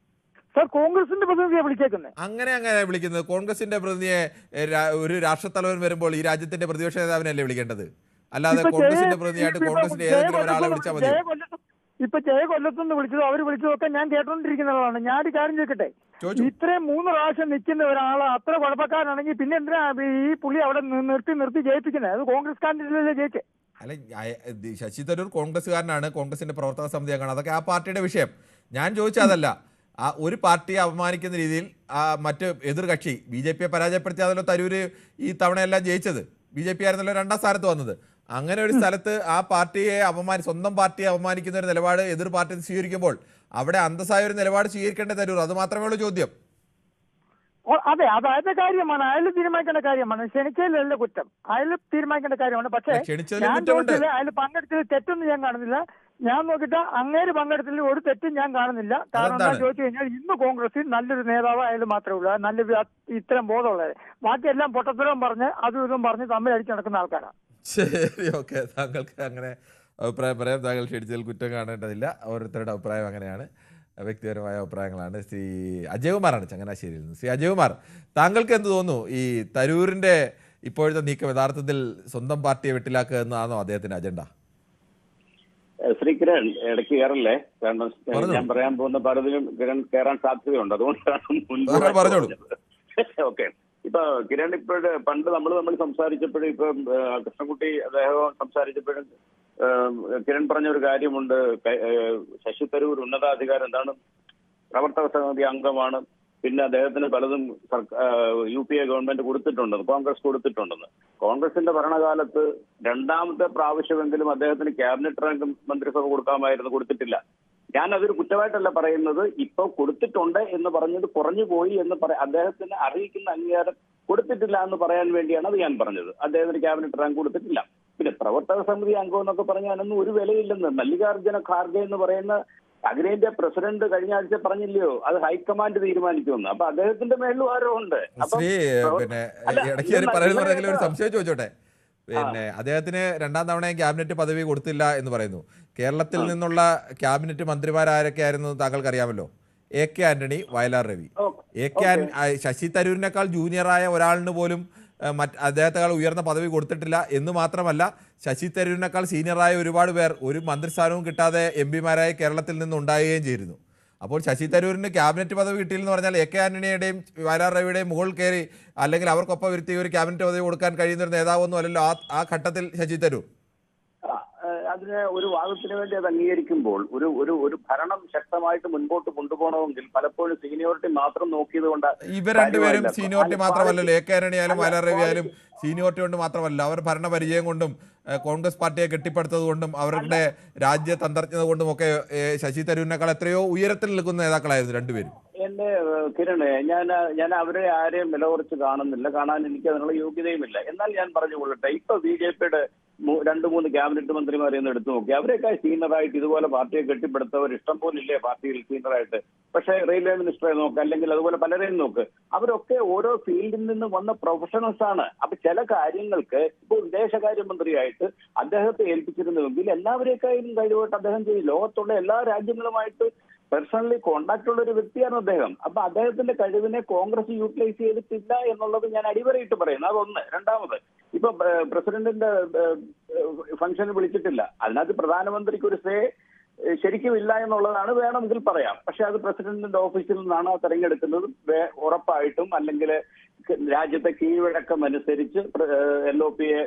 സാർ, കോൺഗ്രസിന്റെ പ്രതിനിധിയെ വിളിച്ചേക്കുന്നത് അങ്ങനെ വിളിക്കുന്നത്? കോൺഗ്രസിന്റെ പ്രതിനിധിയെ ഒരു രാഷ്ട്രത്തലവൻ വരുമ്പോൾ ഈ രാജ്യത്തിന്റെ പ്രതിപക്ഷ നേതാവിനല്ലേ വിളിക്കേണ്ടത്? അല്ലാതെ കോൺഗ്രസിന്റെ പ്രതിനിധിയായിട്ട് കോൺഗ്രസിന്റെ ഏതെങ്കിലും ഒരാളെ വിളിച്ചാൽ മതി. ഇപ്പൊ കൊല്ലത്തുനിന്ന് വിളിച്ചതോ അവർ വിളിച്ചതൊക്കെ ഞാൻ കേട്ടോണ്ടിരിക്കുന്നതാണ്. ഞാനൊരു കാര്യം ചോദിക്കട്ടെ, ഇത്രയും 3 പ്രാവശ്യം നിൽക്കുന്ന ഒരാൾ അത്ര കുഴപ്പക്കാരാണെങ്കിൽ പിന്നെ എന്തിനാ ഈ പുള്ളി അവിടെ നിർത്തി ജയിപ്പിക്കുന്നത്? അത് കോൺഗ്രസ് കാൻഡിഡേറ്റല്ലേ ജയിച്ചേ? അല്ല, ശശി തരൂർ കോൺഗ്രസ്സുകാരനാണ്, കോൺഗ്രസിന്റെ പ്രവർത്തക സമിതി അംഗമാണ്. അതൊക്കെ ആ പാർട്ടിയുടെ വിഷയം. ഞാൻ ചോദിച്ചതല്ല. ആ ഒരു പാർട്ടിയെ അപമാനിക്കുന്ന രീതിയിൽ മറ്റ് എതിർകക്ഷി BJP പരാജയപ്പെടുത്തിയാണല്ലോ തരൂര് ഈ തവണയെല്ലാം ജയിച്ചത്. BJP ആയിരുന്നല്ലോ 2ാം സ്ഥാനത്ത് വന്നത്. അങ്ങനെ ഒരു സ്ഥലത്ത് ആ പാർട്ടിയെ സ്വന്തം പാർട്ടിയെ അപമാനിക്കുന്ന ഒരു നിലപാട് എതിർ പാർട്ടി സ്വീകരിക്കുമ്പോൾ അവിടെ അന്തസ്സായ ഒരു നിലപാട് സ്വീകരിക്കേണ്ട തരൂർ. അത് മാത്രമേ ഉള്ളൂ ചോദ്യം. അതെ, അത് അയാളുടെ കാര്യമാണ്, അയാൾ തീരുമാനിക്കേണ്ട കാര്യമാണ്. ക്ഷണിച്ചതിലല്ല കുറ്റം, അയാൾ തീരുമാനിക്കേണ്ട കാര്യമാണ്. പക്ഷേ ഞാൻ ചോദിച്ചത് അയാൾ പങ്കെടുത്തത് തെറ്റൊന്നും ഞാൻ കാണുന്നില്ല. ഞാൻ നോക്കിയിട്ട് അങ്ങേര് പങ്കെടുത്തതിൽ ഒരു തെറ്റും ഞാൻ കാണുന്നില്ല. കാരണം എന്താ ചോദിച്ചു കഴിഞ്ഞാൽ ഇന്ന് കോൺഗ്രസിൽ നല്ലൊരു നേതാവ് അയാൾ മാത്രമേ ഉള്ളൂ, നല്ലൊരു ഇത്തരം ബോധമുള്ളത്. ബാക്കിയെല്ലാം പൊട്ടത്തരവും പറഞ്ഞ് അതും ഇതും പറഞ്ഞ് തമ്മിൽ അടിച്ചു നടക്കുന്ന ആൾക്കാരാണ്. ശരി, ഓക്കെ. താങ്കൾക്ക് അങ്ങനെ അഭിപ്രായം പറയാം. താങ്കൾ ക്ഷണിച്ചതിൽ കുറ്റം കാണേണ്ടതില്ല. ഓരോരുത്തരുടെ അഭിപ്രായം അങ്ങനെയാണ്, വ്യക്തിപരമായ അഭിപ്രായങ്ങളാണ്. ശ്രീ അജയകുമാറാണ് ചങ്ങനാശ്ശേരിയിൽ നിന്ന്. ശ്രീ അജയകുമാർ, താങ്കൾക്ക് എന്ത് തോന്നുന്നു? ഈ തരൂരിന്റെ ഇപ്പോഴത്തെ നീക്കം യഥാർത്ഥത്തിൽ സ്വന്തം പാർട്ടിയെ വെട്ടിലാക്കുക എന്നതാണോ അദ്ദേഹത്തിന്റെ അജണ്ട? ശ്രീ കിരൺ ഇടയ്ക്ക് കയറല്ലേ, കാരണം ഞാൻ പറയാൻ പോകുന്ന പലതിലും കിരൺ കയറാൻ സാധ്യതയുണ്ട്, അതുകൊണ്ടാണ് മുൻപ്. ഓക്കെ, ഇപ്പൊ കിരൺ ഇപ്പോഴും പണ്ട് നമ്മൾ സംസാരിച്ചപ്പോഴും ഇപ്പൊ കൃഷ്ണൻകുട്ടി അദ്ദേഹം സംസാരിച്ചപ്പോഴും കിരൺ പറഞ്ഞ ഒരു കാര്യമുണ്ട്. ശശി തരൂർ ഉന്നതാധികാരം എന്താണ്, പ്രവർത്തക സമിതി അംഗമാണ്, പിന്നെ അദ്ദേഹത്തിന് പലതും UPA ഗവൺമെന്റ് കൊടുത്തിട്ടുണ്ടെന്ന്, കോൺഗ്രസ് കൊടുത്തിട്ടുണ്ടെന്ന്. കോൺഗ്രസിന്റെ ഭരണകാലത്ത് രണ്ടാമത്തെ പ്രാവശ്യമെങ്കിലും അദ്ദേഹത്തിന് ക്യാബിനറ്റ് റാങ്ക് മന്ത്രിസഭ കൊടുക്കാമായിരുന്നു, കൊടുത്തിട്ടില്ല. ഞാൻ അതൊരു കുറ്റമായിട്ടല്ല പറയുന്നത്. ഇപ്പൊ കൊടുത്തിട്ടുണ്ട് എന്ന് പറഞ്ഞത് കുറഞ്ഞു പോയി എന്ന് അദ്ദേഹത്തിന് അറിയിക്കുന്ന അംഗീകാരം കൊടുത്തിട്ടില്ല എന്ന് പറയാൻ വേണ്ടിയാണ് അത് ഞാൻ പറഞ്ഞത്. അദ്ദേഹത്തിന് ക്യാബിനറ്റ് റാങ്ക് കൊടുത്തിട്ടില്ല. പിന്നെ പ്രവർത്തക സമിതി അംഗം എന്നൊക്കെ പറഞ്ഞാലൊന്നും ഒരു വിലയില്ലെന്ന് മല്ലികാർജ്ജുന ഖാർഗെ എന്ന് പറയുന്ന അഖിലേന്ത്യാ പ്രസിഡന്റ് കഴിഞ്ഞ ആഴ്ച പറഞ്ഞില്ലയോ, അത് ഹൈക്കമാൻഡ് തീരുമാനിക്കുമെന്ന്. അപ്പൊ അദ്ദേഹത്തിന്റെ മേളിലും ആരോ ഉണ്ട്. ഒരു സംശയം ചോദിച്ചോട്ടെ. പിന്നെ അദ്ദേഹത്തിന് രണ്ടാം തവണയും ക്യാബിനറ്റ് പദവി കൊടുത്തില്ല എന്ന് പറയുന്നു. കേരളത്തിൽ നിന്നുള്ള ക്യാബിനറ്റ് മന്ത്രിമാരാരൊക്കെയായിരുന്നു താങ്കൾക്ക് അറിയാമല്ലോ? AK ആന്റണി, വയലാർ രവി. ശശി തരൂരിനേക്കാൾ ജൂനിയറായ ഒരാളിന് പോലും അദ്ദേഹത്തെക്കാൾ ഉയർന്ന പദവി കൊടുത്തിട്ടില്ല എന്ന് മാത്രമല്ല, ശശി തരൂരിനേക്കാൾ സീനിയറായ ഒരുപാട് പേർ ഒരു മന്ത്രിസ്ഥാനവും കിട്ടാതെ MP-മാരായി കേരളത്തിൽ നിന്നുണ്ടാകുകയും ചെയ്തിരുന്നു. അപ്പോൾ ശശി തരൂരിന് ക്യാബിനറ്റ് പദവി കിട്ടിയില്ലെന്ന് പറഞ്ഞാൽ AK ആന്റണിയുടെയും വയലാർ രവിയുടെയും മുകളിൽ കയറി അല്ലെങ്കിൽ അവർക്കൊപ്പം വരുത്തി ഒരു ക്യാബിനറ്റ് പദവി കൊടുക്കാൻ കഴിയുന്ന ഒരു നേതാവൊന്നും അല്ലല്ലോ ആ ഘട്ടത്തിൽ ശശി തരൂർ. അതിന് ഒരു വാദത്തിന് വേണ്ടി അത് അംഗീകരിക്കുമ്പോൾ ഒരു ഭരണം ശക്തമായിട്ട് മുൻപോട്ട് കൊണ്ടുപോകണമെങ്കിൽ പലപ്പോഴും സീനിയോറിറ്റി മാത്രം നോക്കിയത് കൊണ്ട് ഇവർ രണ്ടുപേരും സീനിയോറിറ്റി മാത്രമല്ലല്ലോ, AK ആന്റണി ആയാലും വയലാർ രവി ആയാലും സീനിയോറിറ്റി കൊണ്ട് മാത്രമല്ല, അവർ ഭരണപരിചയം കൊണ്ടും കോൺഗ്രസ് പാർട്ടിയെ കെട്ടിപ്പടുത്തത് കൊണ്ടും അവരുടെ രാജ്യതന്ത്രജ്ഞത കൊണ്ടും ഒക്കെ ശശി തരൂരിനേക്കാൾ എത്രയോ ഉയരത്തിൽ നിൽക്കുന്ന നേതാക്കളായിരുന്നു രണ്ടുപേരും. എന്റെ കിരണേ, ഞാൻ അവരെ ആരെയും വില കുറച്ച് കാണുന്നില്ല, കാണാൻ എനിക്ക് അതിനുള്ള യോഗ്യതയുമില്ല. എന്നാൽ ഞാൻ പറഞ്ഞുകൊള്ളട്ടെ, ഇപ്പൊ BJPയുടെ 2-3 ക്യാബിനറ്റ് മന്ത്രിമാരെ ഒന്ന് എടുത്തു നോക്കി. അവരെക്കാൾ സീനിയറായിട്ട് ഇതുപോലെ പാർട്ടിയെ കെട്ടിപ്പടുത്തവർ ഇഷ്ടം പോലെ ഇല്ലേ പാർട്ടിയിൽ സീനിയറായിട്ട്? പക്ഷേ റെയിൽവേ മിനിസ്റ്ററെ നോക്ക്, അല്ലെങ്കിൽ അതുപോലെ പലരെയും നോക്ക്, അവരൊക്കെ ഓരോ ഫീൽഡിൽ നിന്ന് വന്ന പ്രൊഫഷണൽസ് ആണ്. അപ്പൊ ചില കാര്യങ്ങൾക്ക് ഇപ്പോൾ വിദേശകാര്യമന്ത്രിയായിട്ട് അദ്ദേഹത്തെ ഏൽപ്പിച്ചിരുന്നുവെങ്കിൽ എല്ലാവരെക്കാളും കഴിവായിട്ട് അദ്ദേഹം ചെയ്യും. ലോകത്തുള്ള എല്ലാ രാജ്യങ്ങളുമായിട്ട് പേഴ്സണലി കോണ്ടാക്ട് ഉള്ള ഒരു വ്യക്തിയാണ് അദ്ദേഹം. അപ്പൊ അദ്ദേഹത്തിന്റെ കഴിവിനെ കോൺഗ്രസ് യൂട്ടിലൈസ് ചെയ്തിട്ടില്ല എന്നുള്ളത് ഞാൻ അടിവരയിട്ട് പറയുന്നു. അതൊന്ന്. രണ്ടാമത്, ഇപ്പൊ പ്രസിഡന്റിന്റെ ഫംഗ്ഷന് വിളിച്ചിട്ടില്ല. അതിനകത്ത് പ്രധാനമന്ത്രിക്ക് ഒരു സേ ശരിക്കും ഇല്ല എന്നുള്ളതാണ്, വേണമെങ്കിൽ പറയാം. പക്ഷെ അത് പ്രസിഡന്റിന്റെ ഓഫീസിൽ നിന്നാണ് തെരഞ്ഞെടുക്കുന്നത്. ഉറപ്പായിട്ടും അല്ലെങ്കിൽ രാജ്യത്തെ കീഴ്വഴക്കം അനുസരിച്ച് LOPയെ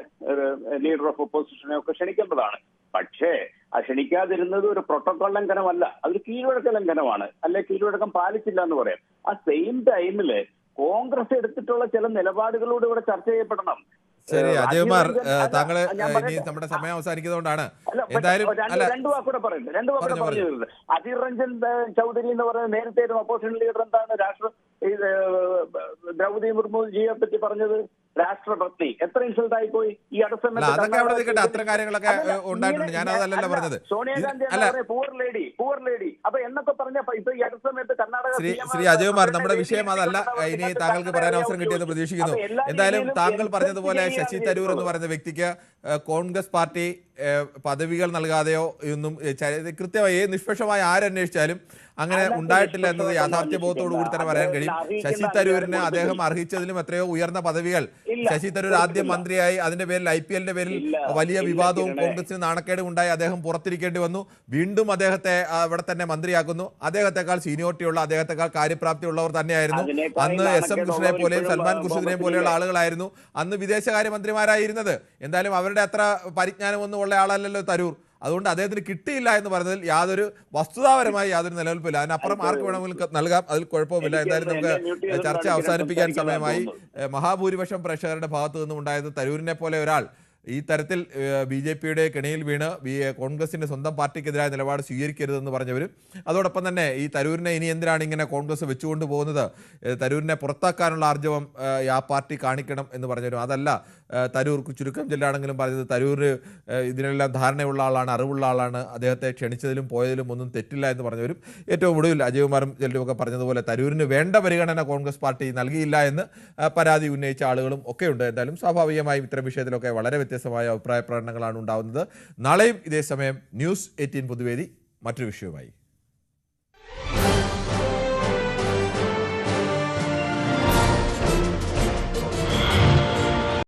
ലീഡർ ഓഫ് ഒപ്പോസിഷനെ ഒക്കെ ക്ഷണിക്കേണ്ടതാണ്. പക്ഷേ ആ ക്ഷണിക്കാതിരുന്നത് ഒരു പ്രോട്ടോകോൾ ലംഘനമല്ല, അതൊരു കീഴ്വഴക്ക ലംഘനമാണ്. അല്ലെ കീഴ്വഴക്കം പാലിച്ചില്ല എന്ന് പറയാം. ആ സെയിം ടൈമില് കോൺഗ്രസ് എടുത്തിട്ടുള്ള ചില നിലപാടുകളോട് ഇവിടെ ചർച്ച ചെയ്യപ്പെടണം. ശരി അജയകുമാർ, താങ്കള് ഇനി നമ്മുടെ സമയം അവസാനിക്കുന്നതുകൊണ്ടാണ്. എന്തായാലും രണ്ടു വാക്കൂടെ പറയുന്നത്. അധീർ രഞ്ജൻ ചൗധരി എന്ന് പറയുന്നത് നേരത്തെ ഓപ്പോസിഷൻ ലീഡർ എന്താണ് ദ്രൗപദി മുർമുജിയെ പറ്റി പറഞ്ഞത്? രാഷ്ട്രപതി. എത്ര ഇൻസൾട്ട് ആയി പോയി ഈ അടുത്ത അത്തരം കാര്യങ്ങളൊക്കെ ഉണ്ടായിട്ടുണ്ട്. ഞാൻ അതല്ലല്ലോ പറഞ്ഞത്. സോണിയാഗാന്ധി പൂർ ലേഡി അപ്പൊ എന്നൊക്കെ പറഞ്ഞ ഇപ്പൊ ഈ അടുത്ത സമയത്ത് കർണാടക ശ്രീ അജയകുമാർ, നമ്മുടെ വിഷയം അതല്ല. ഇനി താങ്കൾക്ക് പറയാൻ അവസരം കിട്ടിയെന്ന് പ്രതീക്ഷിക്കുന്നു. എന്തായാലും താങ്കൾ പറഞ്ഞതുപോലെ ശശി തരൂർ എന്ന് പറയുന്ന വ്യക്തിക്ക് കോൺഗ്രസ് പാർട്ടി പദവികൾ നൽകാതെയോ ഒന്നും കൃത്യമായി നിഷ്പക്ഷമായി ആരന്വേഷിച്ചാലും അങ്ങനെ ഉണ്ടായിട്ടില്ല എന്നത് യാഥാർത്ഥ്യബോധത്തോടു കൂടി തന്നെ പറയാൻ കഴിയും. ശശി തരൂരിന് അദ്ദേഹം അർഹിച്ചതിലും എത്രയോ ഉയർന്ന പദവികൾ ശശി തരൂർ ആദ്യം മന്ത്രിയായി, അതിന്റെ പേരിൽ IPLന്റെ പേരിൽ വലിയ വിവാദവും കോൺഗ്രസിന് നാണക്കേടും ഉണ്ടായി അദ്ദേഹം പുറത്തിരിക്കേണ്ടി വന്നു. വീണ്ടും അദ്ദേഹത്തെ അവിടെ തന്നെ മന്ത്രിയാക്കുന്നു. അദ്ദേഹത്തെക്കാൾ സീനിയോറിറ്റിയുള്ള, അദ്ദേഹത്തെക്കാൾ കാര്യപ്രാപ്തിയുള്ളവർ തന്നെയായിരുന്നു അന്ന്. SM കൃഷ്ണനെ പോലെയും സൽമാൻ ഖുർഷിദിനെ പോലെയുള്ള ആളുകളായിരുന്നു അന്ന് വിദേശകാര്യമന്ത്രിമാരായിരുന്നത്. എന്തായാലും അവരുടെ അത്ര പരിജ്ഞാനമൊന്നും ഉള്ള ആളല്ലല്ലോ തരൂർ. അതുകൊണ്ട് അദ്ദേഹത്തിന് കിട്ടിയില്ല എന്ന് പറഞ്ഞതിൽ യാതൊരു വസ്തുതാപരമായി യാതൊരു നിലനിൽപ്പില്ല. അതിനപ്പുറം ആർക്ക് വേണമെങ്കിലും നൽകാം, അതിൽ കുഴപ്പമില്ല. എന്തായാലും നമുക്ക് ചർച്ച അവസാനിപ്പിക്കാൻ സമയമായി. മഹാഭൂരിപക്ഷം പ്രേക്ഷകരുടെ ഭാഗത്തു നിന്നും ഉണ്ടായത് തരൂരിനെ പോലെ ഒരാൾ ഈ തരത്തിൽ BJPയുടെ കെണിയിൽ വീണ് കോൺഗ്രസിൻ്റെ സ്വന്തം പാർട്ടിക്കെതിരായ നിലപാട് സ്വീകരിക്കരുതെന്ന് പറഞ്ഞവരും അതോടൊപ്പം തന്നെ ഈ തരൂരിനെ ഇനി എന്തിനാണ് ഇങ്ങനെ കോൺഗ്രസ് വെച്ചുകൊണ്ട് പോകുന്നത്, തരൂരിനെ പുറത്താക്കാനുള്ള ആർജവം ആ പാർട്ടി കാണിക്കണം എന്ന് പറഞ്ഞവരും, അതല്ല തരൂർ ചുരുക്കം ജില്ലാണെങ്കിലും പറഞ്ഞത് തരൂർ ഇതിനെല്ലാം ധാരണയുള്ള ആളാണ്, അറിവുള്ള ആളാണ്, അദ്ദേഹത്തെ ക്ഷണിച്ചതിലും പോയതിലും ഒന്നും തെറ്റില്ല എന്ന് പറഞ്ഞവരും, ഏറ്റവും ഒടുവിൽ അജയ്കുമാറും ചിലരുമൊക്കെ പറഞ്ഞതുപോലെ തരൂരിന് വേണ്ട പരിഗണന കോൺഗ്രസ് പാർട്ടി നൽകിയില്ല എന്ന് പരാതി ഉന്നയിച്ച ആളുകളും ഒക്കെയുണ്ട്. എന്തായാലും സ്വാഭാവികമായും ഇത്തരം വിഷയത്തിലൊക്കെ വളരെ വ്യത്യസ്തമായ അഭിപ്രായ പ്രകടനങ്ങളാണ് ഉണ്ടാകുന്നത്. നാളെയും ഇതേ സമയം ന്യൂസ് 18 പൊതുവേദി മറ്റൊരു വിഷയവുമായി.